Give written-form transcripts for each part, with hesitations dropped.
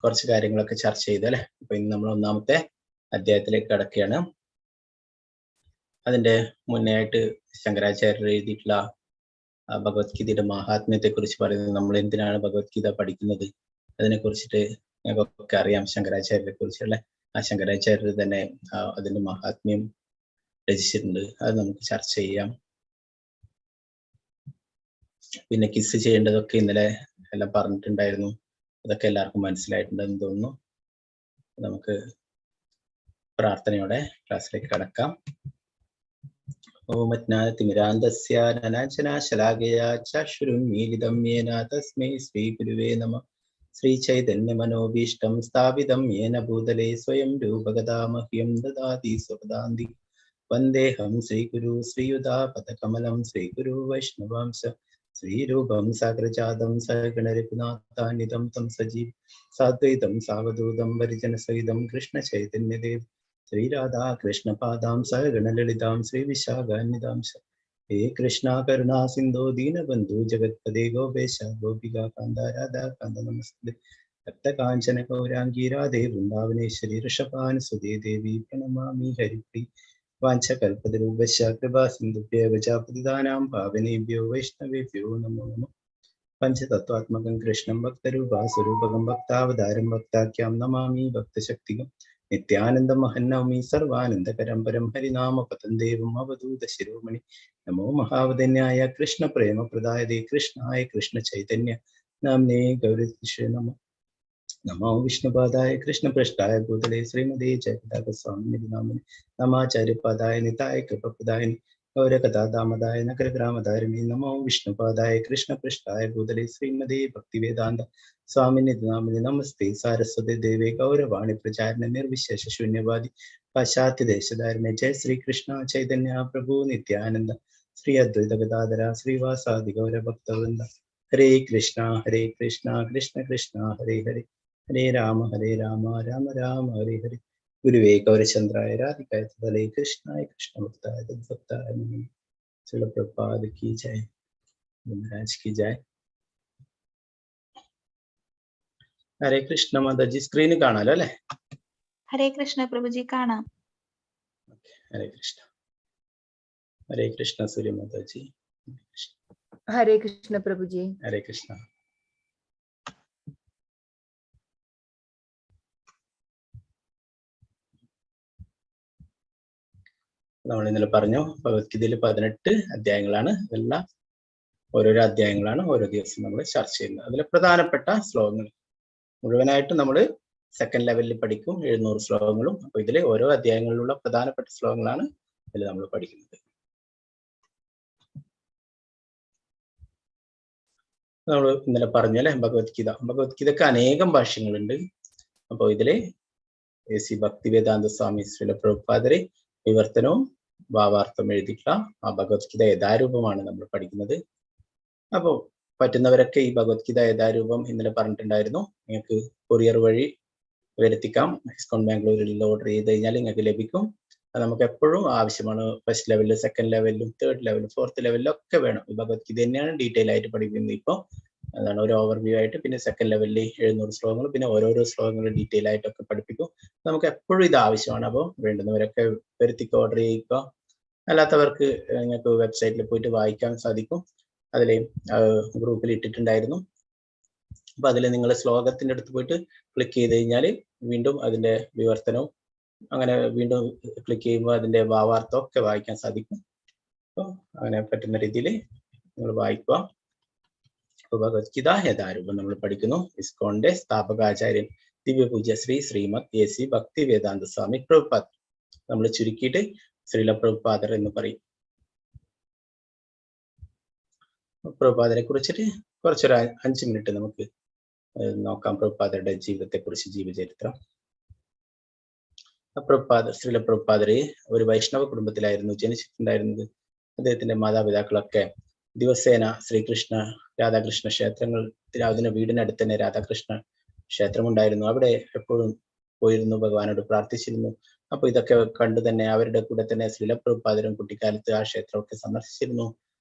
കുറച്ച് കാര്യങ്ങളൊക്കെ ചർച്ച ചെയ്തു അല്ലെ. അപ്പൊ ഇന്ന് നമ്മൾ ഒന്നാമത്തെ അധ്യായത്തിലേക്ക് കടക്കുകയാണ്. അതിന്റെ മുന്നേ ആയിട്ട് ശങ്കരാചാര്യർ എഴുതിയിട്ടുള്ള ഭഗവത്ഗീതയുടെ മഹാത്മ്യത്തെ കുറിച്ച് പറയുന്നത്, നമ്മൾ എന്തിനാണ് ഭഗവത്ഗീത പഠിക്കുന്നത് അതിനെ കുറിച്ചിട്ട് ഞങ്ങൾക്കൊക്കെ അറിയാം ശങ്കരാചാര്യരെ കുറിച്ചുള്ള. ആ ശങ്കരാചാര്യർ തന്നെ അതിന്റെ മഹാത്മ്യം രചിച്ചിട്ടുണ്ട്. അത് നമുക്ക് ചർച്ച ചെയ്യാം. പിന്നെ കിസ് ചെയ്യേണ്ടതൊക്കെ ഇന്നലെ എല്ലാം പറഞ്ഞിട്ടുണ്ടായിരുന്നു. അതൊക്കെ എല്ലാവർക്കും മനസ്സിലായിട്ടുണ്ടെന്ന് തോന്നുന്നു. നമുക്ക് പ്രാർത്ഥനയോടെ ക്ലാസ്സിലേക്ക് കടക്കാം. ഓമജ്ഞാനതിമിരാന്ധസ്യ നനാശനാശലാകയാ ചക്ഷുരുന്മീലിതം യേന തസ്മൈ ശ്രീഗുരുവേ നമഃ. ശ്രീചൈതന്യമനോഭീഷ്ടം സ്ഥാപിതം യേന ഭൂതലേ സ്വയം രൂപഗതാ മഹ്യം ദദാതി സ്വപദാന്തി. വന്ദേഹം ശ്രീഗുരു ശ്രീയുതാപദകമലം ശ്രീഗുരു വൈഷ്ണവാംശ ശ്രീരൂപം സാഗ്രജാതം സഗണരഘുനാഥാന്വിതം തം സജീവ സാദ്വൈതം സാവധൂതം പരിജനസഹിതം കൃഷ്ണചൈതന്യദേവ് ശ്രീരാധാ കൃഷ്ണപാദാം സഗണലളിതാം ശ്രീവിശാഖാന്വിതാംശ. ഹേ കൃഷ്ണ കരുണാ സിന്ധോ ദീനബന്ധു ജഗത്പദേ ഗോപേശ ഗോപികാ കാന്ത രാധാകാന്ത നമസ്തേ. ഭക്തകാഞ്ചന ഗൗരാംഗീ രാധേ വൃന്ദാവനേശ്വരി ഋഷഭാനുസുതേ ദേവി പ്രണമാമി ഹരിപ്രി. വാഞ്ചകൽപതരൂപശ്ച കൃപാ സിന്ധുഭ്യോ പതിതാനാം പാവനേഭ്യോ വൈഷ്ണവേഭ്യോ നമോ നമഃ. പഞ്ചതത്വാത്മകം കൃഷ്ണം ഭക്തരൂപാസ്വരൂപകം ഭക്താവതാരം ഭക്താഖ്യാം നമാമി ഭക്തശക്തികം. നിത്യാനന്ദം മഹന്നൗമി സർവാനന്ദകരം പരം ഹരിനാമ പതന്തേവം അവധൂത ശിരോമണി. നമോ മഹാവദന്യായ കൃഷ്ണ പ്രേമപ്രദായതേ കൃഷ്ണായ കൃഷ്ണ ചൈതന്യ നാംനേ ഗൗരീശേ നമഃ. നമോ വിഷ്ണുപാദായ കൃഷ്ണപൃഷ്ഠായ ഭൂതലേ ശ്രീമതേ ജയപതാകസ്വാമിനി നാമിനി. നമാചാര്യപാദായ നിതായ കൃപപ്രദായിനി ഗൗരകഥാദാമദായ നഗരഗ്രാമധാരിണി. നമോ വിഷ്ണുപാദായ കൃഷ്ണപൃഷ്ഠായ ഭൂതലേ ശ്രീമതേ ഭക്തിവേദാന്ത സ്വാമിനി നാമിനി. നമസ്തേ സാരസ്വതേ ദേവേ ഗൗരവാണി പ്രചാരണ നിർവിശേഷ ശൂന്യവാദി പാശ്ചാത്യദേശധാരണ. ജയ ശ്രീകൃഷ്ണ ചൈതന്യ പ്രഭു നിത്യാനന്ദ ശ്രീ അദ്വൈത ഗദാധര ശ്രീവാസാദി ഗൗരഭക്തവൃന്ദ. ഹരേ കൃഷ്ണ കൃഷ്ണ കൃഷ്ണ ഹരേ ഹരേ ഹരേ രാമ രാമ രാമ ഹരേ ഹരേ. ഗുരുവേ ഗൗരചന്ദ്രായ രാധികായ തദലേ കൃഷ്ണായ കൃഷ്ണഭക്തായ തദ്ഭക്തായ നമഃ. ശ്രീല പ്രഭുപാദ് കി ജയ്, മഹാരാജ് കി ജയ്. ഹരേ കൃഷ്ണ മാതാജി, സ്ക്രീന് കാണാലോ അല്ലെ? ഹരേ കൃഷ്ണ പ്രഭുജി, കാണാം. ഹരേ കൃഷ്ണ സൂര്യ മാതാജി. ഹരേ കൃഷ്ണ പ്രഭുജി. ഹരേ കൃഷ്ണ. നമ്മൾ ഇന്നലെ പറഞ്ഞു ഭഗവത്ഗീതയിൽ 18 അധ്യായങ്ങളാണ്. ഇതെല്ലാം ഓരോരോ അധ്യായങ്ങളാണ് ഓരോ ദിവസം നമ്മൾ ചർച്ച ചെയ്യുന്നത്. അതിൽ പ്രധാനപ്പെട്ട ശ്ലോകങ്ങൾ മുഴുവനായിട്ട് നമ്മൾ സെക്കൻഡ് ലെവലിൽ പഠിക്കും, 700 ശ്ലോകങ്ങളും. അപ്പൊ ഇതിൽ ഓരോ അധ്യായങ്ങളിലുള്ള പ്രധാനപ്പെട്ട ശ്ലോകങ്ങളാണ് ഇതിൽ നമ്മൾ പഠിക്കുന്നത്. നമ്മൾ ഇന്നലെ പറഞ്ഞല്ലേ ഭഗവത്ഗീതക്ക് അനേകം ഭാഷ്യങ്ങളുണ്ട്. അപ്പോൾ ഇതില് ശ്രീ ഭക്തിവേദാന്ത സ്വാമി ശ്രീല പ്രഭുപാദരെ വിവർത്തനവും ഭാവാർത്ഥം എഴുതിയിട്ടുള്ള ആ ഭഗവത്ഗീത യഥാരൂപമാണ് നമ്മൾ പഠിക്കുന്നത്. അപ്പോൾ പറ്റുന്നവരൊക്കെ ഈ ഭഗവത്ഗീത യഥാരൂപം ഇന്നലെ പറഞ്ഞിട്ടുണ്ടായിരുന്നു. നിങ്ങൾക്ക് കൊറിയർ വഴി വരുത്തിക്കാം. ഡിസ്കൗണ്ട് ബാംഗ്ലൂരിൽ ഓർഡർ ചെയ്ത് കഴിഞ്ഞാൽ നിങ്ങൾക്ക് ലഭിക്കും. അത് നമുക്ക് എപ്പോഴും ആവശ്യമാണ്. ഫസ്റ്റ് ലെവലിലും സെക്കൻഡ് ലെവലിലും തേർഡ് ലെവലിലും ഫോർത്ത് ലെവലിലും ഒക്കെ വേണം. ഈ ഭഗവത്ഗീത തന്നെയാണ് ഡീറ്റെയിൽ ആയിട്ട് പഠിക്കുന്നത്. ഇപ്പോൾ അതാണ് ഒരു ഓവർവ്യൂ ആയിട്ട്. പിന്നെ സെക്കൻഡ് ലെവലിൽ 700 ശ്ലോകങ്ങൾ, പിന്നെ ഓരോരോ ശ്ലോകങ്ങൾ ഡീറ്റെയിൽ ആയിട്ടൊക്കെ പഠിപ്പിക്കും. നമുക്ക് എപ്പോഴും ഇത് ആവശ്യമാണ്. അപ്പോൾ വേണ്ടുന്നവരൊക്കെ വരുത്തിക്ക് ഓർഡർ ചെയ്യുക. അല്ലാത്തവർക്ക് നിങ്ങൾക്ക് വെബ്സൈറ്റിൽ പോയിട്ട് വായിക്കാൻ സാധിക്കും. അതിൽ ഗ്രൂപ്പിൽ ഇട്ടിട്ടുണ്ടായിരുന്നു. അപ്പൊ അതിൽ നിങ്ങൾ ശ്ലോകത്തിന്റെ അടുത്ത് പോയിട്ട് ക്ലിക്ക് ചെയ്ത് കഴിഞ്ഞാൽ വീണ്ടും അതിന്റെ വിവർത്തനവും അങ്ങനെ വീണ്ടും ക്ലിക്ക് ചെയ്യുമ്പോൾ അതിന്റെ ഭാവാർത്ഥം ഒക്കെ വായിക്കാൻ സാധിക്കും. അപ്പോൾ അങ്ങനെ പറ്റുന്ന രീതിയിൽ നിങ്ങൾ വായിക്കുക. ഭഗവത്ഗീത യഥാരൂപം നമ്മൾ പഠിക്കുന്നു. ഇസ്കോണിന്റെ സ്ഥാപകാചാര്യൻ ദിവ്യപൂജ്യ ശ്രീമദ് AC ഭക്തിവേദാന്ത സ്വാമി പ്രഭുപാദ്. നമ്മൾ ചുരുക്കിയിട്ട് ശ്രീല പ്രഭുപാദർ എന്ന് പറയും. പ്രഭുപാദരെ കുറിച്ചിട്ട് കുറച്ചൊരു 5 മിനിറ്റ് നമുക്ക് നോക്കാം. പ്രഭുപാദരുടെ ജീവിതത്തെ കുറിച്ച്, ജീവചരിത്രം. ശ്രീല പ്രഭുപാദരെ ഒരു വൈഷ്ണവ കുടുംബത്തിലായിരുന്നു ജനിച്ചിട്ടുണ്ടായിരുന്നത്. അദ്ദേഹത്തിന്റെ മാതാപിതാക്കളൊക്കെ ദിവസേന ശ്രീകൃഷ്ണ രാധാകൃഷ്ണ ക്ഷേത്രങ്ങൾ, അതിന് വീടിനടുത്ത് തന്നെ രാധാകൃഷ്ണ ക്ഷേത്രമുണ്ടായിരുന്നു. അവിടെ എപ്പോഴും പോയിരുന്നു, ഭഗവാനോട് പ്രാർത്ഥിച്ചിരുന്നു. അപ്പൊ ഇതൊക്കെ കണ്ടു തന്നെ അവരുടെ കൂടെ തന്നെ ശ്രീല പ്രഭുപാദരും കുട്ടിക്കാലത്ത് ആ ക്ഷേത്രമൊക്കെ സന്ദർശിച്ചിരുന്നു,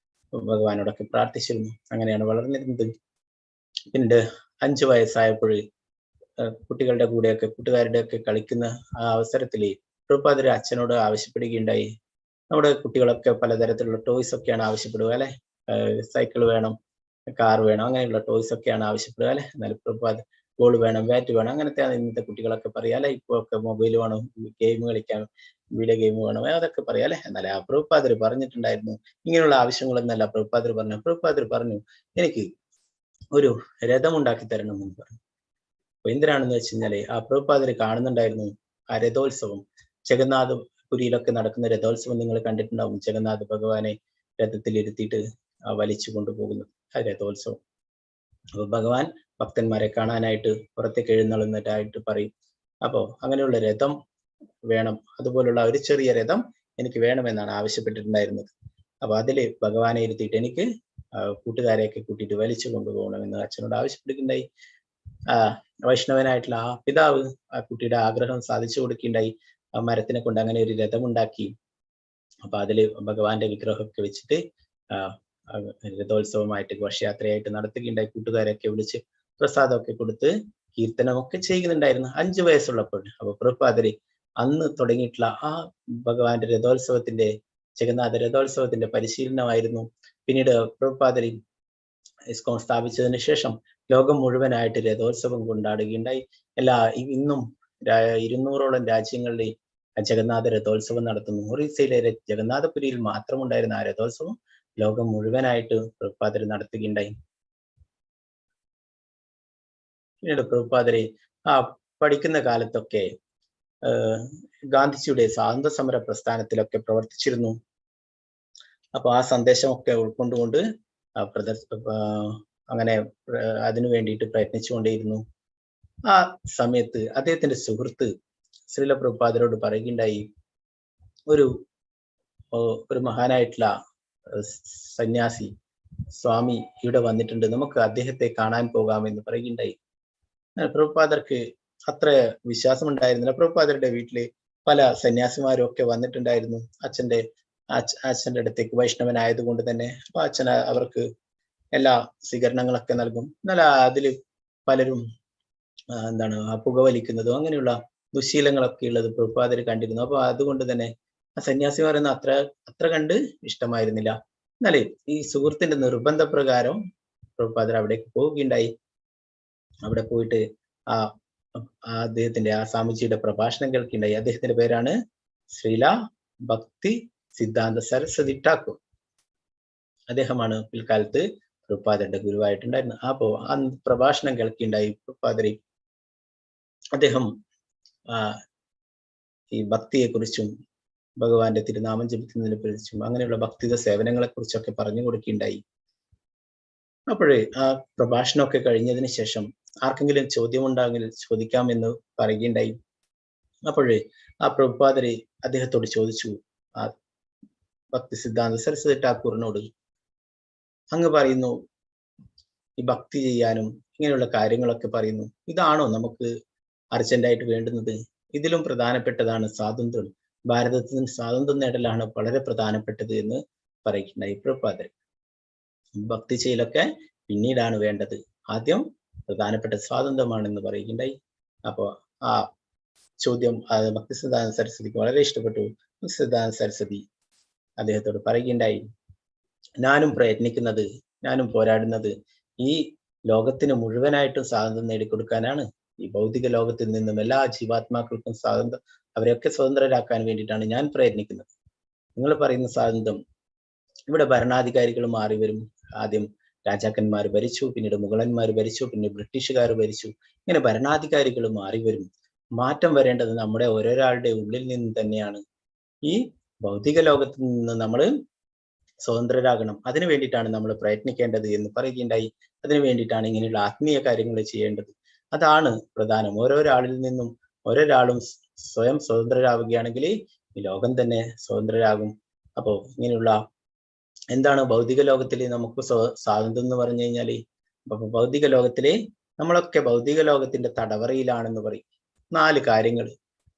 ഭഗവാനോടൊക്കെ പ്രാർത്ഥിച്ചിരുന്നു. അങ്ങനെയാണ് വളർന്നിരുന്നത്. പിന്നീട് 5 വയസ്സായപ്പോൾ കുട്ടികളുടെ കൂടെയൊക്കെ കൂട്ടുകാരുടെയൊക്കെ കളിക്കുന്ന ആ അവസരത്തിൽ പ്രഭുപാദർ അച്ഛനോട് ആവശ്യപ്പെടുകയുണ്ടായി. നമ്മുടെ കുട്ടികളൊക്കെ പലതരത്തിലുള്ള ടോയ്സ് ഒക്കെയാണ് ആവശ്യപ്പെടുക അല്ലെ. സൈക്കിൾ വേണം, കാർ വേണം, അങ്ങനെയുള്ള ടോയ്സ് ഒക്കെയാണ് ആവശ്യപ്പെടുക അല്ലെ. എന്നാലും പ്രഭുപാദർ ബോൾ വേണം, ബാറ്റ് വേണം, അങ്ങനത്തെയാണ് ഇന്നത്തെ കുട്ടികളൊക്കെ പറയുക അല്ലെ. ഇപ്പൊ ഒക്കെ മൊബൈൽ വേണം, ഗെയിം കളിക്കാൻ വീഡിയോ ഗെയിം വേണം, അതൊക്കെ പറയാം അല്ലെ. എന്നാലേ ആ പ്രഭുപാദർ പറഞ്ഞിട്ടുണ്ടായിരുന്നു ഇങ്ങനെയുള്ള ആവശ്യങ്ങളൊന്നല്ല പ്രഭുപാദർ പറഞ്ഞു. പ്രഭുപാദർ പറഞ്ഞു എനിക്ക് ഒരു രഥം ഉണ്ടാക്കി തരണം എന്ന് പറഞ്ഞു. അപ്പൊ എന്തിനാണെന്ന് വെച്ച് കഴിഞ്ഞാല് ആ പ്രഭുപാദർ കാണുന്നുണ്ടായിരുന്നു ആ രഥോത്സവം. ജഗന്നാഥപുരിയിലൊക്കെ നടക്കുന്ന രഥോത്സവം നിങ്ങൾ കണ്ടിട്ടുണ്ടാവും. ജഗന്നാഥ ഭഗവാനെ രഥത്തിൽ ഇരുത്തിയിട്ട് വലിച്ചു കൊണ്ടുപോകുന്നത് ആ രഥോത്സവം. അപ്പൊ ഭഗവാൻ ഭക്തന്മാരെ കാണാനായിട്ട് പുറത്തേക്ക് എഴുന്നള്ളുന്നതായിട്ട് പറയും. അപ്പോ അങ്ങനെയുള്ള രഥം വേണം, അതുപോലുള്ള ഒരു ചെറിയ രഥം എനിക്ക് വേണമെന്നാണ് ആവശ്യപ്പെട്ടിട്ടുണ്ടായിരുന്നത്. അപ്പൊ അതില് ഭഗവാനെ ഇരുത്തിയിട്ട് എനിക്ക് കൂട്ടുകാരെയൊക്കെ കൂട്ടിയിട്ട് വലിച്ചു കൊണ്ടുപോകണമെന്ന് അച്ഛനോട് ആവശ്യപ്പെടുകയുണ്ടായി. വൈഷ്ണവനായിട്ടുള്ള ആ പിതാവ് ആ കുട്ടിയുടെ ആഗ്രഹം സാധിച്ചു കൊടുക്കുകയുണ്ടായി. ആ മരത്തിനെ കൊണ്ട് അങ്ങനെ ഒരു രഥമുണ്ടാക്കി. അപ്പൊ അതില് ഭഗവാന്റെ വിഗ്രഹമൊക്കെ വെച്ചിട്ട് രഥോത്സവമായിട്ട് ഘോഷയാത്രയായിട്ട് നടത്തുകയുണ്ടായി. കൂട്ടുകാരെയൊക്കെ വിളിച്ച് പ്രസാദമൊക്കെ കൊടുത്ത് കീർത്തനമൊക്കെ ചെയ്യുന്നുണ്ടായിരുന്നു 5 വയസ്സുള്ളപ്പോൾ. അപ്പൊ പ്രഭുപാദര് അന്ന് തുടങ്ങിയിട്ടുള്ള ആ ഭഗവാന്റെ രഥോത്സവത്തിന്റെ ജഗന്നാഥ രഥോത്സവത്തിന്റെ പരിശീലനമായിരുന്നു. പിന്നീട് പ്രഭുപാദര് ഇസ്കോൺ സ്ഥാപിച്ചതിന് ശേഷം ലോകം മുഴുവനായിട്ട് രഥോത്സവം കൊണ്ടാടുകയുണ്ടായി. ഇന്നും 200ഓളം രാജ്യങ്ങളിൽ ജഗന്നാഥ രഥോത്സവം നടത്തുന്നു. ഒറീസയിലെ ജഗന്നാഥപുരിയിൽ മാത്രം ഉണ്ടായിരുന്ന ആ രഥോത്സവം ലോകം മുഴുവനായിട്ട് പ്രഭുപാദര് നടത്തുകയുണ്ടായി. പിന്നീട് പ്രഭുപാദര് പഠിക്കുന്ന കാലത്തൊക്കെ ഗാന്ധിജിയുടെ സ്വാതന്ത്ര്യ സമര പ്രസ്ഥാനത്തിലൊക്കെ പ്രവർത്തിച്ചിരുന്നു. അപ്പൊ ആ സന്ദേശമൊക്കെ ഉൾക്കൊണ്ടുകൊണ്ട് അങ്ങനെ അതിനു വേണ്ടിയിട്ട് പ്രയത്നിച്ചുകൊണ്ടേയിരുന്നു. ആ സമയത്ത് അദ്ദേഹത്തിന്റെ സുഹൃത്ത് ശ്രീല പ്രഭുപാദരോട് പറയുകയുണ്ടായി, ഒരു മഹാനായിട്ടുള്ള സന്യാസി സ്വാമി ഇവിടെ വന്നിട്ടുണ്ട്, നമുക്ക് അദ്ദേഹത്തെ കാണാൻ പോകാമെന്ന് പറയുകയുണ്ടായി. പ്രഭുപാദർക്ക് അത്ര വിശ്വാസം ഉണ്ടായിരുന്നില്ല. പ്രഭുപാദരുടെ വീട്ടില് പല സന്യാസിമാരും ഒക്കെ വന്നിട്ടുണ്ടായിരുന്നു അച്ഛന്റെ അടുത്തേക്ക്, വൈഷ്ണവനായതുകൊണ്ട് തന്നെ. അപ്പൊ അച്ഛൻ അവർക്ക് എല്ലാ സ്വീകരണങ്ങളൊക്കെ നൽകും. എന്നാൽ അതില് പലരും പുകവലിക്കുന്നതും അങ്ങനെയുള്ള ദുശീലങ്ങളൊക്കെ ഉള്ളത് പ്രഭുപാദര് കണ്ടിരുന്നു. അപ്പൊ അതുകൊണ്ട് തന്നെ ആ സന്യാസിമാരൊന്നും അത്ര കണ്ട് ഇഷ്ടമായിരുന്നില്ല. എന്നാലേ ഈ സുഹൃത്തിന്റെ നിർബന്ധപ്രകാരം പ്രഭുപാദർ അവിടേക്ക് പോവുകയുണ്ടായി. അവിടെ പോയിട്ട് അദ്ദേഹത്തിന്റെ ആ സ്വാമിജിയുടെ പ്രഭാഷണം കേൾക്കുകയുണ്ടായി. അദ്ദേഹത്തിന്റെ പേരാണ് ശ്രീല ഭക്തി സിദ്ധാന്ത സരസ്വതി ഠാക്കൂർ. അദ്ദേഹമാണ് പിൽക്കാലത്ത് പ്രഭുപാദരുടെ ഗുരുവായിട്ടുണ്ടായിരുന്നത്. അപ്പോ ആ പ്രഭാഷണം കേൾക്കുകയുണ്ടായി പ്രഭുപാദര്. അദ്ദേഹം ഈ ഭക്തിയെ കുറിച്ചും ഭഗവാന്റെ തിരുനാമം ജപിക്കുന്നതിനെ കുറിച്ചും അങ്ങനെയുള്ള ഭക്തിയുടെ സേവനങ്ങളെ കുറിച്ചൊക്കെ പറഞ്ഞു കൊടുക്കുകയുണ്ടായി. അപ്പോഴേ ആ പ്രഭാഷണമൊക്കെ കഴിഞ്ഞതിന് ശേഷം ആർക്കെങ്കിലും ചോദ്യമുണ്ടാകിൽ ചോദിക്കാമെന്ന് പറയുകയുണ്ടായി. അപ്പോഴേ ആ പ്രഭുപാദര് അദ്ദേഹത്തോട് ചോദിച്ചു, ആ ഭക്തി സിദ്ധാന്ത സരസ്വതി ഠാക്കൂറിനോട്, അങ്ങ് പറയുന്നു ഈ ഭക്തി ചെയ്യാനും ഇങ്ങനെയുള്ള കാര്യങ്ങളൊക്കെ പറയുന്നു, ഇതാണോ നമുക്ക് അർജന്റായിട്ട് വേണ്ടുന്നത്? ഇതിലും പ്രധാനപ്പെട്ടതാണ് സ്വാതന്ത്ര്യം. ഭാരതത്തിന് സ്വാതന്ത്ര്യം നേടലാണ് വളരെ പ്രധാനപ്പെട്ടത് എന്ന് പറയുകയുണ്ടായി പ്രഭുപാദര്. ഭക്തി ചെയ്യലൊക്കെ പിന്നീടാണ് വേണ്ടത്, ആദ്യം പ്രധാനപ്പെട്ട സ്വാതന്ത്ര്യമാണെന്ന് പറയുകയുണ്ടായി. അപ്പോ ആ ചോദ്യം ഭക്തി സിദ്ധാന്ത സരസ്വതിക്ക് വളരെ ഇഷ്ടപ്പെട്ടു. ഭക്തി സിദ്ധാന്ത സരസ്വതി അദ്ദേഹത്തോട് പറയുകയുണ്ടായി, ഞാനും പോരാടുന്നത് ഈ ലോകത്തിന് മുഴുവനായിട്ടും സ്വാതന്ത്ര്യം നേടിക്കൊടുക്കാനാണ്. ഈ ഭൗതിക ലോകത്തിൽ നിന്നും എല്ലാ ജീവാത്മാക്കൾക്കും സ്വാതന്ത്ര്യം, അവരെയൊക്കെ സ്വതന്ത്രരാക്കാൻ വേണ്ടിയിട്ടാണ് ഞാൻ പ്രയത്നിക്കുന്നത്. നിങ്ങൾ പറയുന്ന സ്വാതന്ത്ര്യം, ഇവിടെ ഭരണാധികാരികൾ മാറി വരും. ആദ്യം രാജാക്കന്മാർ ഭരിച്ചു, പിന്നീട് മുഗളന്മാർ ഭരിച്ചു, പിന്നെ ബ്രിട്ടീഷുകാർ ഭരിച്ചു. ഇങ്ങനെ ഭരണാധികാരികൾ മാറി വരും. മാറ്റം വരേണ്ടത് നമ്മുടെ ഓരോരാളുടെ ഉള്ളിൽ നിന്ന് തന്നെയാണ്. ഈ ഭൗതിക ലോകത്തിൽ നിന്ന് നമ്മൾ സ്വതന്ത്രരാകണം. അതിനു വേണ്ടിയിട്ടാണ് നമ്മൾ പ്രയത്നിക്കേണ്ടത് എന്ന് പറയുകയുണ്ടായി. അതിനു വേണ്ടിയിട്ടാണ് ഇങ്ങനെയുള്ള ആത്മീയ കാര്യങ്ങൾ ചെയ്യേണ്ടത്. അതാണ് പ്രധാനം. ഓരോരാളും സ്വയം സ്വതന്ത്രരാവുകയാണെങ്കിൽ ഈ ലോകം തന്നെ സ്വതന്ത്രരാകും. അപ്പോ ഇങ്ങനെയുള്ള എന്താണ് ഭൗതിക ലോകത്തില് നമുക്ക് സ്വാതന്ത്ര്യം എന്ന് പറഞ്ഞു കഴിഞ്ഞാല്, അപ്പൊ ഭൗതിക ലോകത്തില് നമ്മളൊക്കെ ഭൗതിക ലോകത്തിന്റെ തടവറയിലാണെന്ന് പറയും. 4 കാര്യങ്ങൾ: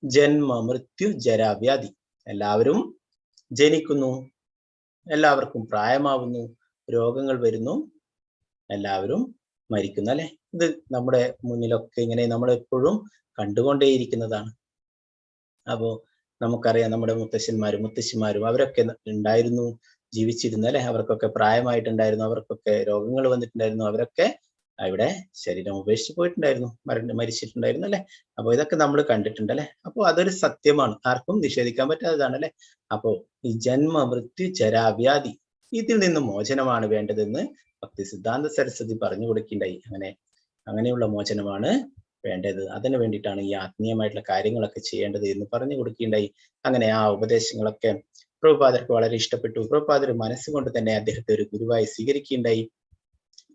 ജന്മ, മൃത്യു, ജരാവ്യാധി. എല്ലാവരും ജനിക്കുന്നു, എല്ലാവർക്കും പ്രായമാവുന്നു, രോഗങ്ങൾ വരുന്നു, എല്ലാവരും മരിക്കുന്നു അല്ലെ. ഇത് നമ്മുടെ മുന്നിലൊക്കെ ഇങ്ങനെ നമ്മളെപ്പോഴും കണ്ടുകൊണ്ടേയിരിക്കുന്നതാണ്. അപ്പോ നമുക്കറിയാം നമ്മുടെ മുത്തശ്ശന്മാരും മുത്തശ്ശിമാരും അവരൊക്കെ ഉണ്ടായിരുന്നു, ജീവിച്ചിരുന്നു അല്ലെ. അവർക്കൊക്കെ പ്രായമായിട്ടുണ്ടായിരുന്നു, അവർക്കൊക്കെ രോഗങ്ങൾ വന്നിട്ടുണ്ടായിരുന്നു, അവരൊക്കെ ഇവിടെ ശരീരം ഉപേക്ഷിച്ച് പോയിട്ടുണ്ടായിരുന്നു, മരിച്ചിട്ടുണ്ടായിരുന്നു അല്ലെ. അപ്പൊ ഇതൊക്കെ നമ്മൾ കണ്ടിട്ടുണ്ട് അല്ലെ. അപ്പൊ അതൊരു സത്യമാണ്, ആർക്കും നിഷേധിക്കാൻ പറ്റാത്തതാണ് അല്ലെ. അപ്പോ ഈ ജന്മ മൃത്യു ജരാവ്യാധി ഇതിൽ നിന്ന് മോചനമാണ് വേണ്ടതെന്ന് ഭക്തി സിദ്ധാന്ത സരസ്വതി പറഞ്ഞു കൊടുക്കുകയുണ്ടായി. അങ്ങനെയുള്ള മോചനമാണ് വേണ്ടത്, അതിനു വേണ്ടിയിട്ടാണ് ഈ ആത്മീയമായിട്ടുള്ള കാര്യങ്ങളൊക്കെ ചെയ്യേണ്ടത് എന്ന് പറഞ്ഞു കൊടുക്കുകയുണ്ടായി. അങ്ങനെ ആ ഉപദേശങ്ങളൊക്കെ പ്രഭുപാദർക്ക് വളരെ ഇഷ്ടപ്പെട്ടു. പ്രഭുപാദർ മനസ്സുകൊണ്ട് തന്നെ അദ്ദേഹത്തെ ഒരു ഗുരുവായി സ്വീകരിക്കുകയുണ്ടായി.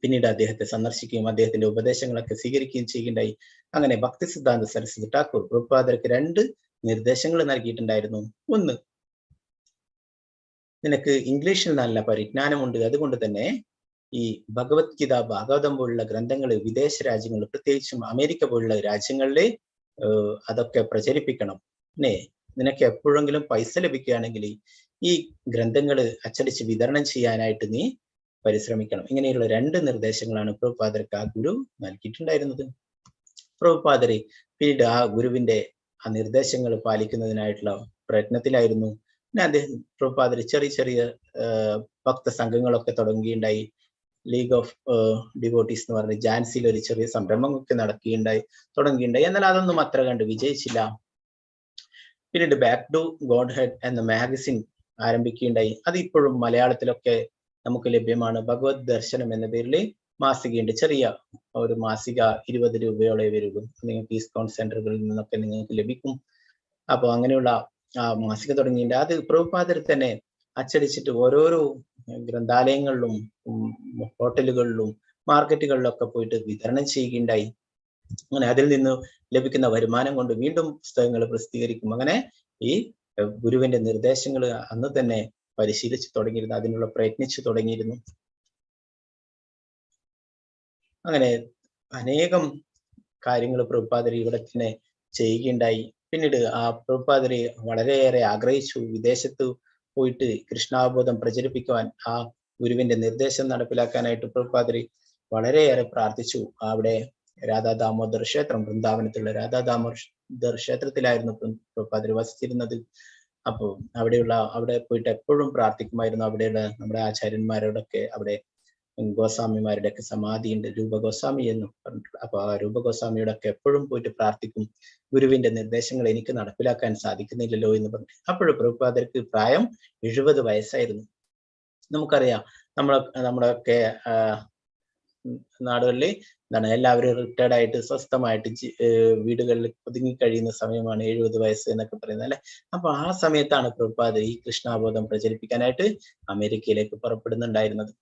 പിന്നീട് അദ്ദേഹത്തെ സന്ദർശിക്കുകയും അദ്ദേഹത്തിന്റെ ഉപദേശങ്ങളൊക്കെ സ്വീകരിക്കുകയും ചെയ്യുകയുണ്ടായി. അങ്ങനെ ഭക്തി സിദ്ധാന്ത സരസ്വതി ഠാക്കൂർ പ്രഭുപാദർക്ക് 2 നിർദ്ദേശങ്ങൾ നൽകിയിട്ടുണ്ടായിരുന്നു. ഒന്ന്, നിനക്ക് ഇംഗ്ലീഷിൽ നല്ല പരിജ്ഞാനമുണ്ട്, അതുകൊണ്ട് തന്നെ ഈ ഭഗവത്ഗീത, ഭാഗവതം പോലുള്ള ഗ്രന്ഥങ്ങൾ വിദേശ രാജ്യങ്ങൾ, പ്രത്യേകിച്ചും അമേരിക്ക പോലുള്ള രാജ്യങ്ങളിൽ അതൊക്കെ പ്രചരിപ്പിക്കണം. പിന്നെ നിനക്ക് എപ്പോഴെങ്കിലും പൈസ ലഭിക്കുകയാണെങ്കിൽ ഈ ഗ്രന്ഥങ്ങൾ അച്ചടിച്ച് വിതരണം ചെയ്യാനായിട്ട് നീ പരിശ്രമിക്കണം. ഇങ്ങനെയുള്ള 2 നിർദ്ദേശങ്ങളാണ് പ്രഭുപാദർക്ക് ആ ഗുരു നൽകിയിട്ടുണ്ടായിരുന്നത്. പ്രഭുപാദര് പിന്നീട് ആ ഗുരുവിന്റെ ആ നിർദ്ദേശങ്ങൾ പാലിക്കുന്നതിനായിട്ടുള്ള പ്രയത്നത്തിലായിരുന്നു. പിന്നെ അദ്ദേഹം പ്രഭുപാദര് ചെറിയ ചെറിയ ഭക്ത സംഘങ്ങളൊക്കെ തുടങ്ങുകയുണ്ടായി. ലീഗ് ഓഫ് ഡിവോട്ടീസ് എന്ന് പറഞ്ഞ് ജാൻസിയിൽ ഒരു ചെറിയ സംരംഭമൊക്കെ തുടങ്ങുകയുണ്ടായി. എന്നാൽ അതൊന്നും അത്ര കണ്ട് വിജയിച്ചില്ല. പിന്നീട് ബാക്ക് ടു ഗോഡ് ഹെഡ് എന്ന മാഗസിൻ ആരംഭിക്കുകയുണ്ടായി. അത് ഇപ്പോഴും മലയാളത്തിലൊക്കെ നമുക്ക് ലഭ്യമാണ്. ഭഗവത് ദർശനം എന്ന പേരിൽ മാസികയുണ്ട്, ചെറിയ ഒരു മാസിക, 20 രൂപയോളം വരുള്ളൂ. നിങ്ങൾക്ക് ഡിസ്കൗണ്ട് സെന്ററുകളിൽ നിന്നൊക്കെ നിങ്ങൾക്ക് ലഭിക്കും. അപ്പൊ അങ്ങനെയുള്ള ആ മാസിക തുടങ്ങിയിട്ടുണ്ട്. അത് പ്രഭുപാദർ തന്നെ അച്ചടിച്ചിട്ട് ഓരോരോ ഗ്രന്ഥാലയങ്ങളിലും ഹോട്ടലുകളിലും മാർക്കറ്റുകളിലൊക്കെ പോയിട്ട് വിതരണം ചെയ്യുകയുണ്ടായി. അങ്ങനെ അതിൽ നിന്ന് ലഭിക്കുന്ന വരുമാനം കൊണ്ട് വീണ്ടും പുസ്തകങ്ങൾ പ്രസിദ്ധീകരിക്കും. അങ്ങനെ ഈ ഗുരുവിന്റെ നിർദ്ദേശങ്ങൾ അന്ന് തന്നെ പരിശീലിച്ചു തുടങ്ങിയിരുന്നു, അതിനുള്ള പ്രയത്നിച്ചു തുടങ്ങിയിരുന്നു. അങ്ങനെ അനേകം കാര്യങ്ങൾ പ്രഭുപാദർ ഇവിടെ തന്നെ ചെയ്യുകയുണ്ടായി. പിന്നീട് ആ പ്രഭുപാദര് വളരെയേറെ ആഗ്രഹിച്ചു വിദേശത്ത് പോയിട്ട് കൃഷ്ണാവബോധം പ്രചരിപ്പിക്കുവാൻ, ആ ഗുരുവിന്റെ നിർദ്ദേശം നടപ്പിലാക്കാനായിട്ട് പ്രഭുപാദര് വളരെയേറെ പ്രാർത്ഥിച്ചു. അവിടെ രാധാ ദാമോദർ ക്ഷേത്രം, വൃന്ദാവനത്തിലുള്ള രാധാ ദാമോദർ ക്ഷേത്രത്തിലായിരുന്നു പ്രഭുപാദര് വസിച്ചിരുന്നത്. അപ്പോ അവിടെ പോയിട്ട് എപ്പോഴും പ്രാർത്ഥിക്കുമായിരുന്നു. അവിടെയുള്ള നമ്മുടെ ആചാര്യന്മാരോടൊക്കെ, അവിടെ ഗോസ്വാമിമാരുടെ ഒക്കെ സമാധിയുണ്ട്, രൂപഗോസ്വാമി എന്ന് പറഞ്ഞിട്ടുള്ള. അപ്പൊ ആ രൂപഗോസ്വാമിയോടൊക്കെ എപ്പോഴും പോയിട്ട് പ്രാർത്ഥിക്കും, ഗുരുവിന്റെ നിർദ്ദേശങ്ങൾ എനിക്ക് നടപ്പിലാക്കാൻ സാധിക്കുന്നില്ലല്ലോ എന്ന് പറഞ്ഞു. അപ്പോഴും പ്രഭുപാദർക്ക് പ്രായം 70 വയസ്സായിരുന്നു. നമുക്കറിയാം, നമ്മളൊക്കെ നാടുകളിൽ എല്ലാവരും റിട്ടയർഡ് ആയിട്ട് സ്വസ്ഥമായിട്ട് വീടുകളിൽ ഒതുങ്ങി കഴിയുന്ന സമയമാണ് 70 വയസ്സ് എന്നൊക്കെ പറയുന്നത് അല്ലെ. അപ്പൊ ആ സമയത്താണ് പ്രഭുപാദർ ഈ കൃഷ്ണാബോധം പ്രചരിപ്പിക്കാനായിട്ട് അമേരിക്കയിലേക്ക് പുറപ്പെടുന്നുണ്ടായിരുന്നത്.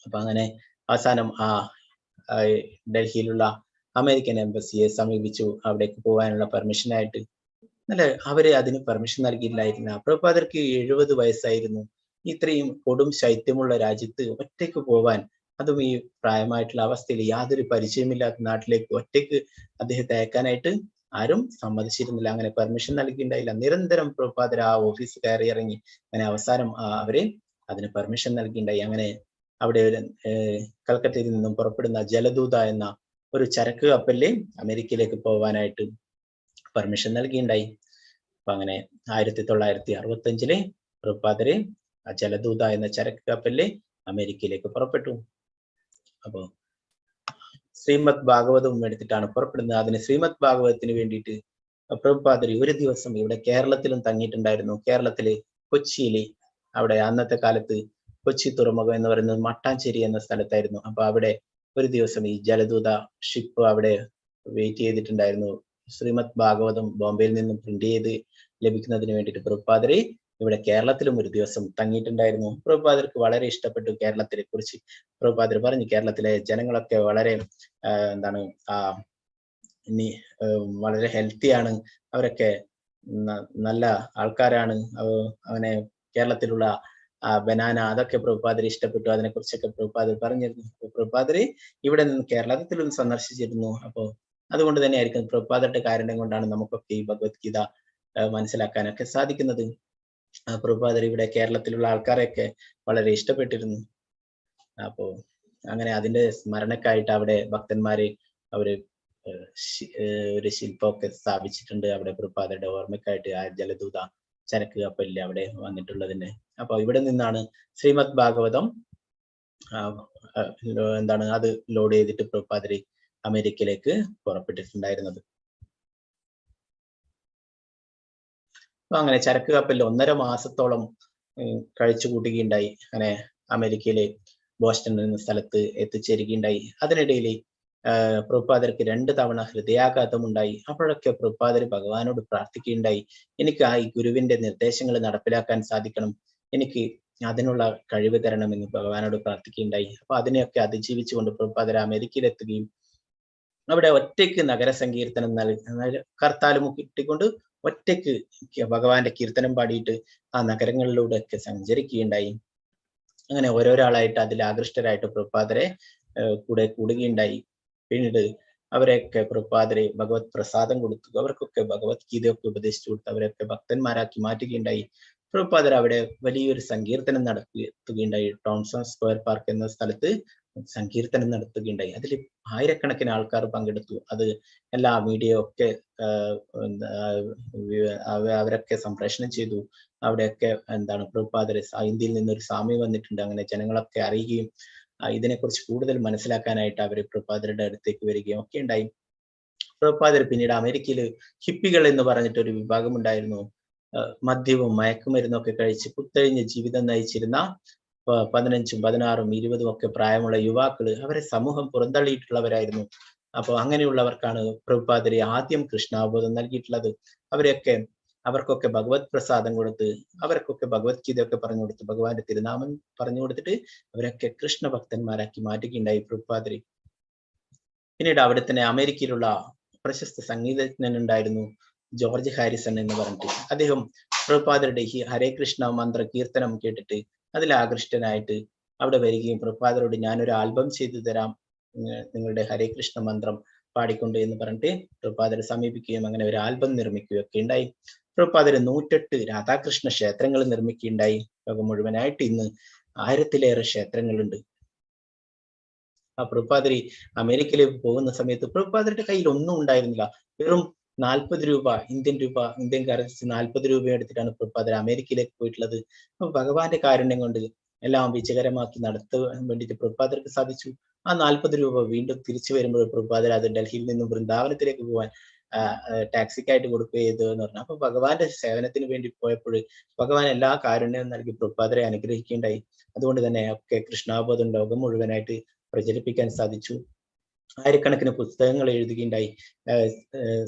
അപ്പൊ അങ്ങനെ അവസാനം ഡൽഹിയിലുള്ള അമേരിക്കൻ എംബസിയെ സമീപിച്ചു അവിടേക്ക് പോകാനുള്ള പെർമിഷനായിട്ട്. അവര് അതിന് പെർമിഷൻ നൽകിയില്ലായിരുന്നു. പ്രഭുപാദർക്ക് 70 വയസ്സായിരുന്നു. ഇത്രയും കൊടും ശൈത്യമുള്ള രാജ്യത്ത് ഒറ്റയ്ക്ക് പോവാൻ, അതും ഈ പ്രായമായിട്ടുള്ള അവസ്ഥയിൽ യാതൊരു പരിചയമില്ലാത്ത നാട്ടിലേക്ക് ഒറ്റയ്ക്ക് അദ്ദേഹത്തെ അയക്കാനായിട്ട് ആരും സമ്മതിച്ചിരുന്നില്ല. അങ്ങനെ പെർമിഷൻ നൽകിയിട്ടുണ്ടായില്ല. നിരന്തരം പ്രഭുപാദർ ആ ഓഫീസ് കയറി ഇറങ്ങി. അങ്ങനെ അവസാനം അവര് അതിന് പെർമിഷൻ നൽകിയിട്ടുണ്ടായി. അങ്ങനെ അവിടെ കൽക്കത്തയിൽ നിന്നും പുറപ്പെടുന്ന ജലദൂത എന്ന ഒരു ചരക്ക് കപ്പലില് അമേരിക്കയിലേക്ക് പോകാനായിട്ട് പെർമിഷൻ നൽകിയിട്ടുണ്ടായി. അപ്പൊ അങ്ങനെ 1965 പ്രഭുപാദര് ജലദൂത എന്ന ചരക്ക് കപ്പലില് അമേരിക്കയിലേക്ക് പുറപ്പെട്ടു. അപ്പോ ശ്രീമദ് ഭാഗവതവും എടുത്തിട്ടാണ് പുറപ്പെടുന്നത്. അതിന് ശ്രീമദ് ഭാഗവതത്തിന് വേണ്ടിയിട്ട് പ്രഭുപാദര് ഒരു ദിവസം ഇവിടെ കേരളത്തിലും തങ്ങിയിട്ടുണ്ടായിരുന്നു. കേരളത്തില് കൊച്ചിയില്, അവിടെ അന്നത്തെ കാലത്ത് കൊച്ചി തുറമുഖം എന്ന് പറയുന്നത് മട്ടാഞ്ചേരി എന്ന സ്ഥലത്തായിരുന്നു. അപ്പൊ അവിടെ ഒരു ദിവസം ഈ ജലദൂത ഷിപ്പ് അവിടെ വെയിറ്റ് ചെയ്തിട്ടുണ്ടായിരുന്നു. ശ്രീമദ് ഭാഗവതം ബോംബെയിൽ നിന്നും പ്രിന്റ് ചെയ്ത് ലഭിക്കുന്നതിന് വേണ്ടിയിട്ട് പ്രഭുപാദര് ഇവിടെ കേരളത്തിലും ഒരു ദിവസം തങ്ങിയിട്ടുണ്ടായിരുന്നു. പ്രഭുപാദർക്ക് വളരെ ഇഷ്ടപ്പെട്ടു കേരളത്തിനെ കുറിച്ച്. പ്രഭുപാദർ പറഞ്ഞു, കേരളത്തിലെ ജനങ്ങളൊക്കെ വളരെ വളരെ ഹെൽത്തിയാണ്, അവരൊക്കെ നല്ല ആൾക്കാരാണ്. അങ്ങനെ കേരളത്തിലുള്ള ബനാന അതൊക്കെ പ്രഭുപാദർ ഇഷ്ടപ്പെട്ടു. അതിനെക്കുറിച്ചൊക്കെ പ്രഭുപാദർ പറഞ്ഞിരുന്നു. പ്രഭുപാദര് ഇവിടെ നിന്ന് കേരളത്തിലും സന്ദർശിച്ചിരുന്നു. അപ്പോ അതുകൊണ്ട് തന്നെ ആയിരിക്കും പ്രഭുപാദരുടെ കാരണം കൊണ്ടാണ് നമുക്കൊക്കെ ഈ ഭഗവത്ഗീത മനസ്സിലാക്കാനൊക്കെ സാധിക്കുന്നത്. പ്രഭുപാദർ ഇവിടെ കേരളത്തിലുള്ള ആൾക്കാരെയൊക്കെ വളരെ ഇഷ്ടപ്പെട്ടിരുന്നു. അപ്പോ അങ്ങനെ അതിന്റെ സ്മരണക്കായിട്ട് അവിടെ ഭക്തന്മാര് അവര് ഒരു ശില്പമൊക്കെ സ്ഥാപിച്ചിട്ടുണ്ട് അവിടെ പ്രഭുപാദരുടെ ഓർമ്മക്കായിട്ട്. ആ ജലദൂത ചരക്ക് കപ്പലിൽ അവിടെ വന്നിട്ടുള്ളതിന്. അപ്പൊ ഇവിടെ നിന്നാണ് ശ്രീമദ് ഭാഗവതം എന്താണ് അത് ലോഡ് ചെയ്തിട്ട് പ്രഭുപാദര് അമേരിക്കയിലേക്ക് പുറപ്പെട്ടിട്ടുണ്ടായിരുന്നത്. അപ്പൊ അങ്ങനെ ചരക്ക് കപ്പലിൽ 1.5 മാസത്തോളം കഴിച്ചു കൂട്ടുകയുണ്ടായി. അങ്ങനെ അമേരിക്കയിലെ ബോസ്റ്റൺ എന്ന സ്ഥലത്ത് എത്തിച്ചേരുകയുണ്ടായി. അതിനിടയിൽ പ്രഭുപാദർക്ക് 2 തവണ ഹൃദയാഘാതം ഉണ്ടായി. അപ്പോഴൊക്കെ പ്രഭുപാദര് ഭഗവാനോട് പ്രാർത്ഥിക്കുകയുണ്ടായി, എനിക്ക് ഈ ഗുരുവിന്റെ നിർദ്ദേശങ്ങൾ നടപ്പിലാക്കാൻ സാധിക്കണം, എനിക്ക് അതിനുള്ള കഴിവ് തരണമെന്ന് ഭഗവാനോട് പ്രാർത്ഥിക്കുകയുണ്ടായി. അപ്പൊ അതിനെയൊക്കെ അതിജീവിച്ചുകൊണ്ട് പ്രഭുപാദര് അമേരിക്കയിലെത്തുകയും അവിടെ ഒറ്റയ്ക്ക് നഗരസങ്കീർത്തനം കർത്താലും കിട്ടിക്കൊണ്ട് ഒറ്റയ്ക്ക് ഭഗവാന്റെ കീർത്തനം പാടിയിട്ട് ആ നഗരങ്ങളിലൂടെ ഒക്കെ സഞ്ചരിക്കുകയുണ്ടായി. അങ്ങനെ ഓരോരാളായിട്ട് അതിൽ ആകൃഷ്ടരായിട്ട് പ്രഭുപാദരെ കൂടെ കൂടുകയുണ്ടായി. പിന്നീട് അവരെയൊക്കെ പ്രഭുപാദരെ ഭഗവത് പ്രസാദം കൊടുത്തു, അവർക്കൊക്കെ ഭഗവത്ഗീതയൊക്കെ ഉപദേശിച്ചു കൊടുത്തു, അവരെയൊക്കെ ഭക്തന്മാരാക്കി മാറ്റുകയുണ്ടായി. പ്രഭുപാദർ അവിടെ വലിയൊരു സങ്കീർത്തനം നടത്തുകയുണ്ടായി. ടോംസൺ സ്ക്വയർ പാർക്ക് എന്ന സ്ഥലത്ത് സങ്കീർത്തനം നടത്തുകയുണ്ടായി. അതിൽ ആയിരക്കണക്കിന് ആൾക്കാർ പങ്കെടുത്തു. അത് എല്ലാ മീഡിയ ഒക്കെ അവരൊക്കെ സംപ്രേഷണം ചെയ്തു. അവിടെയൊക്കെ എന്താണ് പ്രഭുപാദര് ഇന്ത്യയിൽ നിന്നൊരു സ്വാമി വന്നിട്ടുണ്ട്, അങ്ങനെ ജനങ്ങളൊക്കെ അറിയുകയും ഇതിനെക്കുറിച്ച് കൂടുതൽ മനസ്സിലാക്കാനായിട്ട് അവർ പ്രഭുപാദരുടെ അടുത്തേക്ക് വരികയും ഒക്കെ ഉണ്ടായി. പ്രഭുപാദർ പിന്നീട് അമേരിക്കയിൽ ഹിപ്പികൾ എന്ന് പറഞ്ഞിട്ട് ഒരു വിഭാഗം ഉണ്ടായിരുന്നു. മദ്യവും മയക്കുമരുന്നും ഒക്കെ കഴിച്ച് കുത്തഴിഞ്ഞ ജീവിതം നയിച്ചിരുന്ന 15, 16, 20 ഒക്കെ പ്രായമുള്ള യുവാക്കള്, അവരെ സമൂഹം പുറന്തള്ളിയിട്ടുള്ളവരായിരുന്നു. അപ്പോൾ അങ്ങനെയുള്ളവർക്കാണ് പ്രഭുപാദര് ആദ്യം കൃഷ്ണാവബോധം നൽകിയിട്ടുള്ളത്. അവർക്കൊക്കെ ഭഗവത് പ്രസാദം കൊടുത്ത്, അവർക്കൊക്കെ ഭഗവത്ഗീതയൊക്കെ പറഞ്ഞു കൊടുത്ത്, ഭഗവാന്റെ തിരുനാമം പറഞ്ഞു കൊടുത്തിട്ട് അവരൊക്കെ കൃഷ്ണഭക്തന്മാരാക്കി മാറ്റുകയുണ്ടായി പ്രഭുപാദര്. പിന്നീട് അവിടെ തന്നെ അമേരിക്കയിലുള്ള പ്രശസ്ത സംഗീതജ്ഞൻ ഉണ്ടായിരുന്നു, ജോർജ് ഹാരിസൺ എന്ന് പറഞ്ഞിട്ട്. അദ്ദേഹം പ്രഭുപാദരുടെ ഈ ഹരേ കൃഷ്ണ മന്ത്ര കീർത്തനം കേട്ടിട്ട് അതിൽ ആകൃഷ്ടനായിട്ട് അവിടെ വരികയും പ്രഭുപാദരോട് ഞാനൊരു ആൽബം ചെയ്തു തരാം നിങ്ങളുടെ ഹരേ കൃഷ്ണ മന്ത്രം പാടിക്കൊണ്ട് എന്ന് പറഞ്ഞിട്ട് പ്രഭുപാദരെ സമീപിക്കുകയും അങ്ങനെ ഒരു ആൽബം നിർമ്മിക്കുകയൊക്കെ ഉണ്ടായി. പ്രഭുപാദര് 108 രാധാകൃഷ്ണ ക്ഷേത്രങ്ങൾ നിർമ്മിക്കുകയുണ്ടായി. ലോകം മുഴുവനായിട്ട് ഇന്ന് 1000-ലേറെ ക്ഷേത്രങ്ങളുണ്ട്. ആ പ്രഭുപാദര് അമേരിക്കയിലേക്ക് പോകുന്ന സമയത്ത് പ്രഭുപാദരുടെ കയ്യിൽ ഒന്നും ഉണ്ടായിരുന്നില്ല. വെറും 40 രൂപ, ഇന്ത്യൻ കറൻസി 40 രൂപ എടുത്തിട്ടാണ് പ്രഭുപാദര് അമേരിക്കയിലേക്ക് പോയിട്ടുള്ളത്. അപ്പൊ ഭഗവാന്റെ കാരുണ്യം കൊണ്ട് എല്ലാം വിജയകരമാക്കി നടത്താൻ വേണ്ടിയിട്ട് പ്രഭുപാദർക്ക് സാധിച്ചു. ആ 40 രൂപ വീണ്ടും തിരിച്ചു വരുമ്പോൾ പ്രഭുപാദർ അത് ഡൽഹിയിൽ നിന്നും വൃന്ദാവനത്തിലേക്ക് പോകാൻ ടാക്സിക്കായിട്ട് കൊടുക്കുകയോ ചെയ്തു എന്ന് പറഞ്ഞു. അപ്പൊ ഭഗവാന്റെ സേവനത്തിന് വേണ്ടി പോയപ്പോൾ ഭഗവാൻ എല്ലാ കാരുണ്യവും നൽകി പ്രഭുപാദരെ അനുഗ്രഹിക്കുകയുണ്ടായി. അതുകൊണ്ട് തന്നെ ഒക്കെ കൃഷ്ണാബോധം ലോകം മുഴുവനായിട്ട് പ്രചരിപ്പിക്കാൻ സാധിച്ചു. ആയിരക്കണക്കിന് പുസ്തകങ്ങൾ എഴുതുകയുണ്ടായി.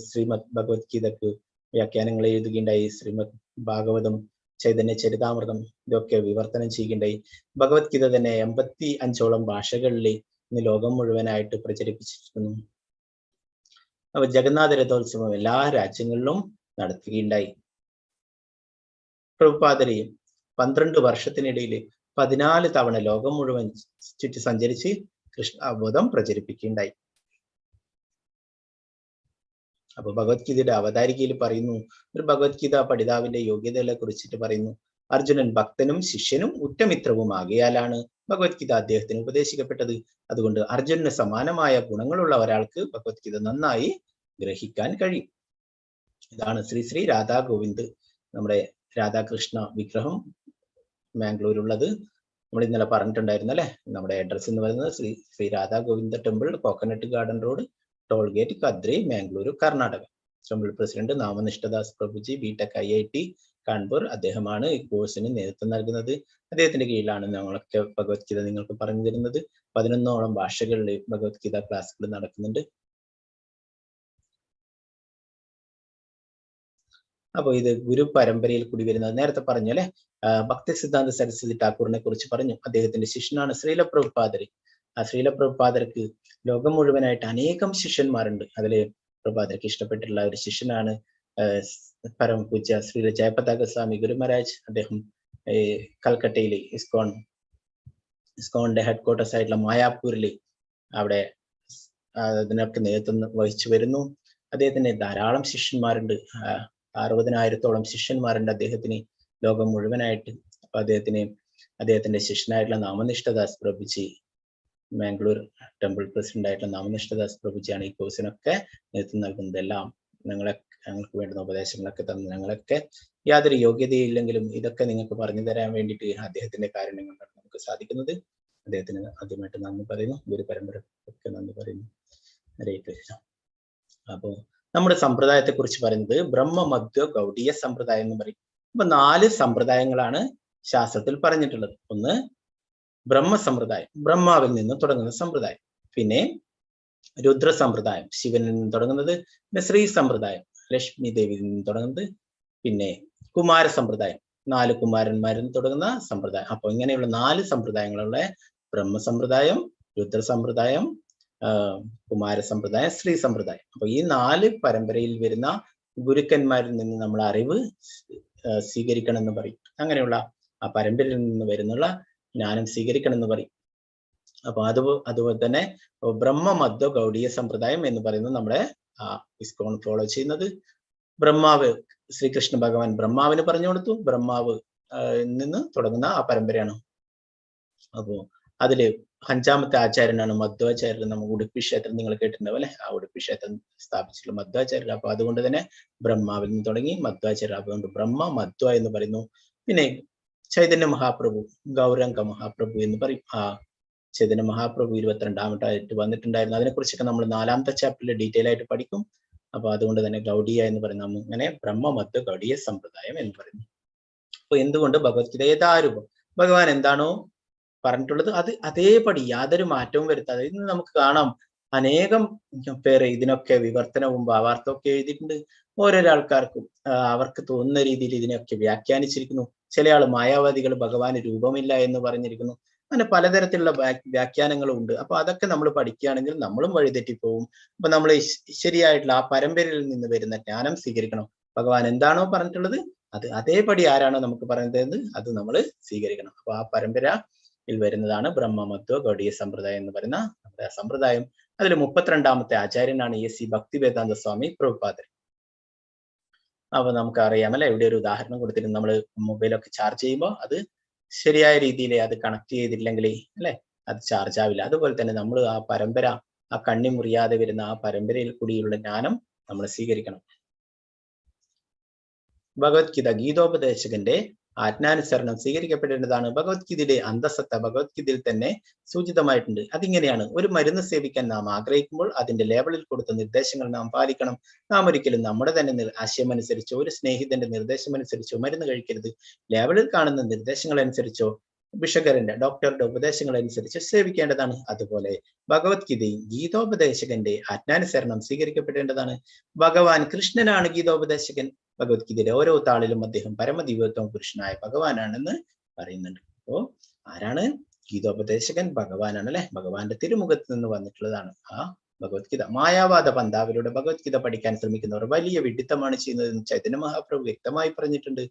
ശ്രീമദ് ഭഗവത്ഗീതക്ക് വ്യാഖ്യാനങ്ങൾ എഴുതുകയുണ്ടായി. ശ്രീമദ് ഭാഗവതം, ചൈതന്യ ചരിതാമൃതം ഇതൊക്കെ വിവർത്തനം ചെയ്യുകയുണ്ടായി. ഭഗവത്ഗീത തന്നെ 85ഓളം ഭാഷകളിൽ ഇന്ന് ലോകം മുഴുവനായിട്ട് പ്രചരിപ്പിച്ചിരിക്കുന്നു. അപ്പൊ ജഗന്നാഥ രഥോത്സവം എല്ലാ രാജ്യങ്ങളിലും നടത്തുകയുണ്ടായി. പ്രഭുപാദര് 12 വർഷത്തിനിടയിൽ 14 തവണ ലോകം മുഴുവൻ ചുറ്റി സഞ്ചരിച്ച് കൃഷ്ണാബോധം പ്രചരിപ്പിക്കുകയുണ്ടായി. അപ്പൊ ഭഗവത്ഗീതയുടെ അവതാരികയിൽ പറയുന്നു, ഒരു ഭഗവത്ഗീത പഠിതാവിന്റെ യോഗ്യതകളെ കുറിച്ചിട്ട് പറയുന്നു. അർജുനൻ ഭക്തനും ശിഷ്യനും ഉറ്റമിത്രവും ആകയാലാണ് ഭഗവത്ഗീത അദ്ദേഹത്തിന് ഉപദേശിക്കപ്പെട്ടത്. അതുകൊണ്ട് അർജുനന് സമാനമായ ഗുണങ്ങളുള്ള ഒരാൾക്ക് ഭഗവത്ഗീത നന്നായി ഗ്രഹിക്കാൻ കഴിയും. ഇതാണ് ശ്രീ രാധാ ഗോവിന്ദ്, നമ്മുടെ രാധാകൃഷ്ണ വിഗ്രഹം മാംഗ്ലൂരുള്ളത്. നമ്മൾ ഇന്നലെ പറഞ്ഞിട്ടുണ്ടായിരുന്നു അല്ലെ. നമ്മുടെ അഡ്രസ് എന്ന് പറയുന്നത് Shri Radha Govinda temple, coconut garden road, toll gate, Kadri, Mangaluru, Karnataka. Temple president Namanishthadas Prabhuji, B Tech IIT Kanpur. അദ്ദേഹമാണ് ഈ കോഴ്സിന് നേതൃത്വം നൽകുന്നത്. അദ്ദേഹത്തിന്റെ കീഴിലാണ് ഞങ്ങളൊക്കെ ഭഗവത്ഗീത നിങ്ങൾക്ക് പറഞ്ഞു തരുന്നത്. 11ഓളം ഭാഷകളിൽ ഭഗവത്ഗീത ക്ലാസ്സുകൾ നടക്കുന്നുണ്ട്. അപ്പൊ ഇത് ഗുരു പരമ്പരയിൽ കൂടി വരുന്നത്. നേരത്തെ പറഞ്ഞു അല്ലെ, ഭക്തി സിദ്ധാന്ത സരസ്വതി ഠാക്കൂറിനെ കുറിച്ച് പറഞ്ഞു. അദ്ദേഹത്തിന്റെ ശിഷ്യനാണ് ശ്രീല പ്രഭുപാദര്. ആ ശ്രീല പ്രഭുപാദർക്ക് ലോകം മുഴുവനായിട്ട് അനേകം ശിഷ്യന്മാരുണ്ട്. അതില് പ്രഭുപാദർക്ക് ഇഷ്ടപ്പെട്ടിട്ടുള്ള ഒരു ശിഷ്യനാണ് പരമപൂജ്യ ശ്രീ ജയപതാക സ്വാമി ഗുരു മഹാരാജ്. അദ്ദേഹം കൽക്കട്ടയിലെ ഇസ്കോണിന്റെ ഹെഡ് ക്വാർട്ടേഴ്സ് ആയിട്ടുള്ള മായാപൂരിൽ അവിടെ അതിനൊക്കെ നേതൃത്വം വഹിച്ചു വരുന്നു. അദ്ദേഹത്തിന് ധാരാളം ശിഷ്യന്മാരുണ്ട്. 60,000-ഓളം ശിഷ്യന്മാരുണ്ട് അദ്ദേഹത്തിന് ലോകം മുഴുവനായിട്ട്. അപ്പൊ അദ്ദേഹത്തിന്റെ ശിഷ്യനായിട്ടുള്ള നാമനിഷ്ഠദാസ് പ്രഭുജി മാംഗ്ലൂർ ടെമ്പിൾ പ്രസിഡന്റ് ആയിട്ടുള്ള നാമനിഷ്ഠദാസ് പ്രഭുജിയാണ് ഈ കോഴ്സിനൊക്കെ നേതൃത്വം നൽകുന്നതെല്ലാം. ഞങ്ങൾക്ക് വേണ്ടുന്ന ഉപദേശങ്ങളൊക്കെ തന്നു. ഞങ്ങളൊക്കെ യാതൊരു യോഗ്യതയില്ലെങ്കിലും ഇതൊക്കെ നിങ്ങൾക്ക് പറഞ്ഞു തരാൻ വേണ്ടിയിട്ട് അദ്ദേഹത്തിന്റെ കാരണങ്ങൾ കൊണ്ടാണ് നമുക്ക് സാധിക്കുന്നത്. അദ്ദേഹത്തിന് ആദ്യമായിട്ട് നന്ദി പറയുന്നു. ഗുരു പരമ്പരയൊക്കെ നന്ദി പറയുന്നു. ഹരേ കൃഷ്ണ. അപ്പോ നമ്മുടെ സമ്പ്രദായത്തെ കുറിച്ച് പറയുന്നത് ബ്രഹ്മമധ്വ ഗൗഡീയ സമ്പ്രദായം എന്ന് പറയും. അപ്പൊ 4 സമ്പ്രദായങ്ങളാണ് ശാസ്ത്രത്തിൽ പറഞ്ഞിട്ടുള്ളത്. ഒന്ന് ബ്രഹ്മ സമ്പ്രദായം, ബ്രഹ്മാവിൽ നിന്ന് തുടങ്ങുന്ന സമ്പ്രദായം. പിന്നെ രുദ്ര സമ്പ്രദായം, ശിവനിൽ നിന്ന് തുടങ്ങുന്നത്. പിന്നെ ശ്രീ സമ്പ്രദായം, ലക്ഷ്മി ദേവിയിൽ നിന്ന് തുടങ്ങുന്നത്. പിന്നെ കുമാര സമ്പ്രദായം, 4 കുമാരന്മാരിൽ നിന്ന് തുടങ്ങുന്ന സമ്പ്രദായം. അപ്പൊ ഇങ്ങനെയുള്ള 4 സമ്പ്രദായങ്ങളുള്ള ബ്രഹ്മ സമ്പ്രദായം, രുദ്ര സമ്പ്രദായം, കുമാര സമ്പ്രദായം, ശ്രീ സമ്പ്രദായം. അപ്പൊ ഈ 4 പരമ്പരയിൽ വരുന്ന ഗുരുക്കന്മാരിൽ നിന്ന് നമ്മൾ അറിവ് സ്വീകരിക്കണം എന്ന് പറയും. അങ്ങനെയുള്ള ആ പരമ്പരയിൽ നിന്ന് വരുന്നുള്ള ജ്ഞാനം സ്വീകരിക്കണം എന്ന് പറയും. അപ്പൊ അതുപോലെ തന്നെ ബ്രഹ്മമധ്വ ഗൗഡീയ സമ്പ്രദായം എന്ന് പറയുന്നത് നമ്മുടെ ഇസ്കോൺ ഫോളോ ചെയ്യുന്നത്. ബ്രഹ്മാവ്, ശ്രീകൃഷ്ണ ഭഗവാൻ ബ്രഹ്മാവിന് പറഞ്ഞു കൊടുത്തു. ബ്രഹ്മാവ് നിന്ന് തുടങ്ങുന്ന ആ പരമ്പരയാണ്. അപ്പോ അതില് 5ാമത്തെ ആചാര്യനാണ് മധ്വാചാര്യർ. നമ്മൾ ഉടുപ്പി ക്ഷേത്രം നിങ്ങൾ കേട്ടിട്ടുണ്ടാവും അല്ലെ? ആ ഉടുപ്പി ക്ഷേത്രം സ്ഥാപിച്ചിട്ടുള്ള മധ്വാചാര്യർ. അപ്പൊ അതുകൊണ്ട് തന്നെ ബ്രഹ്മാവിൽ നിന്ന് തുടങ്ങി മധ്വാചാര്യർ. അതുകൊണ്ട് ബ്രഹ്മ മധ്വ എന്ന് പറയുന്നു. പിന്നെ ചൈതന്യ മഹാപ്രഭു, ഗൗരംഗ മഹാപ്രഭു എന്ന് പറയും. ആ ചൈതന്യ മഹാപ്രഭു 22ാമതായിട്ട് വന്നിട്ടുണ്ടായിരുന്നു. അതിനെക്കുറിച്ചൊക്കെ നമ്മൾ 4ാമത്തെ ചാപ്റ്ററിൽ ഡീറ്റെയിൽ ആയിട്ട് പഠിക്കും. അപ്പൊ അതുകൊണ്ട് തന്നെ ഗൗഡിയ എന്ന് പറയുന്ന അങ്ങനെ ബ്രഹ്മമധ്വ ഗൗഡീയ സമ്പ്രദായം എന്ന് പറയുന്നു. അപ്പൊ എന്തുകൊണ്ട് ഭഗവത്ഗീത യഥാരൂപം ഭഗവാൻ എന്താണോ പറഞ്ഞിട്ടുള്ളത് അത് അതേപടി യാതൊരു മാറ്റവും വരുത്താതെ. ഇന്ന് നമുക്ക് കാണാം അനേകം പേര് ഇതിനൊക്കെ വിവർത്തനവും ഭാവാർത്ഥവും ഒക്കെ എഴുതിയിട്ടുണ്ട്. ഓരോരോ ആൾക്കാർക്കും അവർക്ക് തോന്നുന്ന രീതിയിൽ ഇതിനെയൊക്കെ വ്യാഖ്യാനിച്ചിരിക്കുന്നു. ചില ആൾ മായാവാദികൾ ഭഗവാന് രൂപമില്ല എന്ന് പറഞ്ഞിരിക്കുന്നു. അങ്ങനെ പലതരത്തിലുള്ള വ്യാഖ്യാനങ്ങളും ഉണ്ട്. അപ്പൊ അതൊക്കെ നമ്മൾ പഠിക്കുകയാണെങ്കിൽ നമ്മളും വഴിതെറ്റിപ്പോവും. അപ്പൊ നമ്മൾ ശരിയായിട്ടുള്ള ആ പരമ്പരയിൽ നിന്ന് വരുന്ന ജ്ഞാനം സ്വീകരിക്കണം. ഭഗവാൻ എന്താണോ പറഞ്ഞിട്ടുള്ളത് അത് അതേപടി ആരാണോ നമുക്ക് പറയുന്നത് അത് നമ്മൾ സ്വീകരിക്കണം. അപ്പൊ ആ പരമ്പരയിൽ വരുന്നതാണ് ബ്രഹ്മമധ്വ ഗൗഡീയ സമ്പ്രദായം എന്ന് പറയുന്ന നമ്മുടെ സമ്പ്രദായം. അതിൽ 32ാമത്തെ ആചാര്യനാണ് A.C. ഭക്തിവേദാന്ത സ്വാമി പ്രഭുപാദർ. അപ്പൊ നമുക്ക് അറിയാമല്ലേ, ഇവിടെ ഒരു ഉദാഹരണം കൊടുത്തിരുന്നു. നമ്മൾ മൊബൈലൊക്കെ ചാർജ് ചെയ്യുമ്പോൾ അത് ശരിയായ രീതിയിൽ അത് കണക്ട് ചെയ്തിട്ടില്ലെങ്കിൽ അല്ലെ അത് ചാർജ് ആവില്ല. അതുപോലെ തന്നെ നമ്മൾ ആ പരമ്പര, ആ കണ്ണി മുറിയാതെ വരുന്ന ആ പരമ്പരയിൽ കൂടിയുള്ള ജ്ഞാനം നമ്മൾ സ്വീകരിക്കണം. ഭഗവത്ഗീത ഗീതോപദേശകന്റെ ആജ്ഞാനുസരണം സ്വീകരിക്കപ്പെടേണ്ടതാണ്. ഭഗവത്ഗീതയുടെ അന്തസത്ത ഭഗവത്ഗീതയിൽ തന്നെ സൂചിതമായിട്ടുണ്ട്. അതിങ്ങനെയാണ്: ഒരു മരുന്ന് സേവിക്കാൻ നാം ആഗ്രഹിക്കുമ്പോൾ അതിന്റെ ലേബലിൽ കൊടുത്ത നിർദ്ദേശങ്ങൾ നാം പാലിക്കണം. നാം ഒരിക്കലും നമ്മുടെ തന്നെ ആശയമനുസരിച്ചോ ഒരു സ്നേഹിതന്റെ നിർദ്ദേശമനുസരിച്ചോ മരുന്ന് കഴിക്കരുത്. ലേബലിൽ കാണുന്ന നിർദ്ദേശങ്ങൾ അനുസരിച്ചോ ഭിഷകരന്റെ, ഡോക്ടറുടെ ഉപദേശങ്ങൾ അനുസരിച്ച് സേവിക്കേണ്ടതാണ്. അതുപോലെ ഭഗവത്ഗീതയും ഗീതോപദേശകന്റെ ആജ്ഞാനുസരണം സ്വീകരിക്കപ്പെടേണ്ടതാണ്. ഭഗവാൻ കൃഷ്ണനാണ് ഗീതോപദേശകൻ. ഭഗവത്ഗീതയുടെ ഓരോ താളിലും അദ്ദേഹം പരമദിവ്യോത്തമ പുരുഷനായ ഭഗവാനാണെന്ന് പറയുന്നുണ്ട്. അപ്പോ ആരാണ് ഗീതോപദേശകൻ? ഭഗവാനാണ് അല്ലെ? ഭഗവാന്റെ തിരുമുഖത്ത് നിന്ന് വന്നിട്ടുള്ളതാണ് ആ ഭഗവത്ഗീത. മായാവാദ പന്ഥാവിലൂടെ ഭഗവത്ഗീത പഠിക്കാൻ ശ്രമിക്കുന്നവർ വലിയ വിഡിത്തമാണ് ചെയ്യുന്നതെന്ന് ചൈതന്യ മഹാപ്രഭു വ്യക്തമായി പറഞ്ഞിട്ടുണ്ട്.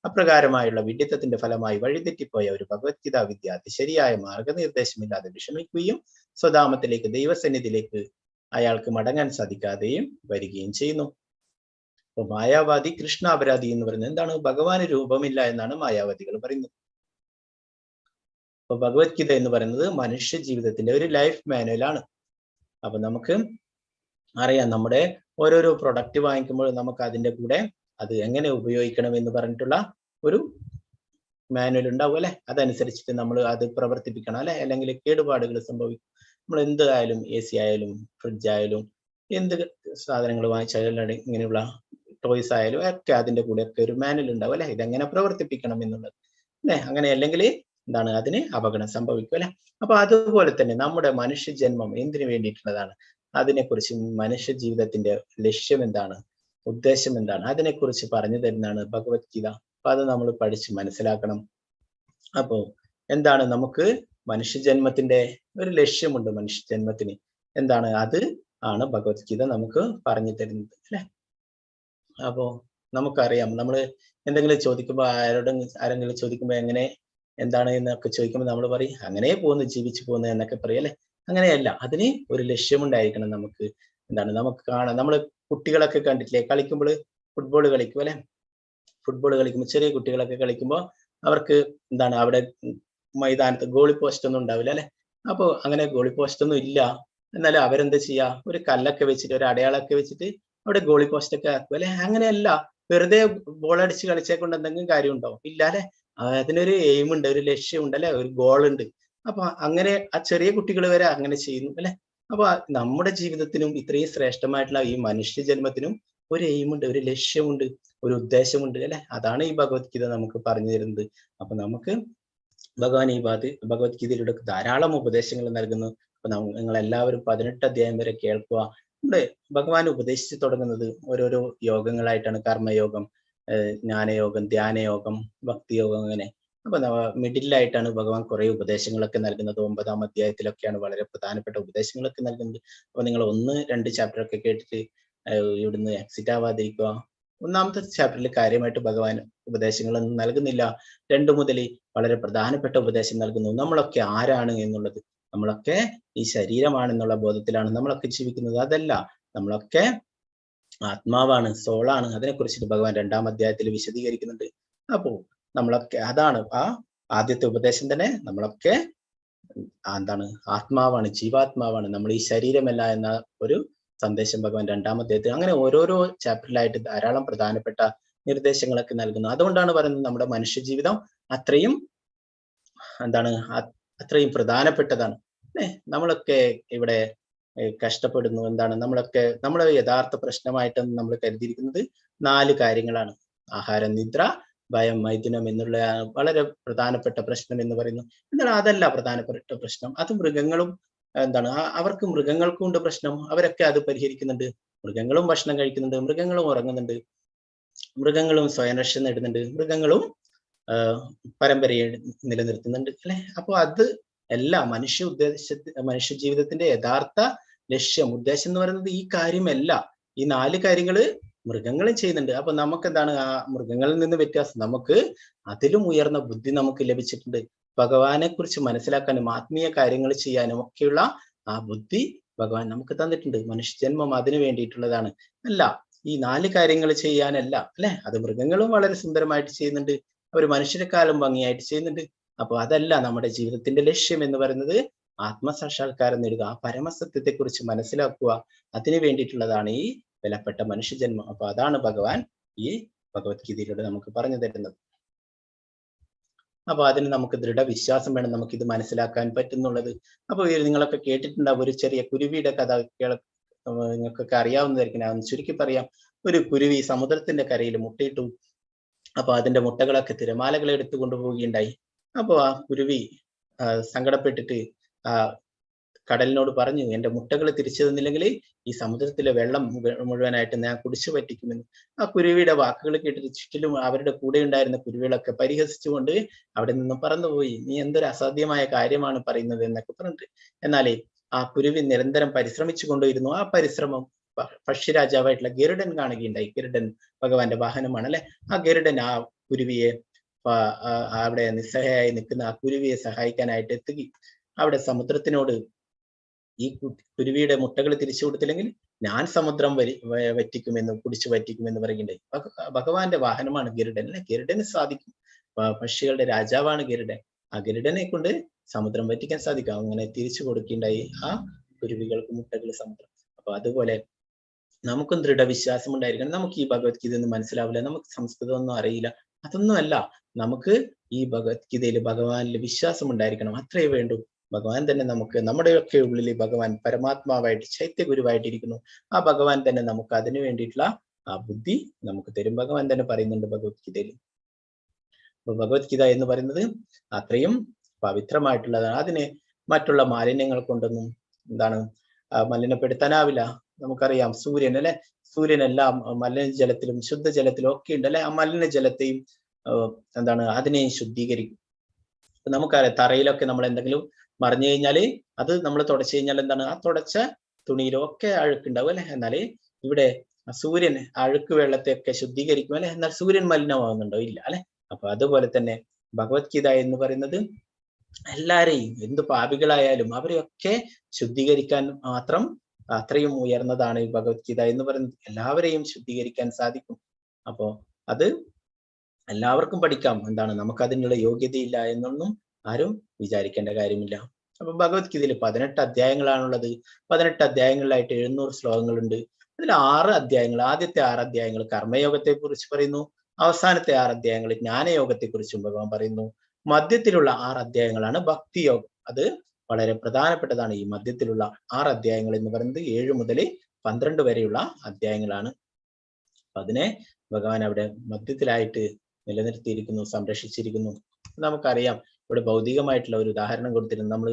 അപ്രകാരമായുള്ള വിഡിത്തത്തിന്റെ ഫലമായി വഴിതെറ്റിപ്പോയ ഒരു ഭഗവത്ഗീത വിദ്യാർത്ഥി ശരിയായ മാർഗനിർദ്ദേശമില്ലാതെ വിഷമിക്കുകയും സ്വധാമത്തിലേക്ക്, ദൈവസന്നിധിയിലേക്ക് അയാൾക്ക് മടങ്ങാൻ സാധിക്കാതെയും വരികയും ചെയ്യുന്നു. അപ്പൊ മായാവാദി, കൃഷ്ണാപരാധി എന്ന് പറയുന്നത് എന്താണ്? ഭഗവാന് രൂപമില്ല എന്നാണ് മായാവാദികൾ പറയുന്നത്. അപ്പൊ ഭഗവത്ഗീത എന്ന് പറയുന്നത് മനുഷ്യ ജീവിതത്തിന്റെ ഒരു ലൈഫ് മാനുവലാണ്. അപ്പൊ നമുക്ക് അറിയാം, നമ്മുടെ ഓരോരോ പ്രൊഡക്റ്റ് വാങ്ങിക്കുമ്പോൾ നമുക്ക് അതിന്റെ കൂടെ അത് എങ്ങനെ ഉപയോഗിക്കണം എന്ന് പറഞ്ഞിട്ടുള്ള ഒരു മാനുവൽ ഉണ്ടാവും അല്ലെ? അതനുസരിച്ചിട്ട് നമ്മൾ അത് പ്രവർത്തിപ്പിക്കണം അല്ലെ? അല്ലെങ്കിൽ കേടുപാടുകൾ സംഭവിക്കും. നമ്മൾ എന്തായാലും AC ആയാലും ഫ്രിഡ്ജ് ആയാലും എന്ത് സാധനങ്ങൾ വാങ്ങിച്ചാലും ഇങ്ങനെയുള്ള ടോയ്സ് ആയാലും ഒക്കെ അതിന്റെ കൂടെ ഒക്കെ ഒരു മാനുവൽ ഉണ്ടാവും അല്ലെ? ഇതെങ്ങനെ പ്രവർത്തിപ്പിക്കണം എന്നുള്ളത് അല്ലെ? അങ്ങനെ അല്ലെങ്കിൽ എന്താണ്, അതിന് അപകടം സംഭവിക്കും അല്ലെ? അപ്പൊ അതുപോലെ തന്നെ നമ്മുടെ മനുഷ്യ ജന്മം എന്തിനു വേണ്ടിയിട്ടുള്ളതാണ്, അതിനെക്കുറിച്ച് മനുഷ്യ ജീവിതത്തിന്റെ ലക്ഷ്യം എന്താണ്, ഉദ്ദേശം എന്താണ്, അതിനെക്കുറിച്ച് പറഞ്ഞു തരുന്നതാണ് ഭഗവത്ഗീത. അപ്പൊ അത് നമ്മൾ പഠിച്ച് മനസ്സിലാക്കണം. അപ്പോ എന്താണ്, നമുക്ക് മനുഷ്യജന്മത്തിന്റെ ഒരു ലക്ഷ്യമുണ്ട്. മനുഷ്യജന്മത്തിന് എന്താണ്, അത് ആണ് ഭഗവത്ഗീത നമുക്ക് പറഞ്ഞു തരുന്നത് അല്ലെ? അപ്പോ നമുക്കറിയാം, നമ്മൾ എന്തെങ്കിലും ചോദിക്കുമ്പോൾ ആരെങ്കിലും ചോദിക്കുമ്പോൾ എങ്ങനെ എന്താണ് എന്നൊക്കെ ചോദിക്കുമ്പോൾ നമ്മൾ പറയും അങ്ങനെ പോകുന്നു, ജീവിച്ചു പോകുന്നു എന്നൊക്കെ പറയും അല്ലെ? അങ്ങനെയല്ല, അതിന് ഒരു ലക്ഷ്യമുണ്ടായിരിക്കണം. നമുക്ക് എന്താണ്, നമുക്ക് കാണാം, നമ്മൾ കുട്ടികളൊക്കെ കണ്ടിട്ടില്ലേ കളിക്കുമ്പോൾ, ഫുട്ബോൾ കളിക്കും അല്ലെ? ഫുട്ബോൾ കളിക്കുമ്പോൾ ചെറിയ കുട്ടികളൊക്കെ കളിക്കുമ്പോൾ അവർക്ക് എന്താണ്, അവിടെ മൈതാനത്ത് ഗോളി പോസ്റ്റ് ഒന്നും ഉണ്ടാവില്ല അല്ലെ? അപ്പൊ അങ്ങനെ ഗോളി പോസ്റ്റ് ഒന്നും ഇല്ല. എന്നാലും അവരെന്താ ചെയ്യാ, ഒരു കല്ലൊക്കെ വെച്ചിട്ട് ഒരു അടയാളൊക്കെ വെച്ചിട്ട് അവിടെ ഗോളി പോസ്റ്റ് ഒക്കെ ആക്കും അല്ലെ. അങ്ങനെയല്ല, വെറുതെ ബോൾ അടിച്ച് കളിച്ചേ കൊണ്ട് എന്തെങ്കിലും കാര്യം ഉണ്ടോ? ഇല്ല അല്ലെ. അതിനൊരു എയിം ഉണ്ട്, ഒരു ലക്ഷ്യമുണ്ട് അല്ലെ, ഒരു ഗോൾ ഉണ്ട്. അപ്പൊ അങ്ങനെ ആ ചെറിയ കുട്ടികൾ വരെ അങ്ങനെ ചെയ്യുന്നു അല്ലെ. അപ്പൊ നമ്മുടെ ജീവിതത്തിനും ഇത്രയും ശ്രേഷ്ഠമായിട്ടുള്ള ഈ മനുഷ്യ ജന്മത്തിനും ഒരു എയിം ഉണ്ട്, ഒരു ലക്ഷ്യമുണ്ട്, ഒരു ഉദ്ദേശമുണ്ട് അല്ലെ. അതാണ് ഈ ഭഗവത്ഗീത നമുക്ക് പറഞ്ഞു തരുന്നത്. അപ്പൊ നമുക്ക് ഭഗവാൻ ഈ ഭഗവത്ഗീതയിലൂടെ ധാരാളം ഉപദേശങ്ങൾ നൽകുന്നു. അപ്പൊ നിങ്ങൾ എല്ലാവരും 18 അധ്യായം വരെ കേൾക്കുക. ഇവിടെ ഭഗവാൻ ഉപദേശിച്ചു തുടങ്ങുന്നത് ഓരോരോ യോഗങ്ങളായിട്ടാണ്. കർമ്മയോഗം, ജ്ഞാനയോഗം, ധ്യാനയോഗം, ഭക്തിയോഗം, അങ്ങനെ. അപ്പൊ മിഡിലായിട്ടാണ് ഭഗവാൻ കുറെ ഉപദേശങ്ങളൊക്കെ നൽകുന്നത്. 9-ാം അധ്യായത്തിലൊക്കെയാണ് വളരെ പ്രധാനപ്പെട്ട ഉപദേശങ്ങളൊക്കെ നൽകുന്നത്. അപ്പൊ നിങ്ങൾ 1-2 ചാപ്റ്റർ ഒക്കെ കേട്ടിട്ട് ഇവിടുന്ന് എക്സിറ്റ് ആവാതിരിക്കുക. 1-ാമത്തെ ചാപ്റ്ററിൽ കാര്യമായിട്ട് ഭഗവാൻ ഉപദേശങ്ങളൊന്നും നൽകുന്നില്ല. 2 മുതൽ വളരെ പ്രധാനപ്പെട്ട ഉപദേശം നൽകുന്നു. നമ്മളൊക്കെ ആരാണ് എന്നുള്ളത്, നമ്മളൊക്കെ ഈ ശരീരമാണെന്നുള്ള ബോധത്തിലാണ് നമ്മളൊക്കെ ജീവിക്കുന്നത്. അതല്ല, നമ്മളൊക്കെ ആത്മാവാണ്, സോളാണ്. അതിനെക്കുറിച്ചിട്ട് ഭഗവാൻ 2-ാം അധ്യായത്തിൽ വിശദീകരിക്കുന്നുണ്ട്. അപ്പോ നമ്മളൊക്കെ അതാണ് ആ ആദ്യത്തെ ഉപദേശം തന്നെ, നമ്മളൊക്കെ എന്താണ്, ആത്മാവാണ്, ജീവാത്മാവാണ്, നമ്മൾ ഈ ശരീരമല്ല എന്ന ഒരു സന്ദേശം ഭഗവാൻ 2-ാം അധ്യായത്തിൽ, അങ്ങനെ ഓരോരോ ചാപ്റ്ററിലായിട്ട് ധാരാളം പ്രധാനപ്പെട്ട നിർദ്ദേശങ്ങളൊക്കെ നൽകുന്നു. അതുകൊണ്ടാണ് പറയുന്നത് നമ്മുടെ മനുഷ്യ ജീവിതം അത്രയും എന്താണ്, അത്രയും പ്രധാനപ്പെട്ടതാണ്. നമ്മളൊക്കെ ഇവിടെ കഷ്ടപ്പെടുന്നു. എന്താണ്, നമ്മളെ യഥാർത്ഥ പ്രശ്നമായിട്ട് നമ്മൾ കരുതിയിരിക്കുന്നത് 4 കാര്യങ്ങളാണ്. ആഹാരം, നിദ്ര, ഭയം, മൈഥുനം എന്നുള്ള വളരെ പ്രധാനപ്പെട്ട പ്രശ്നം എന്ന് പറയുന്നു. എന്നാൽ അതല്ല പ്രധാനപ്പെട്ട പ്രശ്നം. അത് മൃഗങ്ങളും എന്താണ്, അവർക്ക് മൃഗങ്ങൾക്കും ഉണ്ട് പ്രശ്നം. അവരൊക്കെ അത് പരിഹരിക്കുന്നുണ്ട്. മൃഗങ്ങളും ഭക്ഷണം കഴിക്കുന്നുണ്ട്, മൃഗങ്ങളും ഉറങ്ങുന്നുണ്ട്, മൃഗങ്ങളും സ്വയം രക്ഷ നേടുന്നുണ്ട്, മൃഗങ്ങളും പരമ്പരയെ നിലനിർത്തുന്നുണ്ട് അല്ലെ. അപ്പൊ അത് എല്ലാം മനുഷ്യ ജീവിതത്തിന്റെ യഥാർത്ഥ ലക്ഷ്യം, ഉദ്ദേശം എന്ന് പറയുന്നത് ഈ കാര്യമല്ല. ഈ 4 കാര്യങ്ങള് മൃഗങ്ങളും ചെയ്യുന്നുണ്ട്. അപ്പൊ നമുക്ക് എന്താണ്, ആ മൃഗങ്ങളിൽ നിന്ന് വ്യത്യാസം, നമുക്ക് അതിലും ഉയർന്ന ബുദ്ധി നമുക്ക് ലഭിച്ചിട്ടുണ്ട്. ഭഗവാനെ കുറിച്ച് മനസ്സിലാക്കാനും ആത്മീയ കാര്യങ്ങൾ ചെയ്യാനും ഒക്കെയുള്ള ആ ബുദ്ധി ഭഗവാൻ നമുക്ക് തന്നിട്ടുണ്ട്. മനുഷ്യജന്മം അതിനു വേണ്ടിയിട്ടുള്ളതാണ്. അല്ല ഈ 4 കാര്യങ്ങൾ ചെയ്യാനല്ല അല്ലെ. അത് മൃഗങ്ങളും വളരെ സുന്ദരമായിട്ട് ചെയ്യുന്നുണ്ട്, അവർ മനുഷ്യരെക്കാളും ഭംഗിയായിട്ട് ചെയ്യുന്നുണ്ട്. അപ്പൊ അതല്ല നമ്മുടെ ജീവിതത്തിന്റെ ലക്ഷ്യം എന്ന് പറയുന്നത്. ആത്മസാക്ഷാത്കാരം നേടുക, ആ പരമസത്യത്തെ കുറിച്ച് മനസ്സിലാക്കുക, അതിനു വേണ്ടിയിട്ടുള്ളതാണ് ഈ വിലപ്പെട്ട മനുഷ്യജന്മം. അപ്പൊ അതാണ് ഭഗവാൻ ഈ ഭഗവത്ഗീതയിലൂടെ നമുക്ക് പറഞ്ഞു തരുന്നത്. അപ്പൊ അതിന് നമുക്ക് ദൃഢവിശ്വാസം വേണം, നമുക്ക് ഇത് മനസ്സിലാക്കാൻ പറ്റുന്നുള്ളത്. അപ്പൊ നിങ്ങളൊക്കെ കേട്ടിട്ടുണ്ടാവും ഒരു ചെറിയ കുരുവിയുടെ കഥ. നിങ്ങൾക്കൊക്കെ അറിയാവുന്നതായിരിക്കും, ഞാൻ ചുരുക്കി പറയാം. ഒരു കുരുവി സമുദ്രത്തിന്റെ കരയിൽ മുട്ടയിട്ടു. അപ്പൊ അതിന്റെ മുട്ടകളൊക്കെ തിരമാലകൾ എടുത്തു കൊണ്ടുപോവുകയുണ്ടായി. അപ്പൊ ആ കുരുവി സങ്കടപ്പെട്ടിട്ട് കടലിനോട് പറഞ്ഞു, എന്റെ മുട്ടകൾ തിരിച്ചു തന്നില്ലെങ്കിൽ ഈ സമുദ്രത്തിലെ വെള്ളം മുഴുവനായിട്ട് ഞാൻ കുടിച്ചു പറ്റിക്കുമെന്ന്. ആ കുരുവിയുടെ വാക്കുകൾ കേട്ടിട്ട് ചുറ്റിലും അവരുടെ കൂടെ ഉണ്ടായിരുന്ന കുരുവികളൊക്കെ പരിഹസിച്ചുകൊണ്ട് അവിടെ നിന്നും പറന്നുപോയി. നീ എന്തൊരു അസാധ്യമായ കാര്യമാണ് പറയുന്നത് എന്നൊക്കെ പറഞ്ഞിട്ട്. എന്നാലേ ആ കുരുവി നിരന്തരം പരിശ്രമിച്ചു കൊണ്ടിരുന്നു. ആ പരിശ്രമം പക്ഷിരാജാവായിട്ടുള്ള ഗരുഡൻ കാണുകയുണ്ടായി. ഗരുഡൻ ഭഗവാന്റെ വാഹനമാണ് അല്ലെ. ആ ഗരുഡൻ ആ കുരുവിയെ അവിടെ നിസ്സഹായായി നിൽക്കുന്ന ആ കുരുവിയെ സഹായിക്കാനായിട്ട് എത്തുകയും അവിടെ സമുദ്രത്തിനോട്, ഈ കുരുവിയുടെ മുട്ടകൾ തിരിച്ചു കൊടുത്തില്ലെങ്കിൽ ഞാൻ സമുദ്രം വറ്റിക്കുമെന്ന്, കുടിച്ചു വറ്റിക്കുമെന്ന് പറയുകയുണ്ടായി. ഭഗവാന്റെ വാഹനമാണ് ഗരുഡൻ അല്ലെ. ഗരുഡന് സാധിക്കും, പക്ഷികളുടെ രാജാവാണ് ഗരുഡൻ. ആ ഗരുഡനെ കൊണ്ട് സമുദ്രം വറ്റിക്കാൻ സാധിക്കും. അങ്ങനെ തിരിച്ചു കൊടുക്കുകയുണ്ടായി ആ കുരുവികൾക്ക് മുട്ടകൾ സമുദ്രം. അപ്പൊ അതുപോലെ നമുക്കും ദൃഢവിശ്വാസം ഉണ്ടായിരിക്കണം. നമുക്ക് ഈ ഭഗവത്ഗീത ഒന്നും മനസ്സിലാവില്ല, നമുക്ക് സംസ്കൃതം ഒന്നും അറിയില്ല, അതൊന്നും അല്ല. നമുക്ക് ഈ ഭഗവത്ഗീതയിൽ ഭഗവാനിൽ വിശ്വാസം ഉണ്ടായിരിക്കണം, അത്രയേ വേണ്ടൂ. ഭഗവാൻ തന്നെ നമുക്ക്, നമ്മുടെയൊക്കെ ഉള്ളിൽ ഭഗവാൻ പരമാത്മാവായിട്ട് ചൈത്യഗുരുവായിട്ടിരിക്കുന്നു. ആ ഭഗവാൻ തന്നെ നമുക്ക് അതിനു വേണ്ടിയിട്ടുള്ള ആ ബുദ്ധി നമുക്ക് തരും. ഭഗവാൻ തന്നെ പറയുന്നുണ്ട് ഭഗവത്ഗീതയിൽ. അപ്പൊ ഭഗവത്ഗീത എന്ന് പറയുന്നത് അത്രയും പവിത്രമായിട്ടുള്ളതാണ്. അതിനെ മറ്റുള്ള മാലിന്യങ്ങൾ കൊണ്ടൊന്നും എന്താണ് മലിനപ്പെടുത്താനാവില്ല. നമുക്കറിയാം സൂര്യൻ അല്ലെ, സൂര്യനെല്ലാം മലിനജലത്തിലും ശുദ്ധജലത്തിലും ഒക്കെ ഉണ്ട് അല്ലെ. ആ മലിനജലത്തെയും എന്താണ് അതിനെയും ശുദ്ധീകരിക്കും. നമുക്കറിയാം തറയിലൊക്കെ നമ്മൾ എന്തെങ്കിലും മറിഞ്ഞു കഴിഞ്ഞാൽ അത് നമ്മൾ തുടച്ചു കഴിഞ്ഞാൽ എന്താണ്, ആ തുടച്ച തുണിയിലൊക്കെ അഴുക്കുണ്ടാവും അല്ലെ. എന്നാൽ ഇവിടെ സൂര്യൻ അഴുക്ക് വെള്ളത്തെയൊക്കെ ശുദ്ധീകരിക്കും അല്ലെ. എന്നാൽ സൂര്യൻ മലിനമാകുന്നുണ്ടോ? ഇല്ല അല്ലെ. അപ്പൊ അതുപോലെ തന്നെ ഭഗവത്ഗീത എന്ന് പറയുന്നത് എല്ലാരെയും, എന്ത് പാപികളായാലും അവരെയൊക്കെ ശുദ്ധീകരിക്കാൻ മാത്രം അത്രയും ഉയർന്നതാണ് ഈ ഭഗവത്ഗീത എന്ന് പറയുന്നത്. എല്ലാവരെയും ശുദ്ധീകരിക്കാൻ സാധിക്കും. അപ്പോ അത് എല്ലാവർക്കും പഠിക്കാം. എന്താണ്, നമുക്ക് അതിനുള്ള യോഗ്യതയില്ല എന്നൊന്നും ആരും വിചാരിക്കേണ്ട കാര്യമില്ല. അപ്പൊ ഭഗവത്ഗീതയിൽ 18 അധ്യായങ്ങളാണുള്ളത്. 18 അധ്യായങ്ങളിലായിട്ട് 700 ശ്ലോകങ്ങളുണ്ട്. അതിൽ 6 അധ്യായങ്ങൾ, ആദ്യത്തെ 6 അധ്യായങ്ങൾ കർമ്മയോഗത്തെ കുറിച്ച് പറയുന്നു. അവസാനത്തെ 6 അധ്യായങ്ങൾ ജ്ഞാനയോഗത്തെ കുറിച്ചും ഭഗവാൻ പറയുന്നു. മധ്യത്തിലുള്ള 6 അധ്യായങ്ങളാണ് ഭക്തിയോഗം. അത് വളരെ പ്രധാനപ്പെട്ടതാണ്. ഈ മധ്യത്തിലുള്ള 6 അധ്യായങ്ങൾ എന്ന് പറയുന്നത് 7 മുതൽ 12 വരെയുള്ള അധ്യായങ്ങളാണ്. അതിനെ ഭഗവാൻ അവിടെ മധ്യത്തിലായിട്ട് നിലനിർത്തിയിരിക്കുന്നു, സംരക്ഷിച്ചിരിക്കുന്നു. നമുക്കറിയാം, ഇവിടെ ഭൗതികമായിട്ടുള്ള ഒരു ഉദാഹരണം കൊടുത്തിരുന്നു. നമ്മൾ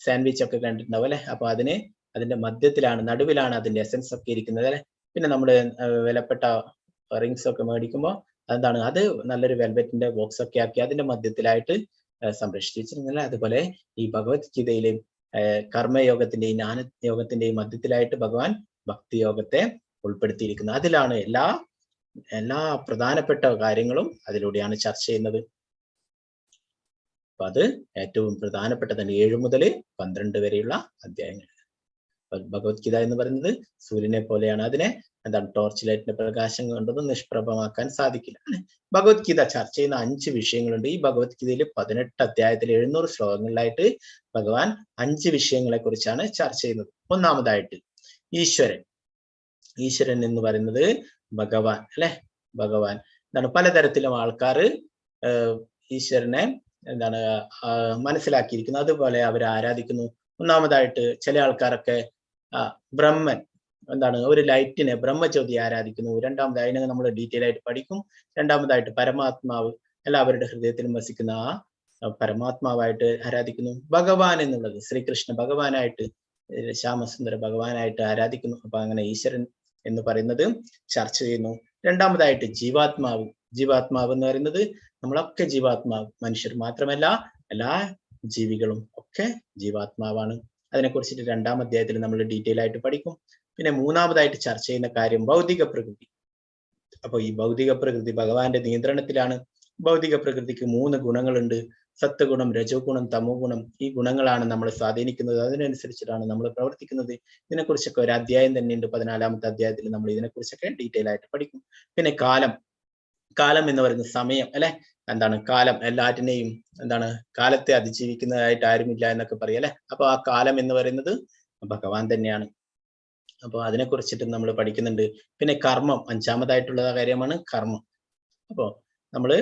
സാൻഡ്വിച്ച് ഒക്കെ കണ്ടിട്ടുണ്ടാവും അല്ലെ. അപ്പൊ അതിന്റെ മധ്യത്തിലാണ്, നടുവിലാണ് അതിന്റെ എസൻസ് ഒക്കെ ഇരിക്കുന്നത് അല്ലെ. പിന്നെ നമ്മൾ വിലപ്പെട്ട റിങ്സ് ഒക്കെ മേടിക്കുമ്പോൾ എന്താണ്, അത് നല്ലൊരു വെൽവെറ്റിന്റെ ബോക്സ് ഒക്കെ ആക്കി അതിന്റെ മധ്യത്തിലായിട്ട് സംരക്ഷിച്ചിരുന്നില്ല. അതുപോലെ ഈ ഭഗവത്ഗീതയിലെ കർമ്മയോഗത്തിന്റെയും ജ്ഞാനയോഗത്തിന്റെയും മധ്യത്തിലായിട്ട് ഭഗവാൻ ഭക്തിയോഗത്തെ ഉൾപ്പെടുത്തിയിരിക്കുന്നത്. അതിലാണ് എല്ലാ പ്രധാനപ്പെട്ട കാര്യങ്ങളും അതിലൂടെയാണ് ചർച്ച ചെയ്യുന്നത്. അപ്പൊ അത് ഏറ്റവും പ്രധാനപ്പെട്ടതാണ് 7 മുതൽ 12 വരെയുള്ള അധ്യായങ്ങൾ. ഭഗവത്ഗീത എന്ന് പറയുന്നത് സൂര്യനെ പോലെയാണ്. അതിനെ എന്താണ്, ടോർച്ച് ലൈറ്റിന്റെ പ്രകാശം കൊണ്ടൊന്നും നിഷ്പ്രഭമാക്കാൻ സാധിക്കില്ല. ഭഗവത്ഗീത ചർച്ച ചെയ്യുന്ന 5 വിഷയങ്ങളുണ്ട്. ഈ ഭഗവത്ഗീതയിൽ 18 അധ്യായത്തിൽ 700 ശ്ലോകങ്ങളിലായിട്ട് ഭഗവാൻ 5 വിഷയങ്ങളെ കുറിച്ചാണ് ചർച്ച ചെയ്യുന്നത്. ഒന്നാമതായിട്ട് ഈശ്വരൻ എന്ന് പറയുന്നത് ഭഗവാൻ അല്ലെ. ഭഗവാൻ എന്താണ്, പലതരത്തിലും ആൾക്കാർ ഈശ്വരനെ എന്താണ് മനസ്സിലാക്കിയിരിക്കുന്നു, അതുപോലെ അവർ ആരാധിക്കുന്നു. ഒന്നാമതായിട്ട് ചില ആൾക്കാരൊക്കെ ബ്രഹ്മൻ എന്താണ്, ഒരു ലൈറ്റിനെ, ബ്രഹ്മജ്യോതി ആരാധിക്കുന്നു. രണ്ടാമത് അതിനെ നമ്മൾ ഡീറ്റെയിൽ ആയിട്ട് പഠിക്കും. രണ്ടാമതായിട്ട് പരമാത്മാവ്, എല്ലാവരുടെ ഹൃദയത്തിലും വസിക്കുന്ന ആ പരമാത്മാവായിട്ട് ആരാധിക്കുന്നു. ഭഗവാൻ എന്നുള്ളത് ശ്രീകൃഷ്ണ ഭഗവാനായിട്ട്, ശ്യാമസുന്ദര ഭഗവാനായിട്ട് ആരാധിക്കുന്നു. അപ്പൊ അങ്ങനെ ഈശ്വരൻ എന്ന് പറയുന്നത് ചർച്ച ചെയ്യുന്നു. രണ്ടാമതായിട്ട് ജീവാത്മാവ് എന്ന് പറയുന്നത് നമ്മളൊക്കെ ജീവാത്മാവ്, മനുഷ്യർ മാത്രമല്ല എല്ലാ ജീവികളും ഒക്കെ ജീവാത്മാവാണ്. അതിനെക്കുറിച്ചിട്ട് 2-ാം അധ്യായത്തിൽ നമ്മൾ ഡീറ്റെയിൽ ആയിട്ട് പഠിക്കും. പിന്നെ മൂന്നാമതായിട്ട് ചർച്ച ചെയ്യുന്ന കാര്യം ഭൗതിക പ്രകൃതി. അപ്പൊ ഈ ഭൗതിക പ്രകൃതി ഭഗവാന്റെ നിയന്ത്രണത്തിലാണ്. ഭൗതിക പ്രകൃതിക്ക് 3 ഗുണങ്ങളുണ്ട്: സത്വഗുണം, രജോ ഗുണം, തമോ ഗുണം. ഈ ഗുണങ്ങളാണ് നമ്മളെ സ്വാധീനിക്കുന്നത്. അതിനനുസരിച്ചിട്ടാണ് നമ്മൾ പ്രവർത്തിക്കുന്നത്. ഇതിനെക്കുറിച്ചൊക്കെ ഒരു അധ്യായം തന്നെയുണ്ട്. 14-ാമത്തെ അധ്യായത്തിൽ നമ്മൾ ഇതിനെക്കുറിച്ചൊക്കെ ഡീറ്റെയിൽ ആയിട്ട് പഠിക്കും. പിന്നെ കാലം എന്ന് പറയുന്നത് സമയം അല്ലെ. എന്താണ് കാലം, എല്ലാറ്റിനെയും എന്താണ്, കാലത്തെ അതിജീവിക്കുന്നതായിട്ട് ആരുമില്ല എന്നൊക്കെ പറയും അല്ലെ. അപ്പൊ ആ കാലം എന്ന് പറയുന്നത് ഭഗവാൻ തന്നെയാണ്. അപ്പൊ അതിനെ കുറിച്ചിട്ട് നമ്മൾ പഠിക്കുന്നുണ്ട്. പിന്നെ കർമ്മം, 5-ാമതായിട്ടുള്ള കാര്യമാണ് കർമ്മം. അപ്പോ നമ്മള്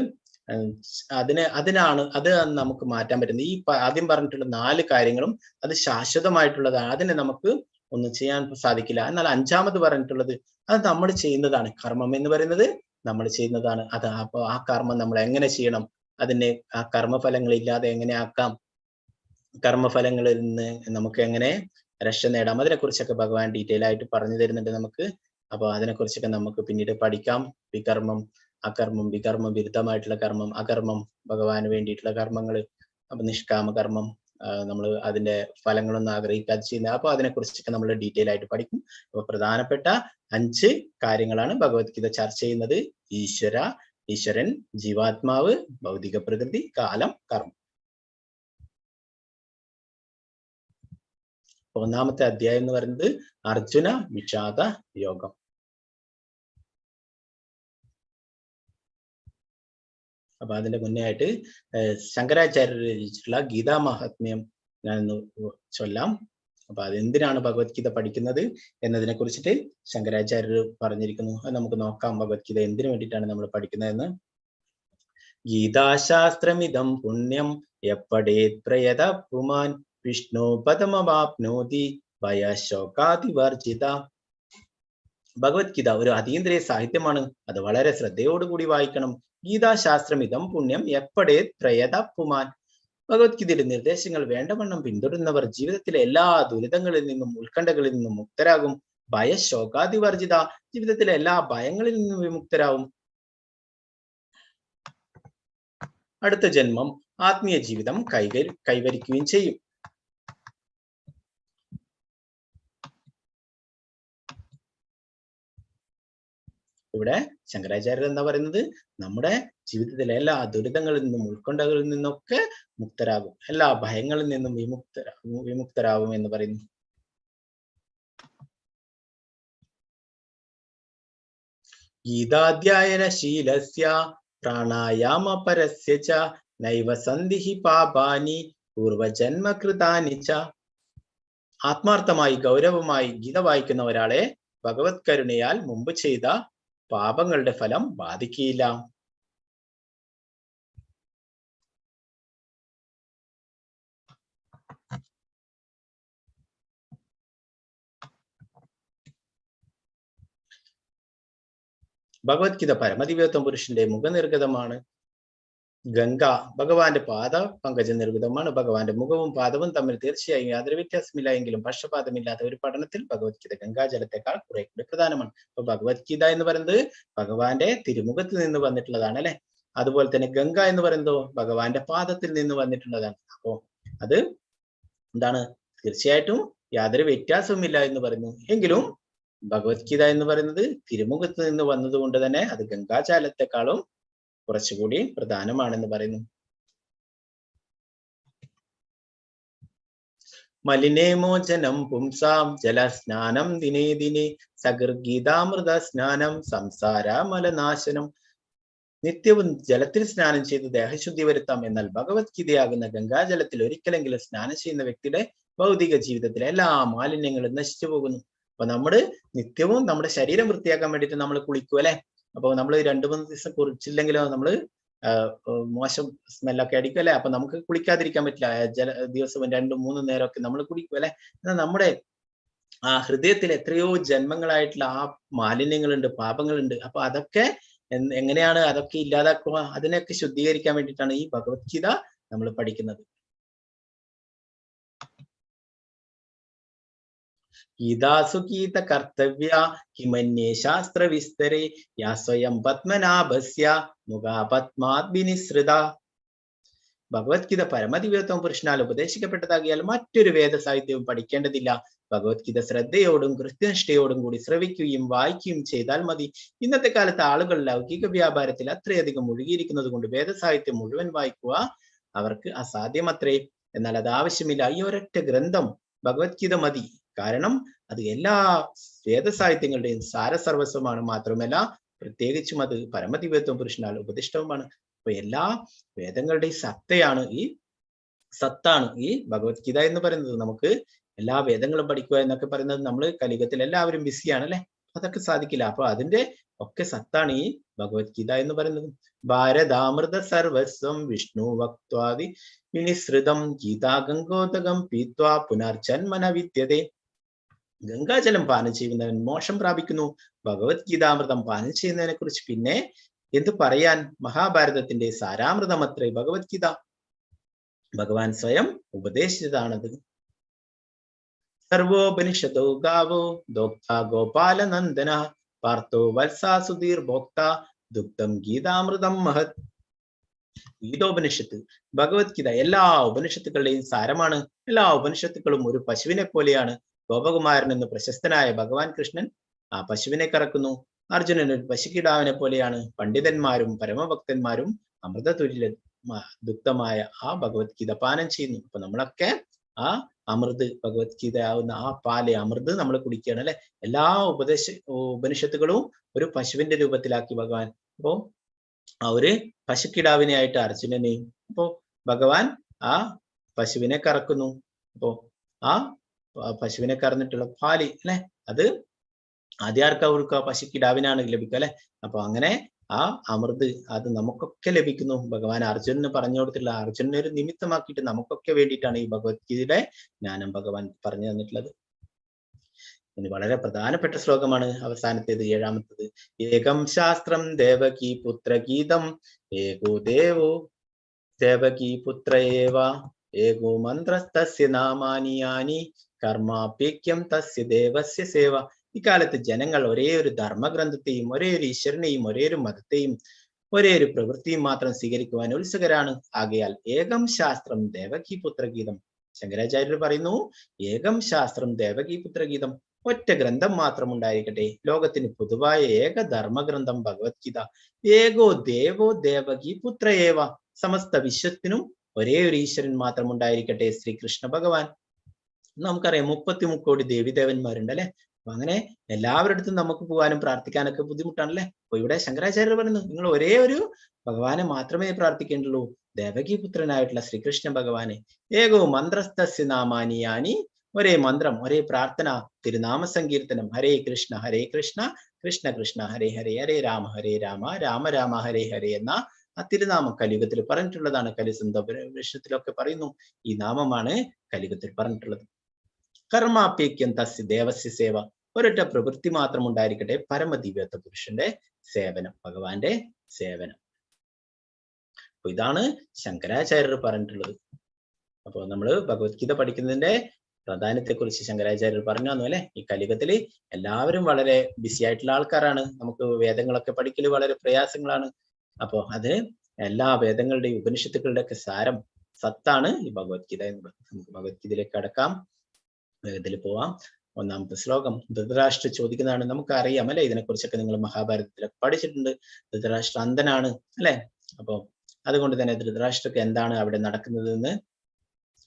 അത് നമുക്ക് മാറ്റാൻ പറ്റുന്നത്. ഈ ആദ്യം പറഞ്ഞിട്ടുള്ള 4 കാര്യങ്ങളും അത് ശാശ്വതമായിട്ടുള്ളതാണ്. അതിനെ നമുക്ക് ഒന്നും ചെയ്യാൻ സാധിക്കില്ല. എന്നാൽ 5-ാമത് പറഞ്ഞിട്ടുള്ളത് അത് നമ്മൾ ചെയ്യുന്നതാണ്. കർമ്മം എന്ന് പറയുന്നത് നമ്മൾ ചെയ്യുന്നതാണ്. അപ്പൊ ആ കർമ്മം നമ്മൾ എങ്ങനെ ചെയ്യണം, അതിനെ ആ കർമ്മഫലങ്ങൾ ഇല്ലാതെ എങ്ങനെ ആക്കാം, കർമ്മഫലങ്ങളിൽ നിന്ന് നമുക്ക് എങ്ങനെ രക്ഷ നേടാം, അതിനെക്കുറിച്ചൊക്കെ ഭഗവാൻ ഡീറ്റെയിൽ ആയിട്ട് പറഞ്ഞു തരുന്നുണ്ട് നമുക്ക്. അപ്പൊ അതിനെക്കുറിച്ചൊക്കെ നമുക്ക് പിന്നീട് പഠിക്കാം. വികർമ്മം, അകർമ്മം, വികർമ്മ വിരുദ്ധമായിട്ടുള്ള കർമ്മം, അകർമ്മം ഭഗവാന് വേണ്ടിയിട്ടുള്ള കർമ്മങ്ങൾ, അപ്പൊ നിഷ്കാമ കർമ്മം, നമ്മൾ അതിന്റെ ഫലങ്ങളൊന്നും ആഗ്രഹിക്കാതെ ചെയ്യുന്നത്. അപ്പൊ അതിനെക്കുറിച്ചൊക്കെ നമ്മൾ ഡീറ്റെയിൽ ആയിട്ട് പഠിക്കും. അപ്പൊ പ്രധാനപ്പെട്ട 5 കാര്യങ്ങളാണ് ഭഗവത്ഗീത ചർച്ച ചെയ്യുന്നത്: ഈശ്വരൻ, ജീവാത്മാവ്, ഭൗതിക പ്രകൃതി, കാലം, കർമ്മം. ഒന്നാമത്തെ അധ്യായം എന്ന് പറയുന്നത് അർജുന വിഷാദ യോഗം. അപ്പൊ അതിന്റെ മുന്നേ ആയിട്ട് ശങ്കരാചാര്യർ രചിച്ചിട്ടുള്ള ഗീതാ മഹാത്മ്യം ഞാനൊന്ന് ചൊല്ലാം. അപ്പൊ അതെന്തിനാണ് ഭഗവത്ഗീത പഠിക്കുന്നത് എന്നതിനെ കുറിച്ചിട്ട് ശങ്കരാചാര്യർ പറഞ്ഞിരിക്കുന്നു. അത് നമുക്ക് നോക്കാം. ഭഗവത്ഗീത എന്തിനു വേണ്ടിയിട്ടാണ് നമ്മൾ പഠിക്കുന്നതെന്ന്. ഗീതാശാസ്ത്രമിതം പുണ്യം എപ്പടേത് പ്രയത പുമാൻ വിഷ്ണു പദമവാപ്നോതി ഭയശോകാതിവർജിത. ഭഗവത്ഗീത ഒരു അതീന്ദ്രിയ സാഹിത്യമാണ്. അത് വളരെ ശ്രദ്ധയോടുകൂടി വായിക്കണം. ഗീതാശാസ്ത്രമിതം പുണ്യം എപ്പടേത് പ്രയത പുമാൻ. ഭഗവത്ഗീതയിലെ നിർദ്ദേശങ്ങൾ വേണ്ടവണ്ണം പിന്തുടരുന്നവർ ജീവിതത്തിലെ എല്ലാ ദുരിതങ്ങളിൽ നിന്നും ഉത്കണ്ഠകളിൽ നിന്നും മുക്തരാകും. ഭയശോകാതിവർജിത, ജീവിതത്തിലെ എല്ലാ ഭയങ്ങളിൽ നിന്നും വിമുക്തരാകും. അടുത്ത ജന്മം ആത്മീയ ജീവിതം കൈവരിക്കുകയും ചെയ്യും. ഇവിടെ ശങ്കരാചാര്യർ എന്താ പറയുന്നത്? നമ്മുടെ ജീവിതത്തിലെ എല്ലാ ദുരിതങ്ങളിൽ നിന്നും ഉത്കണ്ഠകളിൽ നിന്നൊക്കെ മുക്തരാകും, എല്ലാ ഭയങ്ങളിൽ നിന്നും വിമുക്തരാകും എന്ന് പറയുന്നു. ഗീതാധ്യായന ശീലസ്യ പ്രാണായാമ പരസ്യ ച നൈവ സന്ധിഹി പാപാനി പൂർവജന്മകൃതാനിച്ച. ആത്മാർത്ഥമായി ഗൗരവമായി ഗീത വായിക്കുന്ന ഒരാളെ ഭഗവത് കരുണയാൽ മുമ്പ് ചെയ്ത പാപങ്ങളുടെ ഫലം ബാധിക്കുകയില്ല. ഭഗവത്ഗീത പരമദിവ്യത്വം പുരുഷന്റെ മുഖനിർഗതമാണ്. ഗംഗ ഭഗവാന്റെ പാദ പങ്കജ നിർഗതമാണ്. ഭഗവാന്റെ മുഖവും പാദവും തമ്മിൽ തീർച്ചയായും യാതൊരു വ്യത്യാസമില്ല എങ്കിലും പക്ഷപാതമില്ലാത്ത ഒരു പഠനത്തിൽ ഭഗവത്ഗീത ഗംഗാജലത്തെക്കാൾ കുറെ കൂടി പ്രധാനമാണ്. അപ്പൊ ഭഗവത്ഗീത എന്ന് പറയുന്നത് ഭഗവാന്റെ തിരുമുഖത്ത് നിന്ന് വന്നിട്ടുള്ളതാണ് അല്ലെ. അതുപോലെ തന്നെ ഗംഗ എന്ന് പറയുന്നതോ ഭഗവാന്റെ പാദത്തിൽ നിന്ന് വന്നിട്ടുള്ളതാണ്. അപ്പോ അത് എന്താണ്, തീർച്ചയായിട്ടും യാതൊരു വ്യത്യാസവുമില്ല എന്ന് പറയുന്നു. എങ്കിലും ഭഗവത്ഗീത എന്ന് പറയുന്നത് തിരുമുഖത്ത് നിന്ന് വന്നതുകൊണ്ട് തന്നെ അത് ഗംഗാജലത്തെക്കാളും കുറച്ചുകൂടി പ്രധാനമാണെന്ന് പറയുന്നു. മലിനേ മോചനം പുംസാം ജലസ്നാനം ദിനേ ദിനേ സഗർഗീതാമൃത സ്നാനം സംസാര മലനാശനം. നിത്യവും ജലത്തിൽ സ്നാനം ചെയ്ത് ദേഹശുദ്ധി വരുത്താം. എന്നാൽ ഭഗവത്ഗീതയാകുന്ന ഗംഗാജലത്തിൽ ഒരിക്കലെങ്കിലും സ്നാനം ചെയ്യുന്ന വ്യക്തിയുടെ ഭൗതിക ജീവിതത്തിലെ എല്ലാ മാലിന്യങ്ങളും നശിച്ചു പോകുന്നു. അപ്പൊ നമ്മള് നിത്യവും നമ്മുടെ ശരീരം വൃത്തിയാക്കാൻ വേണ്ടിയിട്ട് നമ്മൾ കുളിക്കും അല്ലെ. അപ്പൊ നമ്മൾ 2-3 ദിവസം കുളിച്ചില്ലെങ്കിലോ നമ്മള് മോശം സ്മെല്ലൊക്കെ അടിക്കും അല്ലെ. അപ്പൊ നമുക്ക് കുളിക്കാതിരിക്കാൻ പറ്റില്ല. ദിവസവും 2-3 നേരമൊക്കെ നമ്മൾ കുളിക്കും അല്ലെ. എന്നാൽ നമ്മുടെ ആ ഹൃദയത്തിൽ എത്രയോ ജന്മങ്ങളായിട്ടുള്ള ആ മാലിന്യങ്ങളുണ്ട്, പാപങ്ങളുണ്ട്. അപ്പൊ അതൊക്കെ എങ്ങനെയാണ് അതൊക്കെ ഇല്ലാതാക്കുക? അതിനെയൊക്കെ ശുദ്ധീകരിക്കാൻ വേണ്ടിയിട്ടാണ് ഈ ഭഗവത്ഗീത നമ്മൾ പഠിക്കുന്നത്. ഗീതാസു ഗീത കർത്തവ്യ കിമന്യേ ശാസ്ത്ര വിസ്തരേ യാ സ്വയം പത്മനാഭസ്യ മുഖാപത്മാദ്വിനിസൃത. ഭഗവത്ഗീത പരമദിവ്യത്വം പുരുഷനാൽ ഉപദേശിക്കപ്പെട്ടതാകിയാൽ മറ്റൊരു വേദ സാഹിത്യവും പഠിക്കേണ്ടതില്ല. ഭഗവത്ഗീത ശ്രദ്ധയോടും കൃത്യനിഷ്ഠയോടും കൂടി ശ്രവിക്കുകയും വായിക്കുകയും ചെയ്താൽ മതി. ഇന്നത്തെ കാലത്ത് ആളുകൾ ലൗകിക വ്യാപാരത്തിൽ അത്രയധികം മുഴുകിയിരിക്കുന്നത് കൊണ്ട് വേദസാഹിത്യം മുഴുവൻ വായിക്കുക അവർക്ക് അസാധ്യമത്രേ. എന്നാൽ അത് ആവശ്യമില്ല. ഈ ഒരൊറ്റ ഗ്രന്ഥം ഭഗവത്ഗീത മതി. കാരണം അത് എല്ലാ വേദസാഹിത്യങ്ങളുടെയും സാരസർവസ്വമാണ്. മാത്രമല്ല പ്രത്യേകിച്ചും അത് പരമദിവ്യത്വം പുരുഷനാൽ ഉപദിഷ്ടവുമാണ്. അപ്പൊ എല്ലാ വേദങ്ങളുടെയും സത്താണ് ഈ ഭഗവത്ഗീത എന്ന് പറയുന്നത്. നമുക്ക് എല്ലാ വേദങ്ങളും പഠിക്കുക എന്നൊക്കെ പറയുന്നത് നമ്മൾ കലിയുഗത്തിൽ എല്ലാവരും ബിസിയാണ് അല്ലെ. അതൊക്കെ സാധിക്കില്ല. അപ്പൊ അതിന്റെ ഒക്കെ സത്താണ് ഈ ഭഗവത്ഗീത എന്ന് പറയുന്നത്. ഭാരതാമൃത സർവസ്വം വിഷ്ണു വക്വാദി വിനിസൃതം ഗീതാ ഗംഗോദകം പീത്വാ പുനർജന്മന വിദ്യതേ. ഗംഗാജലം പാനം ചെയ്യുന്നവൻ മോക്ഷം പ്രാപിക്കുന്നു. ഭഗവത്ഗീതാമൃതം പാനം ചെയ്യുന്നതിനെ കുറിച്ച് പിന്നെ എന്ത് പറയാൻ? മഹാഭാരതത്തിന്റെ സാരാമൃതമത്രേ ഭഗവത്ഗീത. ഭഗവാൻ സ്വയം ഉപദേശിച്ചതാണത്. സർവോപനിഷത്തോ ഗാവോ ദോക്ത ഗോപാലനന്ദന പാർത്ഥോ വത്സാ സുധീർ ഭോക്ത ദുഗ്ധം ഗീതാമൃതം മഹത്. ഗീതോപനിഷത്ത്, ഭഗവത്ഗീത എല്ലാ ഉപനിഷത്തുക്കളുടെയും സാരമാണ്. എല്ലാ ഉപനിഷത്തുക്കളും ഒരു പശുവിനെ പോലെയാണ്. ഗോപകുമാരൻ എന്ന് പ്രശസ്തനായ ഭഗവാൻ കൃഷ്ണൻ ആ പശുവിനെ കറക്കുന്നു. അർജുനൻ ഒരു പശുക്കിടാവിനെ പോലെയാണ്. പണ്ഡിതന്മാരും പരമഭക്തന്മാരും അമൃതതുല്യ ദുഗ്ധമായ ആ ഭഗവത്ഗീത പാനം ചെയ്യുന്നു. അപ്പൊ നമ്മളൊക്കെ ആ അമൃത്, ഭഗവത്ഗീത ആവുന്ന ആ പാല് അമൃത് നമ്മൾ കുടിക്കുകയാണ് അല്ലെ. എല്ലാ ഉപനിഷത്തുകളും ഒരു പശുവിന്റെ രൂപത്തിലാക്കി ഭഗവാൻ. അപ്പോ ആ ഒരു പശുക്കിടാവിനെ ആയിട്ട് അർജുനനെയും അപ്പോ ഭഗവാൻ ആ പശുവിനെ കറക്കുന്നു. അപ്പോ ആ പശുവിനെ കറന്നിട്ടുള്ള പാല് അല്ലെ, അത് ആദ്യാർക്കാ കൊടുക്കുക? പശുക്കിടാവിനാണ് ലഭിക്കുക അല്ലെ. അപ്പൊ അങ്ങനെ ആ അമൃത് അത് നമുക്കൊക്കെ ലഭിക്കുന്നു. ഭഗവാൻ അർജുനന് പറഞ്ഞു കൊടുത്തിട്ടുള്ള, അർജുനനെ ഒരു നിമിത്തമാക്കിയിട്ട് നമുക്കൊക്കെ വേണ്ടിയിട്ടാണ് ഈ ഭഗവത്ഗീതയുടെ ജ്ഞാനം ഭഗവാൻ പറഞ്ഞു തന്നിട്ടുള്ളത്. ഇനി വളരെ പ്രധാനപ്പെട്ട ശ്ലോകമാണ് അവസാനത്തേത്, 7-മത്തേത്. ഏകം ശാസ്ത്രം ദേവകീ പുത്രഗീതം ഏകോ ദേവോ ദേവകീ പുത്ര ഏവ ഏകോ മന്ത്രസ്തസ്യ നാമാനി യാനി കർമാപ്യേക്യം തസ്യ ദേവസ്യ സേവ. ഇക്കാലത്ത് ജനങ്ങൾ ഒരേ ഒരു ധർമ്മഗ്രന്ഥത്തെയും ഒരേ ഒരു ഈശ്വരനെയും ഒരേ ഒരു മതത്തെയും ഒരേ ഒരു പ്രവൃത്തിയും മാത്രം സ്വീകരിക്കുവാൻ ഉത്സുകരാണ്. ആകയാൽ ഏകം ശാസ്ത്രം ദേവകീ പുത്രഗീതം. ശങ്കരാചാര്യർ പറയുന്നു, ഏകം ശാസ്ത്രം ദേവകീ പുത്രഗീതം, ഒറ്റ ഗ്രന്ഥം മാത്രം ഉണ്ടായിരിക്കട്ടെ. ലോകത്തിന് പൊതുവായ ഏക ധർമ്മഗ്രന്ഥം ഭഗവത്ഗീത. ഏകോ ദേവോ ദേവകീ പുത്ര ഏവ, സമസ്ത വിശ്വത്തിനും ഒരേ ഒരു ഈശ്വരൻ മാത്രം ഉണ്ടായിരിക്കട്ടെ, ശ്രീകൃഷ്ണ ഭഗവാൻ. നമുക്കറിയാം 33 കോടി ദേവിദേവന്മാരുണ്ട് അല്ലെ. അപ്പൊ അങ്ങനെ എല്ലാവരുടെ അടുത്തും നമുക്ക് പോകാനും പ്രാർത്ഥിക്കാനൊക്കെ ബുദ്ധിമുട്ടാണല്ലേ. അപ്പൊ ഇവിടെ ശങ്കരാചാര്യർ പറയുന്നു, നിങ്ങൾ ഒരേ ഒരു ഭഗവാനെ മാത്രമേ പ്രാർത്ഥിക്കേണ്ടുള്ളൂ, ദേവകി പുത്രനായിട്ടുള്ള ശ്രീകൃഷ്ണ ഭഗവാനെ. ഏകോ മന്ത്രസ്തസ്യ നാമാനിയാനി, ഒരേ മന്ത്രം, ഒരേ പ്രാർത്ഥന, തിരുനാമ സങ്കീർത്തനം, ഹരേ കൃഷ്ണ കൃഷ്ണ കൃഷ്ണ ഹരേ ഹരേ, ഹരേ രാമ രാമ രാമ ഹരേ ഹരേ എന്ന ആ തിരുനാമം കലിയുഗത്തിൽ പറഞ്ഞിട്ടുള്ളതാണ്. കലിസുന്ദരത്തിലൊക്കെ പറയുന്നു, ഈ നാമമാണ് കലിയുഗത്തിൽ പറഞ്ഞിട്ടുള്ളത്. കർമാപ്യക്യം തസ്യ ദേവസ്യ സേവ, ഒരൊറ്റ പ്രവൃത്തി മാത്രം ഉണ്ടായിരിക്കട്ടെ, പരമദിവ്യത്വ പുരുഷന്റെ സേവനം, ഭഗവാന്റെ സേവനം. അപ്പൊ ഇതാണ് ശങ്കരാചാര്യർ പറഞ്ഞിട്ടുള്ളത്. അപ്പോൾ നമ്മൾ ഭഗവത്ഗീത പഠിക്കുന്നതിന്റെ പ്രാധാന്യത്തെ കുറിച്ച് ശങ്കരാചാര്യർ പറഞ്ഞു തന്നു അല്ലെ. ഈ കലിയുഗത്തിൽ എല്ലാവരും വളരെ ബിസി ആയിട്ടുള്ള ആൾക്കാരാണ്. നമുക്ക് വേദങ്ങളൊക്കെ പഠിക്കൽ വളരെ പ്രയാസങ്ങളാണ്. അപ്പോൾ അത് എല്ലാ വേദങ്ങളുടെയും ഉപനിഷത്തുക്കളുടെ ഒക്കെ സാരം, സത്താണ് ഈ ഭഗവത്ഗീത എന്ന് പറയുന്നത്. നമുക്ക് ഭഗവത്ഗീതയിലേക്ക് കടക്കാം, ഇതിൽ പോവാം. ഒന്നാമത്തെ ശ്ലോകം ധൃതരാഷ്ട്ര ചോദിക്കുന്നതാണ്. നമുക്ക് അറിയാം അല്ലെ, ഇതിനെക്കുറിച്ചൊക്കെ നിങ്ങൾ മഹാഭാരതത്തിലൊക്കെ പഠിച്ചിട്ടുണ്ട്. ധൃതരാഷ്ട്ര അന്ധനാണ് അല്ലെ. അപ്പൊ അതുകൊണ്ട് തന്നെ ധൃതരാഷ്ട്രക്ക് എന്താണ് അവിടെ നടക്കുന്നതെന്ന്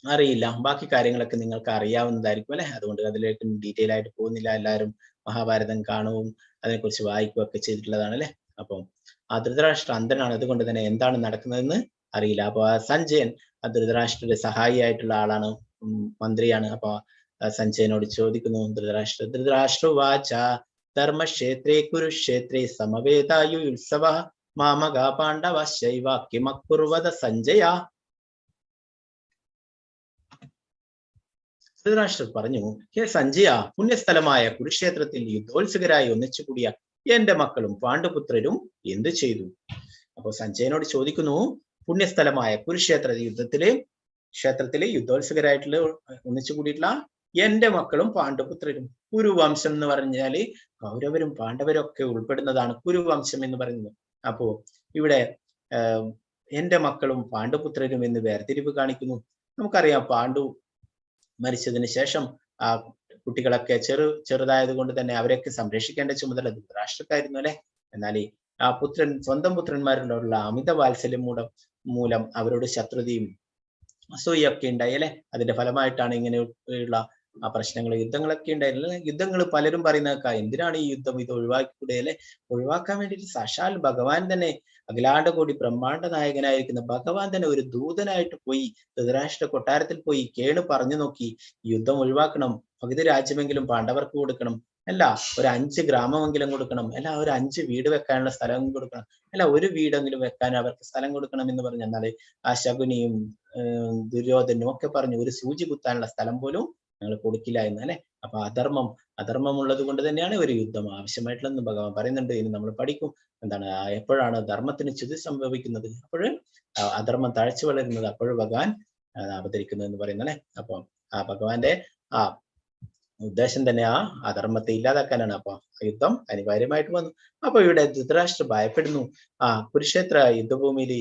അറിയില്ല. ബാക്കി കാര്യങ്ങളൊക്കെ നിങ്ങൾക്ക് അറിയാവുന്നതായിരിക്കും അല്ലെ. അതുകൊണ്ട് അതിലേക്ക് ഡീറ്റെയിൽ ആയിട്ട് പോകുന്നില്ല. എല്ലാവരും മഹാഭാരതം കാണുകയും അതിനെക്കുറിച്ച് വായിക്കുകയൊക്കെ ചെയ്തിട്ടുള്ളതാണ് അല്ലെ. അപ്പം ആ ധൃതരാഷ്ട്ര അന്ധനാണ്, അതുകൊണ്ട് തന്നെ എന്താണ് നടക്കുന്നതെന്ന് അറിയില്ല. അപ്പൊ ആ സഞ്ജയൻ ആ ധൃതരാഷ്ട്രയുടെ സഹായിയായിട്ടുള്ള ആളാണ്, മന്ത്രിയാണ്. അപ്പൊ സഞ്ജയനോട് ചോദിക്കുന്നു ധൃതരാഷ്ട്ര വാച ധർമ്മക്ഷേത്രേ കുരുക്ഷേത്രേ സമവേതായു ഉത്സവ മാമക പാണ്ഡവ ശൈവ കിമക്കുർവത സഞ്ജയ. ധൃതരാഷ്ട്രർ പറഞ്ഞു, ഹേ സഞ്ജയ, പുണ്യസ്ഥലമായ കുരുക്ഷേത്രത്തിൽ യുദ്ധോത്സുകരായി ഒന്നിച്ചുകൂടിയ എന്റെ മക്കളും പാണ്ഡുപുത്രരും എന്ത് ചെയ്തു? അപ്പോൾ സഞ്ജയനോട് ചോദിക്കുന്നു, പുണ്യസ്ഥലമായ കുരുക്ഷേത്ര ക്ഷേത്രത്തിലെ യുദ്ധോത്സുകരായിട്ടുള്ള ഒന്നിച്ചു കൂടിയിട്ടുള്ള എന്റെ മക്കളും പാണ്ഡുപുത്രരും. കുരുവംശം എന്ന് പറഞ്ഞാല് കൗരവരും പാണ്ഡവരും ഒക്കെ ഉൾപ്പെടുന്നതാണ് കുരുവംശം എന്ന് പറയുന്നത്. അപ്പോ ഇവിടെ എന്റെ മക്കളും പാണ്ഡുപുത്രരും എന്ന് വേർതിരിവ് കാണിക്കുന്നു. നമുക്കറിയാം, പാണ്ഡു മരിച്ചതിന് ശേഷം ആ കുട്ടികളൊക്കെ ചെറുതായത് കൊണ്ട് തന്നെ അവരെയൊക്കെ സംരക്ഷിക്കേണ്ട ചുമതല ധൃതരാഷ്ട്രക്കായിരുന്നു അല്ലെ. എന്നാൽ ആ സ്വന്തം പുത്രന്മാരിലുള്ള അമിത വാത്സല്യം മൂലം അവരോട് ശത്രുതയും അസൂയൊക്കെ ഉണ്ടായി അല്ലെ. അതിന്റെ ഫലമായിട്ടാണ് ഇങ്ങനെയുള്ള ആ പ്രശ്നങ്ങൾ, യുദ്ധങ്ങളൊക്കെ ഉണ്ടായിരുന്നത്. യുദ്ധങ്ങൾ പലരും പറയുന്നേക്കാം, എന്തിനാണ് ഈ യുദ്ധം, ഇത് ഒഴിവാക്കിക്കൂടെ അല്ലെ. ഒഴിവാക്കാൻ വേണ്ടിയിട്ട് സാക്ഷാൽ ഭഗവാൻ തന്നെ, അഖിലാണ്ടകോടി ബ്രഹ്മാണ്ഡ നായകനായിരിക്കുന്ന ഭഗവാൻ തന്നെ ഒരു ദൂതനായിട്ട് പോയി ധൃതരാഷ്ട്ര കൊട്ടാരത്തിൽ പോയി കേണ് പറഞ്ഞു നോക്കി, യുദ്ധം ഒഴിവാക്കണം, പകുതി രാജ്യമെങ്കിലും പാണ്ഡവർക്ക് കൊടുക്കണം, അല്ല ഒരു 5 ഗ്രാമമെങ്കിലും കൊടുക്കണം, അല്ല ഒരു 5 വീട് വെക്കാനുള്ള സ്ഥലം കൊടുക്കണം, അല്ല ഒരു വീടെങ്കിലും വെക്കാൻ അവർക്ക് സ്ഥലം കൊടുക്കണം എന്ന് പറഞ്ഞു. എന്നാല് ആ ശകുനിയും ദുര്യോധനും ഒക്കെ പറഞ്ഞു, ഒരു സൂചി കുത്താനുള്ള സ്ഥലം പോലും ഞങ്ങൾ കൊടുക്കില്ല എന്ന് അല്ലെ. അപ്പൊ അധർമ്മം ഉള്ളത് കൊണ്ട് തന്നെയാണ് ഒരു യുദ്ധം ആവശ്യമായിട്ടുള്ളതെന്ന് ഭഗവാൻ പറയുന്നുണ്ട്. ഇനി നമ്മൾ പഠിക്കും എന്താണ്, എപ്പോഴാണ് ധർമ്മത്തിന് ച്യുതി സംഭവിക്കുന്നത്, അപ്പോഴ് അധർമ്മം താഴ്ച വളരുന്നത്, അപ്പോഴും ഭഗവാൻ അവതരിക്കുന്നത് എന്ന് പറയുന്നത് അല്ലെ. അപ്പൊ ആ ഭഗവാന്റെ ആ ഉദ്ദേശം തന്നെ ആ അധർമ്മത്തെ ഇല്ലാതാക്കാനാണ്. അപ്പൊ യുദ്ധം അനിവാര്യമായിട്ട് വന്നു. അപ്പൊ ഇവിടെ ധൃതരാഷ്ട്ര ഭയപ്പെടുന്നു. കുരുക്ഷേത്ര യുദ്ധഭൂമിയിൽ,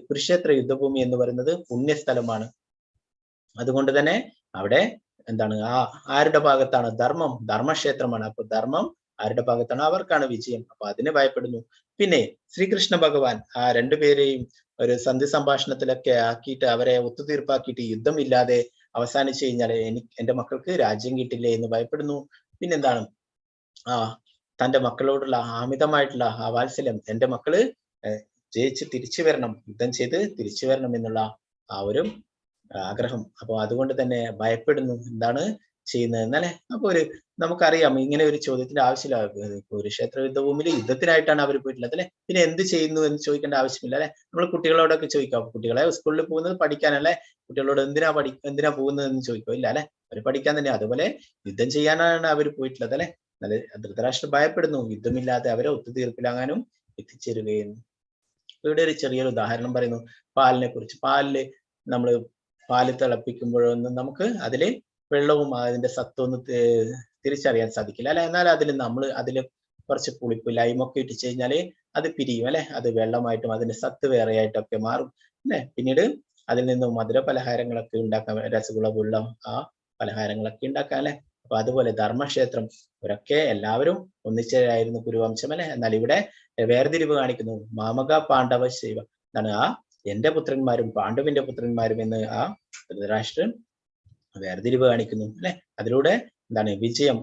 കുരുക്ഷേത്ര യുദ്ധഭൂമി എന്ന് പറയുന്നത് പുണ്യസ്ഥലമാണ്. അതുകൊണ്ട് തന്നെ അവിടെ എന്താണ്, ആരുടെ ഭാഗത്താണ് ധർമ്മക്ഷേത്രമാണ്. അപ്പൊ ധർമ്മം ആരുടെ ഭാഗത്താണ്, അവർക്കാണ് വിജയം. അപ്പൊ അതിനെ ഭയപ്പെടുന്നു. പിന്നെ ശ്രീകൃഷ്ണ ഭഗവാൻ ആ രണ്ടുപേരെയും ഒരു സന്ധി സംഭാഷണത്തിലൊക്കെ ആക്കിയിട്ട് അവരെ ഒത്തുതീർപ്പാക്കിയിട്ട് യുദ്ധം ഇല്ലാതെ അവസാനിച്ചു കഴിഞ്ഞാൽ എന്റെ മക്കൾക്ക് രാജ്യം കിട്ടില്ലേ എന്ന് ഭയപ്പെടുന്നു. പിന്നെന്താണ്, തന്റെ മക്കളോടുള്ള അമിതമായിട്ടുള്ള ആ വാത്സല്യം, എന്റെ മക്കള് ജയിച്ച് തിരിച്ചു വരണം, യുദ്ധം ചെയ്ത് തിരിച്ചു വരണം എന്നുള്ള ആ ഒരു ആഗ്രഹം. അപ്പൊ അതുകൊണ്ട് തന്നെ ഭയപ്പെടുന്നു. എന്താണ് ചെയ്യുന്നത് എന്നല്ലേ. അപ്പൊ നമുക്കറിയാം ഇങ്ങനെ ഒരു ചോദ്യത്തിന്റെ ആവശ്യമില്ല. കുരുക്ഷേത്ര യുദ്ധഭൂമിയിൽ യുദ്ധത്തിനായിട്ടാണ് അവർ പോയിട്ടുള്ളത് അല്ലെ. പിന്നെ എന്ത് ചെയ്യുന്നു എന്ന് ചോദിക്കേണ്ട ആവശ്യമില്ല അല്ലെ. നമ്മൾ കുട്ടികളോടൊക്കെ ചോദിക്കാം, കുട്ടികളെ സ്കൂളിൽ പോകുന്നത് പഠിക്കാനല്ലേ, കുട്ടികളോട് എന്തിനാ പോകുന്നത് എന്ന് ചോദിക്കോ, ഇല്ല അല്ലെ. അവർ പഠിക്കാൻ തന്നെ. അതുപോലെ യുദ്ധം ചെയ്യാനാണ് അവർ പോയിട്ടുള്ളത് അല്ലെ. ധൃതരാഷ്ട്രം ഭയപ്പെടുന്നു, യുദ്ധമില്ലാതെ അവരെ ഒത്തുതീർപ്പിലാകാനും എത്തിച്ചേരുകയെന്ന്. ഇവിടെ ഒരു ചെറിയൊരു ഉദാഹരണം പറയുന്നു പാലിനെ കുറിച്ച്. പാല് തിളപ്പിക്കുമ്പോഴൊന്നും നമുക്ക് അതില് വെള്ളവും അതിന്റെ സത്വൊന്നും തിരിച്ചറിയാൻ സാധിക്കില്ല അല്ലെ. എന്നാൽ അതിൽ കുറച്ച് പുളിപ്പ് ലൈമൊക്കെ ഇട്ടിച്ചു കഴിഞ്ഞാല് അത് പിരിയും അല്ലെ. അത് വെള്ളമായിട്ടും അതിന്റെ സത്ത് വേറെയായിട്ടൊക്കെ മാറും അല്ലെ. പിന്നീട് അതിൽ നിന്നും മധുര പലഹാരങ്ങളൊക്കെ ഉണ്ടാക്കാം, രസഗുള വെള്ളം ആ പലഹാരങ്ങളൊക്കെ ഉണ്ടാക്കാം അല്ലെ. അപ്പൊ അതുപോലെ ധർമ്മക്ഷേത്രം ഇവരൊക്കെ എല്ലാവരും ഒന്നിച്ചായിരുന്നു കുരുവംശം അല്ലെ. എന്നാൽ ഇവിടെ വേർതിരിവ് കാണിക്കുന്നു. മാമക പാണ്ഡവ ശൈവ, എന്താണ് എന്റെ പുത്രന്മാരും പാണ്ഡുവിന്റെ പുത്രന്മാരും എന്ന് ആ ധൃതരാഷ്ട്രൻ വേർതിരിവ് കാണിക്കുന്നു അല്ലെ. അതിലൂടെ എന്താണ് വിജയം,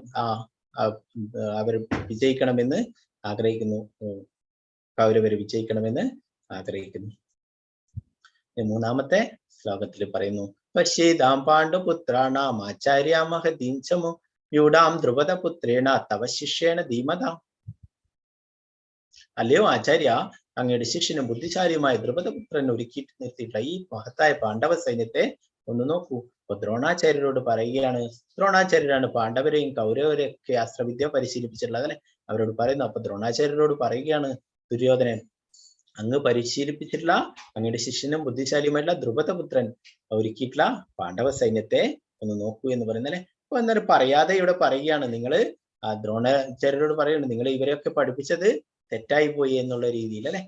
അവർ വിജയിക്കണമെന്ന് ആഗ്രഹിക്കുന്നു, കൗരവർ വിജയിക്കണമെന്ന് ആഗ്രഹിക്കുന്നു. മൂന്നാമത്തെ ശ്ലോകത്തിൽ പറയുന്നു, പശ്യേതാം പാണ്ഡുപുത്രാണാം ആചാര്യ മഹതീം ചമു യൂഢാം ദ്രുപദപുത്രേണ തവ ശിഷ്യേണ ധീമതാം. അല്ലയോ ആചാര്യ, അങ്ങയുടെ ശിഷ്യനും ബുദ്ധിശാലിയുമായ ദ്രുപദപുത്രൻ ഒരുക്കി നിർത്തിയിട്ടുള്ള ഈ മഹത്തായ പാണ്ഡവ സൈന്യത്തെ ഒന്ന് നോക്കൂ. അപ്പൊ ദ്രോണാചാര്യരോട് പറയുകയാണ്, ദ്രോണാചാര്യരാണ് പാണ്ഡവരെയും കൗരവരെയൊക്കെ അസ്ത്രവിദ്യ പരിശീലിപ്പിച്ചിട്ടുള്ളത് അല്ലെ, അവരോട് പറയുന്നു. അപ്പൊ ദ്രോണാചാര്യരോട് പറയുകയാണ്, ദുര്യോധനൻ, അങ്ങ് പരിശീലിപ്പിച്ചിട്ടുള്ള അങ്ങയുടെ ശിഷ്യനും ബുദ്ധിശാലിയുമായിട്ടുള്ള ദ്രുപദപുത്രൻ ഒരുക്കിയിട്ടുള്ള പാണ്ഡവ സൈന്യത്തെ ഒന്ന് നോക്കൂ എന്ന് പറയുന്നല്ലേ. അപ്പൊ എന്നാലും പറയാതെ ഇവിടെ പറയുകയാണ്, നിങ്ങള് ദ്രോണാചാര്യരോട് പറയുന്നുണ്ട്, നിങ്ങൾ ഇവരെയൊക്കെ പഠിപ്പിച്ചത് തെറ്റായി പോയി എന്നുള്ള രീതിയിൽ അല്ലെ.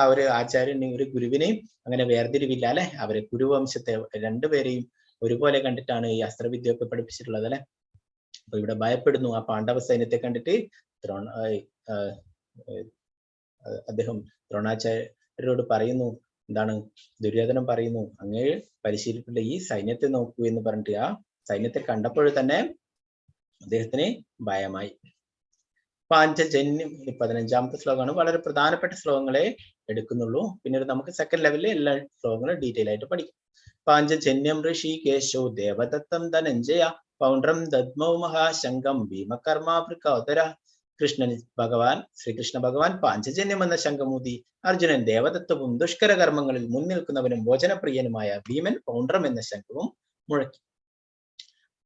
ആ ഒരു ആചാര്യനെയും ഒരു ഗുരുവിനെയും അങ്ങനെ വേർതിരിവില്ല അല്ലെ. അവരെ കുരുവംശത്തെ രണ്ടുപേരെയും ഒരുപോലെ കണ്ടിട്ടാണ് ഈ അസ്ത്രവിദ്യ ഒക്കെ പഠിപ്പിച്ചിട്ടുള്ളത് അല്ലെ. അപ്പൊ ഇവിടെ ഭയപ്പെടുന്നു ആ പാണ്ഡവ സൈന്യത്തെ കണ്ടിട്ട് അദ്ദേഹം ദ്രോണാചാര്യരോട് പറയുന്നു, എന്താണ്, ദുര്യോധനൻ പറയുന്നു, അങ്ങേ പരിശീലിപ്പിച്ച ഈ സൈന്യത്തെ നോക്കൂ എന്ന് പറഞ്ഞിട്ട് ആ സൈന്യത്തെ കണ്ടപ്പോൾ തന്നെ അദ്ദേഹത്തിന് ഭയമായി. പാഞ്ചജന്യം 15ാമത്തെ ശ്ലോകമാണ്. വളരെ പ്രധാനപ്പെട്ട ശ്ലോകങ്ങളെ എടുക്കുന്നുള്ളൂ, പിന്നീട് നമുക്ക് സെക്കൻഡ് ലെവലിൽ എല്ലാ ശ്ലോകങ്ങളും ഡീറ്റെയിൽ ആയിട്ട് പഠിക്കും. പാഞ്ചജന്യം ഋഷികേശോ ദേവദത്തം ധനഞ്ജയ പൗണ്ഡ്രം ദദ്മൗ മഹാശങ്കം ഭീമകർമാഭൃകോദര. ശ്രീകൃഷ്ണ ഭഗവാൻ പാഞ്ചജന്യം എന്ന ശംഖമൂതി അർജുനൻ ദേവദത്തവും ദുഷ്കര കർമ്മങ്ങളിൽ മുൻനിൽക്കുന്നവനും ഭോജനപ്രിയനുമായ ഭീമൻ പൗണ്ഡ്രം എന്ന ശംഖവും മുഴക്കി.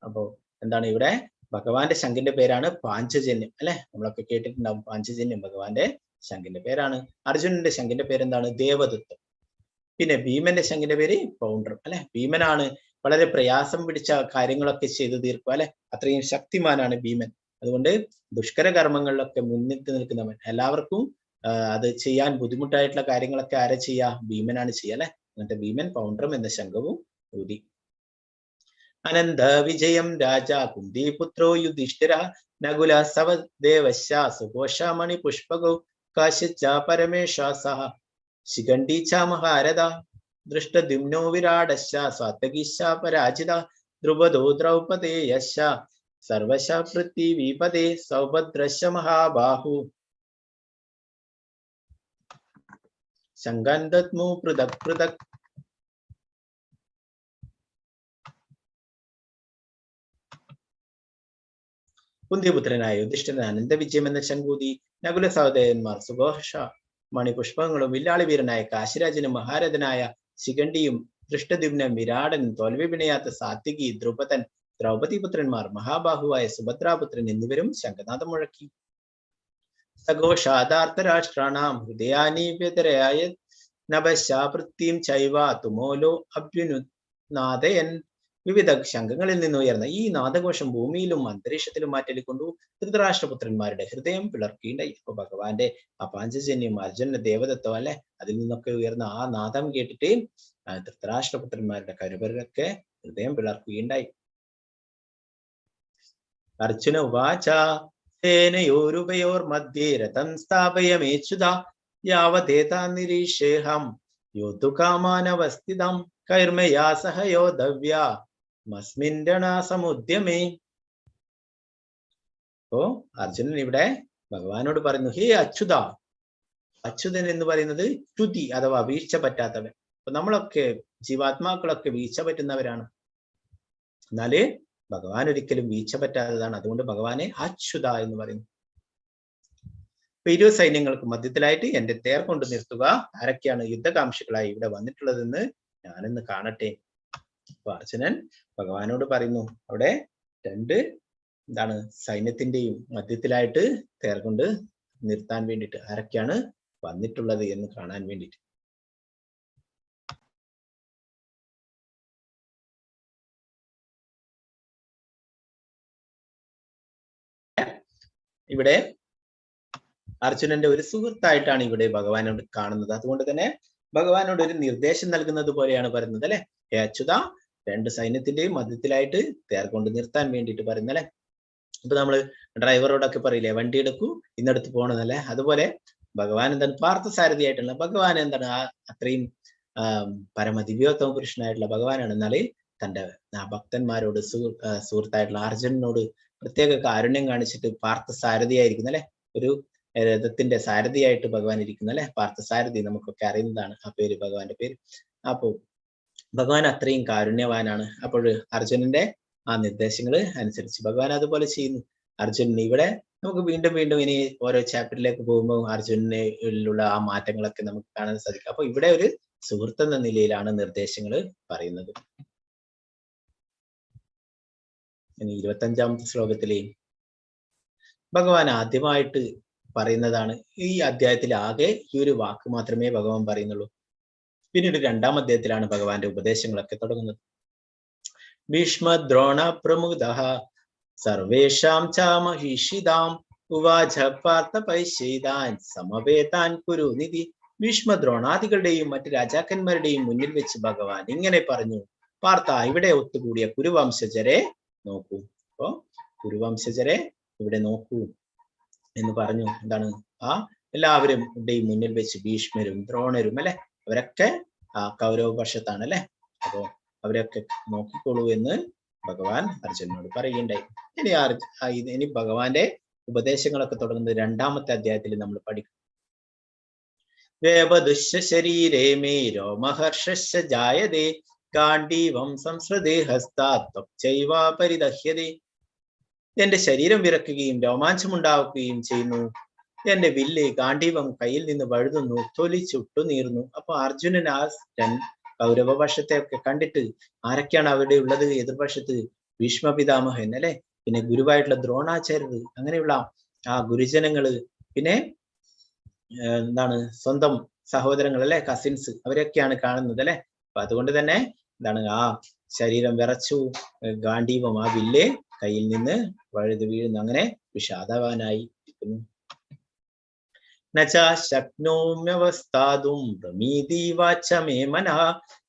അപ്പോ എന്താണ് ഇവിടെ ഭഗവാന്റെ ശംഖിന്റെ പേരാണ് പാഞ്ചജന്യം അല്ലെ. നമ്മളൊക്കെ കേട്ടിട്ടുണ്ടാവും പാഞ്ചജന്യം ഭഗവാന്റെ ശംഖിന്റെ പേരാണ്. അർജുനന്റെ ശംഖിന്റെ പേരെന്താണ്? ദേവദത്തം. പിന്നെ ഭീമന്റെ ശംഖിന്റെ പേര് പൗണ്ഡ്രം അല്ലെ. ഭീമനാണ് വളരെ പ്രയാസം പിടിച്ച കാര്യങ്ങളൊക്കെ ചെയ്തു തീർക്കുക അല്ലെ, അത്രയും ശക്തിമാനാണ് ഭീമൻ. അതുകൊണ്ട് ദുഷ്കര കർമ്മങ്ങളിലൊക്കെ മുന്നിട്ട് നിൽക്കുന്നവൻ, എല്ലാവർക്കും അത് ചെയ്യാൻ ബുദ്ധിമുട്ടായിട്ടുള്ള കാര്യങ്ങളൊക്കെ ആരെ ചെയ്യാ? ഭീമനാണ് ചെയ്യുക അല്ലെ. അങ്ങനത്തെ ഭീമൻ പൗണ്ഡ്രം എന്ന ശംഖവും ഊതി. അനന്ത വിജയം രാജ കുന്തിപുത്രോ യുധിഷ്ഠിര നകുല സവദേവശ്ച സുഘോഷ മണി പുഷ്പകോ കാശ്യച്ച പരമേശ സഹ ശിഖണ്ഡി ച മഹാരഥ ദൃഷ്ടദ്യുമ്നോ വിരാടശ്ച സാത്യകിശ്ച പരാജിത ദ്രുപദോ ദ്രൗപദേയശ്ച സർവശ പൃഥ്വീപദേ സൗഭദ്രശ്ച മഹാബാഹു ശങ്കാൻ ദദ്മു പൃഥക് പൃഥക്. കുന്തിപുത്രനായ യുധിഷ്ഠിരൻ അനന്തവിജയം എന്ന ശംഖൂതി നകുല സഹോദരന്മാർ സുഘോഷ മണിപുഷ്പങ്ങളും വില്ലാളി വീരനായ കാശിരാജനും മഹാരഥനായ ശിഖണ്ഡിയും ദൃഷ്ടദ്യുമ്നൻ വിരാടൻ തോൽവി പിണയാത്ത സാത്വികി ദ്രുപദൻ ദ്രൗപദീപുത്രന്മാർ മഹാബാഹുവായ സുഭദ്രാപുത്രൻ എന്നിവരും ശംഖനാഥം മുഴക്കി. സഘോഷാദാർത്ഥരാഷ്ട്രാണാം ഹൃദയാനീവ്യതരായ നഭശാപൃത്തിം ചൈവ തുമോലോ അഭ്യുനാദയൻ. വിവിധ ശംഖങ്ങളിൽ നിന്ന് ഉയർന്ന ഈ നാദഘോഷം ഭൂമിയിലും അന്തരീക്ഷത്തിലും മാറ്റലിക്കൊണ്ടു ധൃതരാഷ്ട്രപുത്രന്മാരുടെ ഹൃദയം പിളർക്കിണ്ടായി. ഇപ്പൊ ഭഗവാന്റെ ആ പാഞ്ചജന്യം അർജുനന്റെ ദേവദത്തം അല്ലെ, അതിൽ നിന്നൊക്കെ ഉയർന്ന ആ നാദം കേട്ടിട്ട് ധൃതരാഷ്ട്രപുത്രന്മാരുടെ കരുവരൊക്കെ ഹൃദയം പിളർക്കുകയുണ്ടായി. അർജുന ഉവാച സേനയോരുഭയോർ മധ്യേ രഥം സ്ഥാപയമേച്യുത യാവതേതാ നിരീക്ഷേഹം യോദ്ധുകാമാനവസ്ഥിതം കൈർമയാ സഹ യോദ്ധവ്യ മസ്മിൻ രണസമുദ്യമേ. അപ്പോ അർജുനൻ ഇവിടെ ഭഗവാനോട് പറയുന്നു, ഹേ അച്യുത. അച്യുതൻ എന്ന് പറയുന്നത് ച്യുതി അഥവാ വീഴ്ച പറ്റാത്തവൻ. അപ്പൊ നമ്മളൊക്കെ ജീവാത്മാക്കളൊക്കെ വീഴ്ച പറ്റുന്നവരാണ്, എന്നാല് ഭഗവാൻ ഒരിക്കലും വീഴ്ച പറ്റാത്തതാണ്. അതുകൊണ്ട് ഭഗവാനെ അച്യുത എന്ന് പറയുന്നു. ഇപ്പൊ 20 സൈന്യങ്ങൾക്ക് മധ്യത്തിലായിട്ട് എന്റെ തേർ കൊണ്ട് നിർത്തുക. ആരൊക്കെയാണ് യുദ്ധകാംക്ഷികളായി ഇവിടെ വന്നിട്ടുള്ളതെന്ന് ഞാനൊന്ന് കാണട്ടെ. അപ്പൊ അർജുനൻ ഭഗവാനോട് പറയുന്നു, അവിടെ 2 സൈന്യത്തിന്റെയും മധ്യത്തിലായിട്ട് തേർ കൊണ്ട് നിർത്താൻ വേണ്ടിയിട്ട് ആരൊക്കെയാണ് വന്നിട്ടുള്ളത് എന്ന് കാണാൻ വേണ്ടിയിട്ട്. ഇവിടെ അർജുനന്റെ ഒരു സുഹൃത്തായിട്ടാണ് ഇവിടെ ഭഗവാനോട് കാണുന്നത്. അതുകൊണ്ട് തന്നെ ഭഗവാനോട് ഒരു നിർദ്ദേശം നൽകുന്നത് പോലെയാണ് പറയുന്നത് അല്ലെ. ഹേ അച്യുത, 2 സൈന്യത്തിന്റെയും മധ്യത്തിലായിട്ട് തേർ കൊണ്ട് നിർത്താൻ വേണ്ടിയിട്ട് പറയുന്നല്ലേ. ഇപ്പൊ നമ്മള് ഡ്രൈവറോടൊക്കെ പറയില്ലേ, വണ്ടി എടുക്കൂ ഇന്നടുത്ത് പോകണമെന്നല്ലേ. അതുപോലെ ഭഗവാൻ എന്താണ് പാർത്ഥസാരഥിയായിട്ടുള്ള ഭഗവാൻ എന്താണ് അത്രയും പരമദിവ്യോത്തമ പുരുഷനായിട്ടുള്ള ഭഗവാനാണ്. എന്നാൽ തന്റെ ഭക്തന്മാരോട് സുഹൃത്തായിട്ടുള്ള അർജുനനോട് പ്രത്യേക കാരുണ്യം കാണിച്ചിട്ട് പാർത്ഥസാരഥിയായിരിക്കുന്നു അല്ലെ, ഒരു രഥത്തിന്റെ സാരഥിയായിട്ട് ഭഗവാൻ ഇരിക്കുന്നു അല്ലെ. പാർത്ഥസാരഥി നമുക്കൊക്കെ അറിയുന്നതാണ് ആ പേര്, ഭഗവാന്റെ പേര്. അപ്പോ ഭഗവാൻ അത്രയും കാരുണ്യവാനാണ്. അപ്പോൾ അർജുനന്റെ ആ നിർദ്ദേശങ്ങൾ അനുസരിച്ച് ഭഗവാൻ അതുപോലെ ചെയ്യുന്നു. അർജുനൻ ഇവിടെ നമുക്ക് വീണ്ടും വീണ്ടും ഇനി ഓരോ ചാപ്റ്ററിലേക്ക് പോകുമ്പോൾ അർജുനനിലുള്ള ആ മാറ്റങ്ങളൊക്കെ നമുക്ക് കാണാൻ സാധിക്കും. അപ്പൊ ഇവിടെ ഒരു സുഹൃത്ത് എന്ന നിലയിലാണ് നിർദ്ദേശങ്ങൾ പറയുന്നത്. ഇനി 25-ാമത്തെ ശ്ലോകത്തിലെ ഭഗവാൻ ആദ്യമായിട്ട് പറയുന്നതാണ്, ഈ അധ്യായത്തിൽ ആകെ ഈ ഒരു വാക്ക് മാത്രമേ ഭഗവാൻ പറയുന്നുള്ളൂ. പിന്നീട് 2-ാം അധ്യായത്തിലാണ് ഭഗവാന്റെ ഉപദേശങ്ങളൊക്കെ തുടങ്ങുന്നത്. ഭീഷ്മദ്രോണ പ്രമുദഃ സർവേഷാം ച മഹിഷിതാം ഉവാച പാർത്ഥ പൈശൈതാൻ സമവേതാൻ കുരു നിധി. ഭീഷ്മദ്രോണാദികളുടെയും മറ്റ് രാജാക്കന്മാരുടെയും മുന്നിൽ വെച്ച് ഭഗവാൻ ഇങ്ങനെ പറഞ്ഞു, പാർത്ഥ, ഇവിടെ ഒത്തുകൂടിയ കുരുവംശജരെ നോക്കൂ. അപ്പോ കുരുവംശജരെ ഇവിടെ നോക്കൂ എന്ന് പറഞ്ഞു. എന്താണ് ആ എല്ലാവരുടെയും മുന്നിൽ വെച്ച് ഭീഷ്മരും ദ്രോണരും അല്ലെ, അവരൊക്കെ ആ കൗരവപക്ഷത്താണ് അല്ലെ. അപ്പോ അവരൊക്കെ നോക്കിക്കോളൂ എന്ന് ഭഗവാൻ അർജുനനോട് പറയുകയുണ്ടായി. ഇനി ഭഗവാന്റെ ഉപദേശങ്ങളൊക്കെ തുടങ്ങുന്നത് 2-ാമത്തെ അധ്യായത്തിൽ നമ്മൾ പഠിക്കും. വേപദുശ്ശ ശരീരേ മേ രോമഹർഷശ്ച ജായതേ ഗാണ്ഡീവം സംസ്രതേ ഹസ്താത്വക്ചൈവ പരിദഹ്യതേ. എന്റെ ശരീരം വിറക്കുകയും രോമാഞ്ചമുണ്ടാവുകയും ചെയ്യുന്നു. എന്റെ വില്ല് ഗാണ്ഡീവം കയ്യിൽ നിന്ന് വഴുതുന്നു, തൊലി ചുട്ടുനീറുന്നു. അപ്പൊ അർജുനൻ ആ കൗരവപക്ഷത്തെ ഒക്കെ കണ്ടിട്ട് ആരൊക്കെയാണ് അവിടെ ഉള്ളത് എതിർപക്ഷത്ത്? ഭീഷ്മ പിതാമഹൻ അല്ലെ, പിന്നെ ഗുരുവായിട്ടുള്ള ദ്രോണാചാര്യർ, അങ്ങനെയുള്ള ആ ഗുരുജനങ്ങള്, പിന്നെ എന്താണ് സ്വന്തം സഹോദരങ്ങൾ അല്ലെ, കസിൻസ്, അവരൊക്കെയാണ് കാണുന്നത് അല്ലെ. അപ്പൊ അതുകൊണ്ട് തന്നെ എന്താണ് ആ ശരീരം വിറച്ചു, ഗാണ്ഡീവം ആ വില്ല് കയ്യിൽ നിന്ന് വഴുതി വീഴുന്നു, അങ്ങനെ വിഷാദവാനായി ഇരിക്കുന്നു. ശക്നോമ്യവസ്ഥാതും പ്രമീതി വാച മേ മനഃ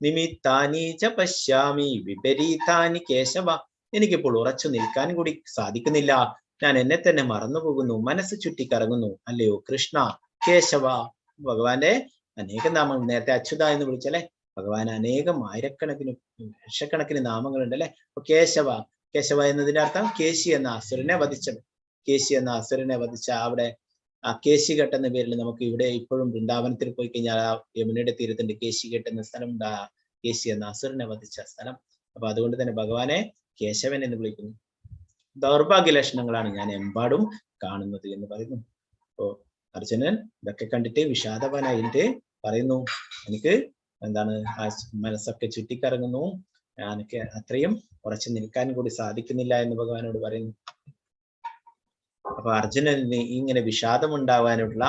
നിമിത്താനി ച പശ്യാമി വിപരീതാനി കേശവ. എനിക്കിപ്പോൾ ഉറച്ചു നിൽക്കാൻ കൂടി സാധിക്കുന്നില്ല, ഞാൻ എന്നെ തന്നെ മറന്നുപോകുന്നു, മനസ്സ് ചുറ്റിക്കറങ്ങുന്നു, അല്ലയോ കൃഷ്ണ. കേശവ, ഭഗവാന്റെ അനേക നാമങ്ങൾ, നേരത്തെ അച്യുത എന്ന് വിളിച്ചല്ലേ, ഭഗവാൻ അനേകം ആയിരക്കണക്കിന് ലക്ഷക്കണക്കിന് നാമങ്ങളുണ്ട് അല്ലെ. അപ്പൊ കേശവ, കേശവ എന്നതിന്റെ അർത്ഥം കേശി എന്ന അസുരനെ വധിച്ചത്. കേശി എന്ന അസുരനെ വധിച്ച അവിടെ ആ കേശിഘട്ട് എന്ന പേരിൽ നമുക്ക് ഇവിടെ ഇപ്പോഴും വൃന്ദാവനത്തിൽ പോയി കഴിഞ്ഞാൽ ആ യമുനയുടെ തീരത്തുണ്ട് കേശിഘട്ട് എന്ന സ്ഥലം, കേശി എന്ന അസുരനെ വധിച്ച സ്ഥലം. അപ്പൊ അതുകൊണ്ട് തന്നെ ഭഗവാനെ കേശവൻ എന്ന് വിളിക്കുന്നു. ദൗർഭാഗ്യ ലക്ഷണങ്ങളാണ് ഞാൻ എമ്പാടും കാണുന്നത് എന്ന് പറയുന്നു. അപ്പോ അർജുനൻ ഇതൊക്കെ കണ്ടിട്ട് വിഷാദവാനായിട്ട് പറയുന്നു, എനിക്ക് എന്താണ് ആ മനസ്സൊക്കെ ചുറ്റിക്കറങ്ങുന്നു, എനിക്ക് അത്രയും ഉറച്ചു നിൽക്കാൻ കൂടി സാധിക്കുന്നില്ല എന്ന് ഭഗവാനോട് പറയുന്നു. അപ്പൊ അർജുനന് ഇങ്ങനെ വിഷാദം ഉണ്ടാവാനുള്ള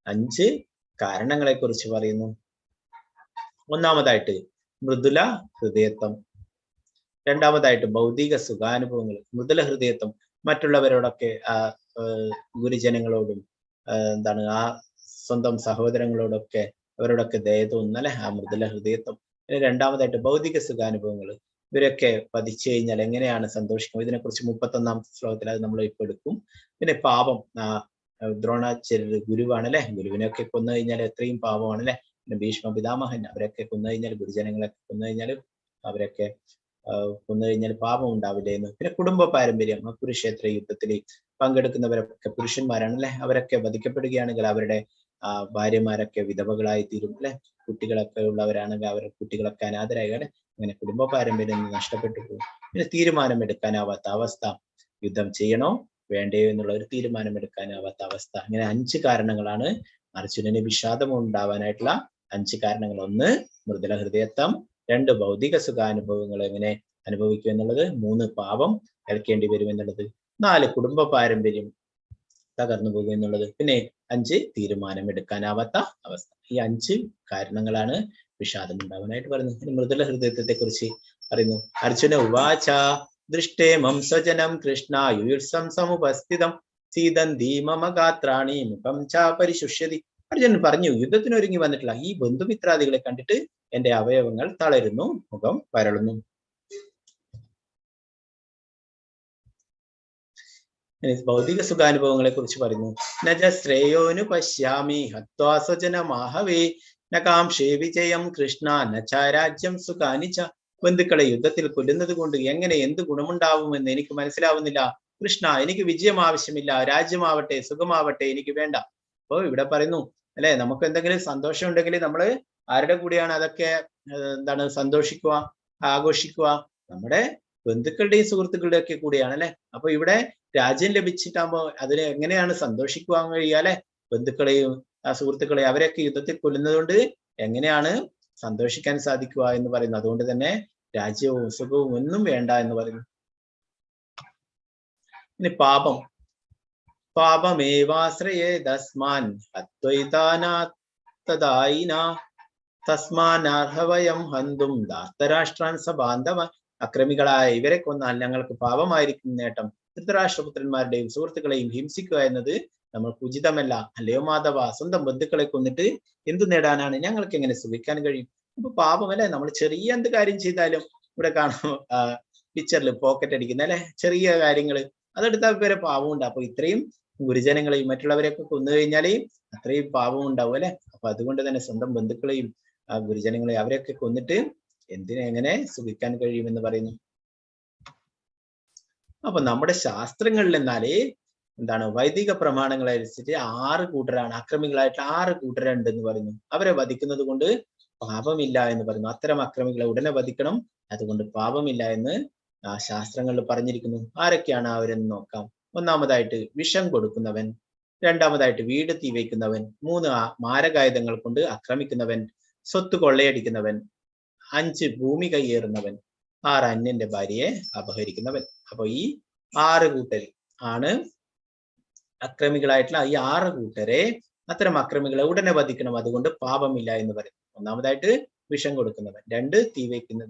5 കാരണങ്ങളെ കുറിച്ച് പറയുന്നു. ഒന്നാമതായിട്ട് മൃദുല ഹൃദയത്വം, രണ്ടാമതായിട്ട് ഭൗതിക സുഖാനുഭവങ്ങൾ. മൃദുല ഹൃദയത്വം, മറ്റുള്ളവരോടൊക്കെ ഗുരുജനങ്ങളോടും എന്താണ് ആ സ്വന്തം സഹോദരങ്ങളോടൊക്കെ അവരോടൊക്കെ ദയ തോന്നുന്നല്ലേ, ആ മൃദുല ഹൃദയത്വം. രണ്ടാമതായിട്ട് ഭൗതിക സുഖാനുഭവങ്ങൾ, ഇവരൊക്കെ വധിച്ചു കഴിഞ്ഞാൽ എങ്ങനെയാണ് സന്തോഷിക്കുന്നത്, ഇതിനെക്കുറിച്ച് 31-ാമത്തെ ശ്ലോകത്തിൽ അത് നമ്മൾ ഇപ്പൊ എടുക്കും. പിന്നെ പാപം, ദ്രോണാചാര്യർ ഗുരുവാണ് അല്ലെ, ഗുരുവിനൊക്കെ കൊന്നു കഴിഞ്ഞാൽ എത്രയും പാപമാണ് അല്ലെ. പിന്നെ ഭീഷ്മ പിതാമഹൻ, അവരൊക്കെ കൊന്നു കഴിഞ്ഞാൽ, ഗുരുജനങ്ങളൊക്കെ കൊന്നു കഴിഞ്ഞാൽ അവരൊക്കെ കൊന്നു കഴിഞ്ഞാൽ പാപം ഉണ്ടാവില്ലേ എന്ന്. പിന്നെ കുടുംബ പാരമ്പര്യം, കുരുക്ഷേത്ര യുദ്ധത്തിൽ പങ്കെടുക്കുന്നവരൊക്കെ പുരുഷന്മാരാണ് അല്ലെ, അവരൊക്കെ വധിക്കപ്പെടുകയാണെങ്കിൽ അവരുടെ ഭാര്യമാരൊക്കെ വിധവകളായി തീരും അല്ലെ, കുട്ടികളൊക്കെ ഉള്ളവരാണെങ്കിൽ അവരുടെ കുട്ടികളൊക്കെ അനാഥരായി അല്ലെ. അങ്ങനെ കുടുംബ പാരമ്പര്യം നഷ്ടപ്പെട്ടു പോകും. പിന്നെ തീരുമാനമെടുക്കാനാവാത്ത അവസ്ഥ, യുദ്ധം ചെയ്യണോ വേണ്ടയോ എന്നുള്ള ഒരു തീരുമാനമെടുക്കാനാവാത്ത അവസ്ഥ. അങ്ങനെ 5 കാരണങ്ങളാണ് അർജുനന് വിഷാദം ഉണ്ടാവാനായിട്ടുള്ള 5 കാരണങ്ങൾ. 1 മൃദുല ഹൃദയത്വം, 2 ഭൗതിക സുഖാനുഭവങ്ങൾ എങ്ങനെ അനുഭവിക്കും എന്നുള്ളത്, 3 പാപം ഏൽക്കേണ്ടി വരും എന്നുള്ളത്, 4 കുടുംബ പാരമ്പര്യം തകർന്നു പോകും എന്നുള്ളത്, പിന്നെ 5 തീരുമാനമെടുക്കാനാവാത്ത അവസ്ഥ. ഈ 5 കാരണങ്ങളാണ് വിഷാദം ഉണ്ടാവാനായിട്ട് പറയുന്നത്. ഇനി മൃദുല ഹൃദയത്വത്തെ കുറിച്ച് പറയുന്നു. അർജുന ഉവാച ദൃഷ്ടേമം സ്വജനം കൃഷ്ണ യുയുത്സം സമുപസ്ഥിതം സീതന്തി മമ ഗാത്രാണി മുഖം ച പരിശുഷ്യതി. അർജുനൻ പറഞ്ഞു, യുദ്ധത്തിനൊരുങ്ങി വന്നിട്ടുള്ള ഈ ബന്ധുമിത്രാദികളെ കണ്ടിട്ട് എന്റെ അവയവങ്ങൾ തളരുന്നു, മുഖം വരളുന്നു. ഭൗതിക സുഖാനുഭവങ്ങളെ കുറിച്ച് പറയുന്നു. നജ ശ്രേയോനു പശ്യാമി ഹത്വാ സ്വജനമാഹവേ ന കാംക്ഷേ വിജയം കൃഷ്ണ നചാരാജ്യം സുഖാനിച്ച. ബന്ധുക്കളെ യുദ്ധത്തിൽ കൊല്ലുന്നത് കൊണ്ട് എങ്ങനെ എന്ത് ഗുണമുണ്ടാവുമെന്ന് എനിക്ക് മനസ്സിലാവുന്നില്ല. കൃഷ്ണ എനിക്ക് വിജയം ആവശ്യമില്ല, രാജ്യമാവട്ടെ സുഖമാവട്ടെ എനിക്ക് വേണ്ട. അപ്പൊ ഇവിടെ പറയുന്നു അല്ലെ, നമുക്ക് എന്തെങ്കിലും സന്തോഷം ഉണ്ടെങ്കിൽ നമ്മൾ ആരുടെ കൂടെയാണ് അതൊക്കെ എന്താണ് സന്തോഷിക്കുക, ആഘോഷിക്കുക? നമ്മുടെ ബന്ധുക്കളുടെയും സുഹൃത്തുക്കളുടെയും ഒക്കെ കൂടെയാണ് അല്ലെ. അപ്പൊ ഇവിടെ രാജ്യം ലഭിച്ചിട്ടാകുമ്പോ അതിന് എങ്ങനെയാണ് സന്തോഷിക്കുവാൻ കഴിയുക അല്ലെ? ബന്ധുക്കളെയും സുഹൃത്തുക്കളെയും അവരെയൊക്കെ യുദ്ധത്തിൽ കൊല്ലുന്നത് കൊണ്ട് എങ്ങനെയാണ് സന്തോഷിക്കാൻ സാധിക്കുക എന്ന് പറയുന്നു. അതുകൊണ്ട് തന്നെ രാജ്യവും സുഖവും ഒന്നും വേണ്ട എന്ന് പറയുന്നു. ഇനി പാപം. പാപമേവാശ്രയേ തസ്മാൻ അദ്വൈതാനാത്തദായിന തസ്മാനർഹവയം ഹന്തും ധാർത്തരാഷ്ട്രാൻ സബാന്ധവ. അക്രമികളായ ഇവരെ കൊന്നാൽ ഞങ്ങൾക്ക് പാപമായിരിക്കും നേട്ടം. ധൃതരാഷ്ട്രപുത്രന്മാരുടെയും സുഹൃത്തുക്കളെയും ഹിംസിക്കുക എന്നത് നമ്മൾക്ക് ഉചിതമല്ല. അല്ലയോ മാധവ, സ്വന്തം ബന്ധുക്കളെ കൊന്നിട്ട് എന്തു നേടാനാണ്? ഞങ്ങൾക്ക് എങ്ങനെ സുഖിക്കാൻ കഴിയും? അപ്പൊ പാപമല്ലേ, നമ്മൾ ചെറിയ എന്ത് കാര്യം ചെയ്താലും ഇവിടെ കാണാം പിക്ചറിൽ പോക്കറ്റ് അടിക്കുന്ന അല്ലെ, ചെറിയ കാര്യങ്ങൾ അതെടുത്താൽ വരെ പാവമുണ്ട്. അപ്പൊ ഇത്രയും ഗുരുജനങ്ങളെയും മറ്റുള്ളവരെയൊക്കെ കൊന്നു കഴിഞ്ഞാലേ അത്രയും പാവം ഉണ്ടാവും അല്ലെ. അപ്പൊ അതുകൊണ്ട് തന്നെ സ്വന്തം ബന്ധുക്കളെയും ഗുരുജനങ്ങളെയും അവരെയൊക്കെ കൊന്നിട്ട് എങ്ങനെ സുഖിക്കാൻ കഴിയുമെന്ന് പറയുന്നു. അപ്പൊ നമ്മുടെ ശാസ്ത്രങ്ങളിൽ എന്നാലേ എന്താണ് വൈദിക പ്രമാണങ്ങൾ അനുസരിച്ച് 6 കൂട്ടരാണ്, അക്രമികളായിട്ട് 6 കൂട്ടരുണ്ട് എന്ന് പറയുന്നു. അവരെ വധിക്കുന്നത് കൊണ്ട് പാപമില്ല എന്ന് പറയുന്നു. അത്തരം അക്രമികളെ ഉടനെ വധിക്കണം, അതുകൊണ്ട് പാപമില്ല എന്ന് ശാസ്ത്രങ്ങളിൽ പറഞ്ഞിരിക്കുന്നു. ആരൊക്കെയാണ് അവരെന്ന് നോക്കാം. ഒന്നാമതായിട്ട് വിഷം കൊടുക്കുന്നവൻ, രണ്ടാമതായിട്ട് വീട് തീ വയ്ക്കുന്നവൻ, 3 മാരകായുധങ്ങൾ കൊണ്ട് ആക്രമിക്കുന്നവൻ, സ്വത്ത് കൊള്ളയടിക്കുന്നവൻ, 5 ഭൂമി കയ്യേറുന്നവൻ, 6 അന്യന്റെ ഭാര്യയെ അപഹരിക്കുന്നവൻ. അപ്പൊ ഈ 6 കൂട്ടർ ആണ് അക്രമികളായിട്ടുള്ള ഈ 6 കൂട്ടരെ, അത്തരം അക്രമികളെ ഉടനെ വധിക്കണം, അതുകൊണ്ട് പാപമില്ല എന്ന് പറയും. ഒന്നാമതായിട്ട് വിഷം കൊടുക്കുന്നവൻ, 2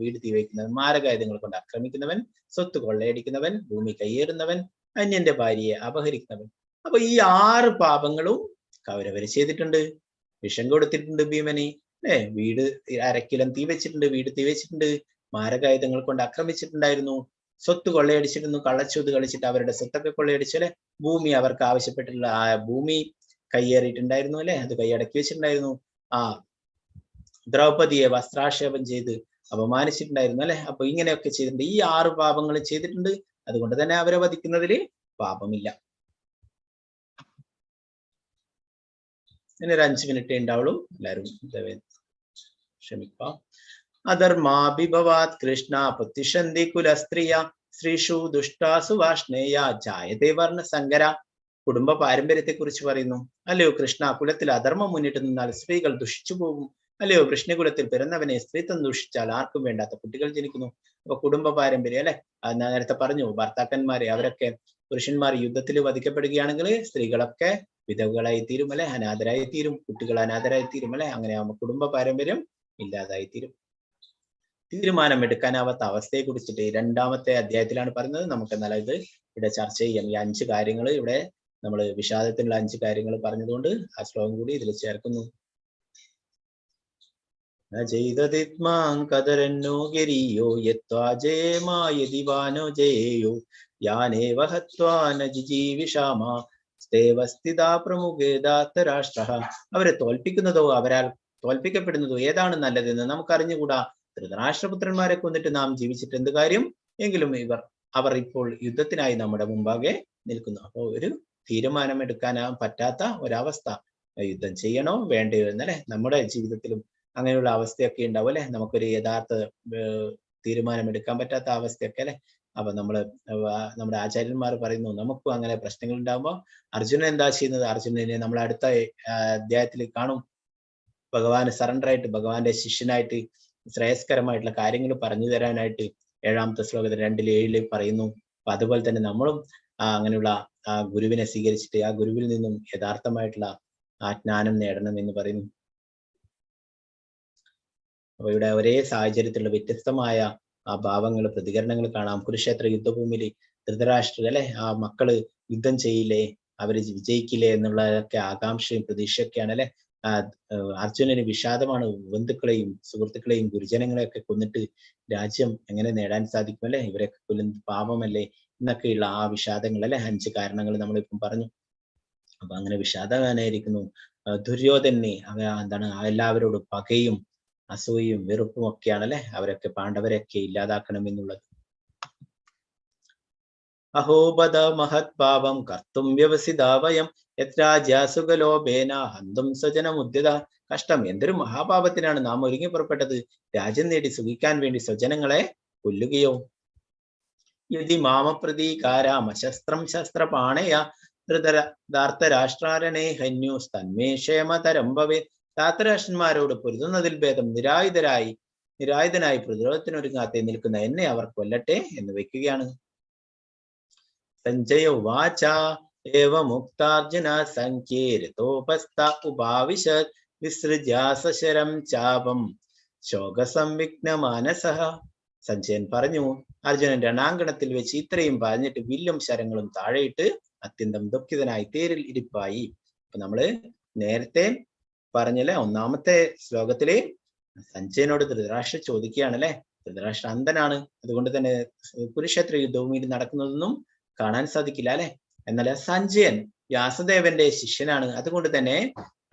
വീട് തീ വയ്ക്കുന്നവൻ, മാരകായുധങ്ങൾ കൊണ്ട് ആക്രമിക്കുന്നവൻ, സ്വത്ത് കൊള്ളയടിക്കുന്നവൻ, ഭൂമി കയ്യേറുന്നവൻ, അന്യന്റെ ഭാര്യയെ അപഹരിക്കുന്നവൻ. അപ്പൊ ഈ 6 പാപങ്ങളും കൗരവര് ചെയ്തിട്ടുണ്ട്. വിഷം കൊടുത്തിട്ടുണ്ട് ഭീമന് അല്ലെ, വീട് അരക്കിലം തീ വെച്ചിട്ടുണ്ട്, വീട് തീ വെച്ചിട്ടുണ്ട്, മാരകായുധങ്ങൾ കൊണ്ട് ആക്രമിച്ചിട്ടുണ്ടായിരുന്നു, സ്വത്ത് കൊള്ളയടിച്ചിരുന്നു, കള്ളച്ചൂത് കളിച്ചിട്ട് അവരുടെ സ്വത്തൊക്കെ കൊള്ളയടിച്ചു അല്ലെ, ഭൂമി അവർക്ക് ആവശ്യപ്പെട്ടിട്ടുള്ള ആ ഭൂമി കയ്യേറിയിട്ടുണ്ടായിരുന്നു അല്ലെ, അത് കൈയടക്കി വെച്ചിട്ടുണ്ടായിരുന്നു, ദ്രൗപദിയെ വസ്ത്രാക്ഷേപം ചെയ്ത് അപമാനിച്ചിട്ടുണ്ടായിരുന്നു അല്ലെ. അപ്പൊ ഇങ്ങനെയൊക്കെ ചെയ്തിട്ടുണ്ട്. ഈ 6 പാപങ്ങൾ ചെയ്തിട്ടുണ്ട്, അതുകൊണ്ട് തന്നെ അവരെ വധിക്കുന്നതിൽ പാപമില്ല. ഇനി ഒരു 5 മിനിറ്റ് ഉണ്ടാവുള്ളൂ, എല്ലാവരും ക്ഷമിക്കാം. അധർമാഭിഭവാത് കൃഷ്ണ പ്രതിഷന്തി കുലസ്ത്രീയ സ്ത്രീഷു ദുഷ്ടാസു വാഷ്ണേയ ജായതേ വർണ്ണ സങ്കര. കുടുംബ പാരമ്പര്യത്തെ കുറിച്ച് പറയുന്നു. അല്ലയോ കൃഷ്ണ, കുലത്തിൽ അധർമ്മം മുന്നിട്ട് നിന്നാൽ സ്ത്രീകൾ ദുഷിച്ചു പോകും. അല്ലയോ കൃഷ്ണകുലത്തിൽ പിറന്നവനെ സ്ത്രീത്വം ദൂഷിച്ചാൽ ആർക്കും വേണ്ടാത്ത കുട്ടികൾ ജനിക്കുന്നു. അപ്പൊ കുടുംബ പാരമ്പര്യം അല്ലെ, അത് ഞാൻ നേരത്തെ പറഞ്ഞു, ഭർത്താക്കന്മാരെ അവരൊക്കെ പുരുഷന്മാർ യുദ്ധത്തിൽ വധിക്കപ്പെടുകയാണെങ്കിൽ സ്ത്രീകളൊക്കെ വിധവകളായി തീരും അല്ലെ, അനാഥരായി തീരും, കുട്ടികൾ അനാഥരായി തീരും അല്ലെ. അങ്ങനെ ആവുമ്പോൾ കുടുംബ പാരമ്പര്യം ഇല്ലാതായി തീരും. തീരുമാനം എടുക്കാനാവാത്ത അവസ്ഥയെ കുറിച്ചിട്ട് 2ാമത്തെ അധ്യായത്തിലാണ് പറയുന്നത്. നമുക്ക് എന്നാൽ ഇത് ഇവിടെ ചർച്ച ചെയ്യാം. ഈ 5 കാര്യങ്ങൾ ഇവിടെ നമ്മൾ വിഷാദത്തിനുള്ള 5 കാര്യങ്ങൾ പറഞ്ഞതുകൊണ്ട് ആ ശ്ലോകം കൂടി ഇതിൽ ചേർക്കുന്നു. കദരന്നോ ഗരിയോ യത്വാജേമായതിവാനോ ജയേയോ യാനേവ ഹത്വാന ജിജീവിഷാമ സ്ഥേവസ്ഥിതാ പ്രമുഖേദാത്തരാഷ്ട്ര. അവരെ തോൽപ്പിക്കുന്നതോ അവരാൽ തോൽപ്പിക്കപ്പെടുന്നതോ ഏതാണ് നല്ലതെന്ന് നമുക്കറിഞ്ഞുകൂടാ. ധൃതരാഷ്ട്രപുത്രന്മാരെ കൊന്നിട്ട് നാം ജീവിച്ചിട്ട് എന്ത് കാര്യം? എങ്കിലും അവർ ഇപ്പോൾ യുദ്ധത്തിനായി നമ്മുടെ മുമ്പാകെ നിൽക്കുന്നു. അപ്പോൾ ഒരു തീരുമാനം എടുക്കാൻ പറ്റാത്ത ഒരവസ്ഥ, യുദ്ധം ചെയ്യണോ വേണ്ടയോ എന്നല്ലേ. നമ്മുടെ ജീവിതത്തിലും അങ്ങനെയുള്ള അവസ്ഥയൊക്കെ ഉണ്ടാവും അല്ലെ, നമുക്കൊരു യഥാർത്ഥ തീരുമാനം എടുക്കാൻ പറ്റാത്ത അവസ്ഥയൊക്കെ അല്ലെ. അപ്പൊ നമ്മുടെ ആചാര്യന്മാർ പറയുന്നു, നമുക്കും അങ്ങനെ പ്രശ്നങ്ങൾ ഉണ്ടാകുമ്പോൾ അർജുനൻ എന്താ ചെയ്യുന്നത്? അർജുനനെ നമ്മൾ അടുത്ത അധ്യായത്തിൽ കാണും. ഭഗവാന് സറണ്ടർ ആയിട്ട്, ഭഗവാന്റെ ശിഷ്യനായിട്ട് ശ്രേയസ്കരമായിട്ടുള്ള കാര്യങ്ങൾ പറഞ്ഞു തരാനായിട്ട് 7ാമത്തെ ശ്ലോകത്തിൽ 2:7 പറയുന്നു. അപ്പൊ അതുപോലെ തന്നെ നമ്മളും അങ്ങനെയുള്ള ആ ഗുരുവിനെ സ്വീകരിച്ചിട്ട് ആ ഗുരുവിൽ നിന്നും യഥാർത്ഥമായിട്ടുള്ള ആ ജ്ഞാനം നേടണം എന്ന് പറയുന്നു. അപ്പൊ ഇവിടെ ഒരേ സാഹചര്യത്തിലുള്ള വ്യത്യസ്തമായ ആ ഭാവങ്ങൾ, പ്രതികരണങ്ങൾ കാണാം. കുരുക്ഷേത്ര യുദ്ധഭൂമിയിൽ ധൃതരാഷ്ട്ര അല്ലെ, ആ മക്കള് യുദ്ധം ചെയ്യില്ലേ, അവര് വിജയിക്കില്ലേ എന്നുള്ളതൊക്കെ ആകാംക്ഷയും പ്രതീക്ഷയൊക്കെയാണ് അല്ലെ. അർജുനന് വിഷാദമാണ്, ബന്ധുക്കളെയും സുഹൃത്തുക്കളെയും ഗുരുജനങ്ങളെയൊക്കെ കൊന്നിട്ട് രാജ്യം എങ്ങനെ നേടാൻ സാധിക്കും അല്ലെ, ഇവരൊക്കെ കൊല്ലുന്നത് പാപമല്ലേ എന്നൊക്കെയുള്ള ആ വിഷാദങ്ങൾ അല്ലെ. 5 കാരണങ്ങൾ നമ്മളിപ്പം പറഞ്ഞു. അപ്പൊ അങ്ങനെ വിഷാദവാനായിരിക്കുന്നു ദുര്യോധനെ. എന്താണ്, എല്ലാവരോടും പകയും അസൂയയും വെറുപ്പും ഒക്കെയാണ് അല്ലെ, അവരൊക്കെ പാണ്ഡവരെയൊക്കെ ഇല്ലാതാക്കണം എന്നുള്ളത്. അഹോബദ മഹത് പാപം കർത്തും വ്യവസിതാ വയം യത്രാജ്യാസുഖലോഭേന ഹന്തും സ്വജനമുദ്യത. കഷ്ടം, എന്തൊരു മഹാപാപത്തിനാണ് നാം ഒരുങ്ങി പുറപ്പെട്ടത്. രാജ്യം നേടി സുഖിക്കാൻ വേണ്ടി സ്വജനങ്ങളെ കൊല്ലുകയോ. യതി മാമപ്രതീകാരാമശസ്ത്രം ശസ്ത്രപാണയ ധൃതരാഷ്ട്രാരണേ ഹന്യൂസ് തന്മേ ക്ഷേമതരം ഭവേ. ധാർത്തരാഷ്ട്രന്മാരോട് പൊരുതുന്നതിൽ ഭേദം നിരായുധനായി പ്രതിരോധത്തിനൊരുങ്ങാതെ നിൽക്കുന്ന എന്നെ അവർ കൊല്ലട്ടെ എന്ന് വെക്കുകയാണ്. സഞ്ജയ ഉവാച ഏവമുക്താർജുന സംഖ്യേരതോപസ്ഥ ഉപാവിശത് വിസൃജ്യാസശരം ചാപം ശോകസംവിഘ്നമാനസഃ. സഞ്ജയൻ പറഞ്ഞു, അർജുനൻ രണാങ്കണത്തിൽ വെച്ച് ഇത്രയും പറഞ്ഞിട്ട് വില്ലും ശരങ്ങളും താഴെയിട്ട് അത്യന്തം ദുഃഖിതനായി തേരിൽ ഇരിപ്പായി. അപ്പൊ നമ്മള് നേരത്തെ പറഞ്ഞല്ലേ, ഒന്നാമത്തെ ശ്ലോകത്തില് സഞ്ജയനോട് ധൃതരാഷ്ട്ര ചോദിക്കുകയാണല്ലേ. ധൃതരാഷ്ട്ര അന്ധനാണ്, അതുകൊണ്ട് തന്നെ കുരുക്ഷേത്ര യുദ്ധഭൂമിയിൽ നടക്കുന്നതൊന്നും കാണാൻ സാധിക്കില്ല അല്ലെ. എന്നാൽ സഞ്ജയൻ വ്യാസദേവന്റെ ശിഷ്യനാണ്, അതുകൊണ്ട് തന്നെ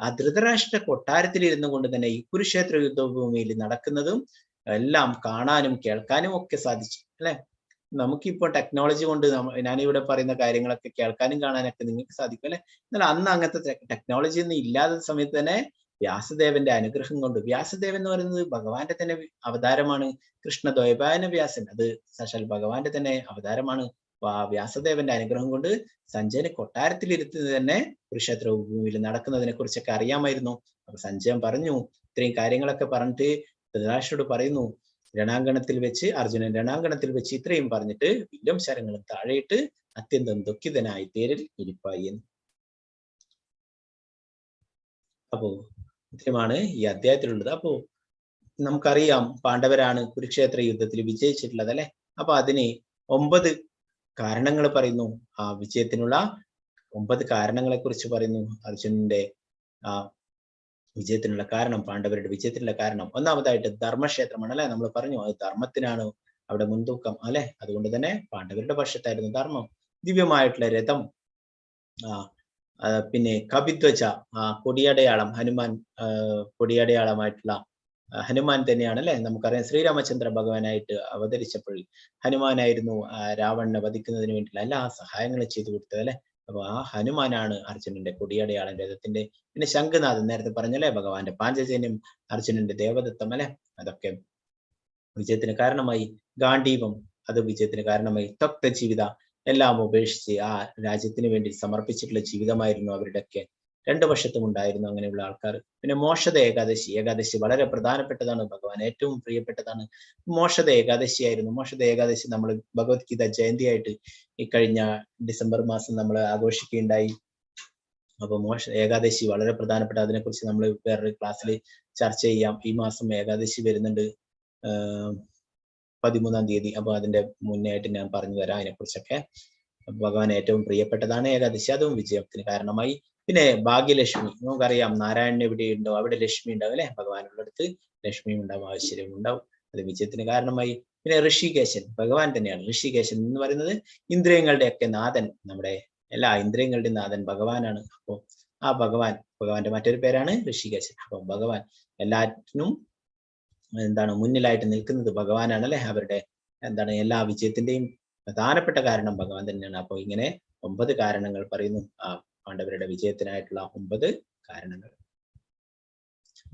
ആ ധൃതരാഷ്ട്ര കൊട്ടാരത്തിൽ ഇരുന്നു കൊണ്ട് തന്നെ ഈ കുരുക്ഷേത്ര യുദ്ധഭൂമിയിൽ നടക്കുന്നതും എല്ലാം കാണാനും കേൾക്കാനും ഒക്കെ സാധിച്ചു അല്ലെ. നമുക്കിപ്പോ ടെക്നോളജി കൊണ്ട് ഞാനിവിടെ പറയുന്ന കാര്യങ്ങളൊക്കെ കേൾക്കാനും കാണാനൊക്കെ നിങ്ങൾക്ക് സാധിക്കും അല്ലെ. എന്നാൽ അന്ന് അങ്ങനത്തെ ടെക്നോളജി ഒന്നും ഇല്ലാത്ത സമയത്ത് തന്നെ വ്യാസദേവന്റെ അനുഗ്രഹം കൊണ്ട്, വ്യാസദേവൻ എന്ന് പറയുന്നത് ഭഗവാന്റെ തന്നെ അവതാരമാണ്. കൃഷ്ണദ്വൈപായന വ്യാസൻ, അത് സാക്ഷാൽ ഭഗവാന്റെ തന്നെ അവതാരമാണ്. ആ വ്യാസദേവന്റെ അനുഗ്രഹം കൊണ്ട് സഞ്ജയന് കൊട്ടാരത്തിൽ ഇരുത്തുന്നത് തന്നെ കുരുക്ഷേത്ര ഭൂമിയിൽ നടക്കുന്നതിനെ കുറിച്ചൊക്കെ അറിയാമായിരുന്നു. അപ്പൊ സഞ്ജയൻ പറഞ്ഞു, ഇത്രയും കാര്യങ്ങളൊക്കെ പറഞ്ഞിട്ട് ധൃതരാഷ്ട്രരോട് പറയുന്നു, അർജുനൻ രണാങ്കണത്തിൽ വെച്ച് ഇത്രയും പറഞ്ഞിട്ട് വില്ലും ശരങ്ങളും താഴെയിട്ട് അത്യന്തം ദുഃഖിതനായി തേരിൽ ഇരിപ്പായി എന്ന്. അപ്പോ ഇത്രയുമാണ് ഈ അധ്യായത്തിലുള്ളത്. അപ്പോ നമുക്കറിയാം പാണ്ഡവരാണ് കുരുക്ഷേത്ര യുദ്ധത്തിൽ വിജയിച്ചിട്ടുള്ളത് അല്ലെ. അപ്പൊ അതിന് 9 കാരണങ്ങൾ പറയുന്നു. ആ വിജയത്തിനുള്ള 9 കാരണങ്ങളെ കുറിച്ച് പറയുന്നു. അർജുനന്റെ ആ വിജയത്തിനുള്ള കാരണം, പാണ്ഡവരുടെ വിജയത്തിനുള്ള കാരണം ഒന്നാമതായിട്ട് ധർമ്മക്ഷേത്രമാണ് അല്ലെ. നമ്മൾ പറഞ്ഞു അത് ധർമ്മത്തിനാണ് അവിടെ മുൻതൂക്കം അല്ലെ. അതുകൊണ്ട് തന്നെ പാണ്ഡവരുടെ പക്ഷത്തായിരുന്നു ധർമ്മം. ദിവ്യമായിട്ടുള്ള രഥം, പിന്നെ കപിധ്വജ, കൊടിയടയാളം, ഹനുമാൻ കൊടിയടയാളമായിട്ടുള്ള ഹനുമാൻ തന്നെയാണ് അല്ലെ. നമുക്കറിയാം ശ്രീരാമചന്ദ്ര ഭഗവാനായിട്ട് അവതരിച്ചപ്പോൾ ഹനുമാനായിരുന്നു രാവണനെ വധിക്കുന്നതിന് വേണ്ടിയുള്ള എല്ലാ സഹായങ്ങളും ചെയ്തു കൊടുത്തത് അല്ലെ. അപ്പൊ ആ ഹനുമാനാണ് അർജുനന്റെ കൊടിയടയാളം രഥത്തിന്റെ. പിന്നെ ശംഖുനാഥൻ നേരത്തെ പറഞ്ഞല്ലേ, ഭഗവാന്റെ പാഞ്ചജന്യം, അർജുനന്റെ ദേവദത്തം അല്ലെ, അതൊക്കെ വിജയത്തിന് കാരണമായി. ഗാന്ധീവം, അത് വിജയത്തിന് കാരണമായി. തക്ത ജീവിത, എല്ലാം ഉപേക്ഷിച്ച് ആ രാജ്യത്തിന് വേണ്ടി സമർപ്പിച്ചിട്ടുള്ള ജീവിതമായിരുന്നു അവരുടെയൊക്കെ. 2 വശത്തും ഉണ്ടായിരുന്നു അങ്ങനെയുള്ള ആൾക്കാർ. പിന്നെ മോക്ഷത ഏകാദശി വളരെ പ്രധാനപ്പെട്ടതാണ്, ഭഗവാൻ ഏറ്റവും പ്രിയപ്പെട്ടതാണ്. മോക്ഷത ഏകാദശി ആയിരുന്നു. മോക്ഷത ഏകാദശി നമ്മൾ ഭഗവത്ഗീത ജയന്തിയായിട്ട് ഈ കഴിഞ്ഞ ഡിസംബർ മാസം നമ്മൾ ആഘോഷിക്കുകയുണ്ടായി. അപ്പൊ ഏകാദശി വളരെ പ്രധാനപ്പെട്ട, അതിനെക്കുറിച്ച് നമ്മൾ വേറൊരു ക്ലാസ്സിൽ ചർച്ച ചെയ്യാം. ഈ മാസം ഏകാദശി വരുന്നുണ്ട് 13-ാം തീയതി. അപ്പൊ അതിന്റെ മുന്നേ ആയിട്ട് ഞാൻ പറഞ്ഞു തരാം അതിനെക്കുറിച്ചൊക്കെ. ഭഗവാൻ ഏറ്റവും പ്രിയപ്പെട്ടതാണ് ഏകാദശി, അതും വിജയത്തിന് കാരണമായി. പിന്നെ ഭാഗ്യലക്ഷ്മി, നമുക്കറിയാം നാരായണൻ എവിടെയുണ്ടോ അവിടെ ലക്ഷ്മി ഉണ്ടാവും അല്ലെ. ഭഗവാനുള്ളിടത്ത് ലക്ഷ്മിയും ഉണ്ടാവും, ഐശ്വര്യവും ഉണ്ടാവും, അത് വിജയത്തിന് കാരണമായി. പിന്നെ ഋഷികേശൻ, ഭഗവാൻ തന്നെയാണ്. ഋഷികേശൻ എന്ന് പറയുന്നത് ഇന്ദ്രിയങ്ങളുടെ ഒക്കെ നാഥൻ, നമ്മുടെ എല്ലാ ഇന്ദ്രിയങ്ങളുടെയും നാഥൻ ഭഗവാനാണ്. അപ്പോ ആ ഭഗവാന്റെ മറ്റൊരു പേരാണ് ഋഷികേശൻ. അപ്പൊ ഭഗവാൻ എല്ലാറ്റിനും മുന്നിലായിട്ട് നിൽക്കുന്നത് ഭഗവാനാണ് അല്ലെ. അവരുടെ എല്ലാ വിജയത്തിന്റെയും പ്രധാനപ്പെട്ട കാരണം ഭഗവാൻ തന്നെയാണ്. അപ്പൊ ഇങ്ങനെ 9 കാരണങ്ങൾ പറയുന്നു, ആ പാണ്ഡവരുടെ വിജയത്തിനായിട്ടുള്ള 9 കാരണങ്ങൾ.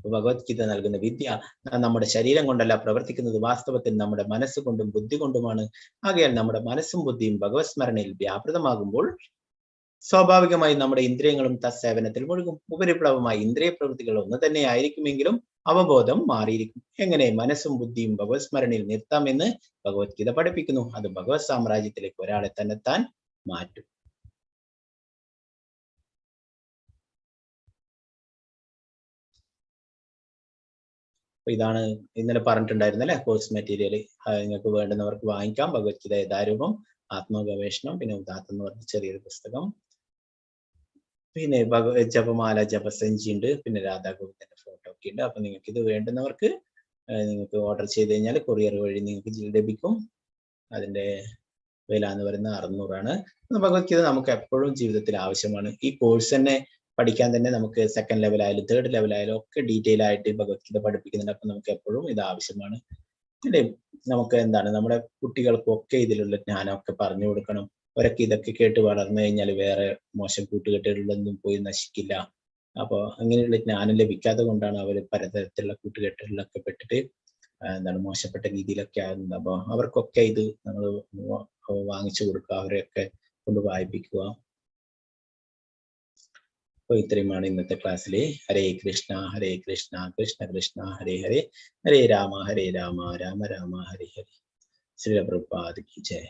ഭഗവത്ഗീത നൽകുന്ന വിദ്യ നമ്മുടെ ശരീരം കൊണ്ടല്ല പ്രവർത്തിക്കുന്നത്, വാസ്തവത്തിൽ നമ്മുടെ മനസ്സുകൊണ്ടും ബുദ്ധി കൊണ്ടുമാണ്. ആകയാൽ നമ്മുടെ മനസ്സും ബുദ്ധിയും ഭഗവത് സ്മരണയിൽ വ്യാപൃതമാകുമ്പോൾ സ്വാഭാവികമായി നമ്മുടെ ഇന്ദ്രിയങ്ങളും തത്സേവനത്തിൽ മുഴുകും. ഉപരിപ്ലവമായി ഇന്ദ്രിയ പ്രവൃത്തികൾ ഒന്ന് തന്നെ ആയിരിക്കുമെങ്കിലും അവബോധം മാറിയിരിക്കും. എങ്ങനെ മനസ്സും ബുദ്ധിയും ഭഗവത് സ്മരണയിൽ നിർത്താമെന്ന് ഭഗവത്ഗീത പഠിപ്പിക്കുന്നു. അത് ഭഗവത് സാമ്രാജ്യത്തിലേക്ക് ഒരാളെ തന്നെത്താൻ മാറ്റും. ഇതാണ് ഇന്നലെ പറഞ്ഞിട്ടുണ്ടായിരുന്ന അല്ലെ കോഴ്സ് മെറ്റീരിയൽ. നിങ്ങൾക്ക് വേണ്ടുന്നവർക്ക് വാങ്ങിക്കാം. ഭഗവത്ഗീത യഥാരൂപം, ആത്മഗവേഷണം, പിന്നെ ഉദാത്തം എന്ന് പറഞ്ഞ ചെറിയൊരു പുസ്തകം, പിന്നെ ജപമാല, ജപസഞ്ചി ഉണ്ട്, പിന്നെ രാധാഗോവിന്ദന്റെ ഫോട്ടോ ഒക്കെ ഉണ്ട്. അപ്പൊ നിങ്ങൾക്ക് ഇത് വേണ്ടുന്നവർക്ക് നിങ്ങൾക്ക് ഓർഡർ ചെയ്ത് കഴിഞ്ഞാൽ കൊറിയർ വഴി നിങ്ങൾക്ക് ലഭിക്കും. അതിന്റെ വില എന്ന് പറയുന്നത് 600 ആണ്. ഭഗവത്ഗീത നമുക്ക് എപ്പോഴും ജീവിതത്തിൽ ആവശ്യമാണ്. ഈ കോഴ്സ് തന്നെ പഠിക്കാൻ തന്നെ നമുക്ക് 2nd ലെവലായാലും 3rd ലെവലായാലും ഒക്കെ ഡീറ്റെയിൽ ആയിട്ട് ഭഗവത്ഗീത പഠിപ്പിക്കുന്നുണ്ട്. അപ്പൊ നമുക്ക് എപ്പോഴും ഇത് ആവശ്യമാണ്. പിന്നെ നമുക്ക് നമ്മുടെ കുട്ടികൾക്കും ഒക്കെ ഇതിലുള്ള ജ്ഞാനമൊക്കെ പറഞ്ഞു കൊടുക്കണം. അവരൊക്കെ ഇതൊക്കെ കേട്ട് വളർന്നു കഴിഞ്ഞാൽ വേറെ മോശം കൂട്ടുകെട്ടുകളിലൊന്നും പോയി നശിക്കില്ല. അപ്പോൾ അങ്ങനെയുള്ള ജ്ഞാനം ലഭിക്കാതെ കൊണ്ടാണ് അവർ പലതരത്തിലുള്ള കൂട്ടുകെട്ടുകളിലൊക്കെ പെട്ടിട്ട് എന്താണ് മോശപ്പെട്ട രീതിയിലൊക്കെ ആകുന്നത്. അപ്പോൾ അവർക്കൊക്കെ ഇത് നമ്മൾ വാങ്ങിച്ചു കൊടുക്കുക, അവരെയൊക്കെ കൊണ്ട് വായിപ്പിക്കുക. അപ്പോൾ ഇത്രയുമാണ് ഇന്നത്തെ ക്ലാസ്സിൽ. ഹരേ കൃഷ്ണ കൃഷ്ണ കൃഷ്ണ ഹരേ ഹരേ, ഹരേ രാമ രാമ രാമ ഹരേ ഹരേ. ശ്രീ പ്രഭുപാദ് കി ജയ്.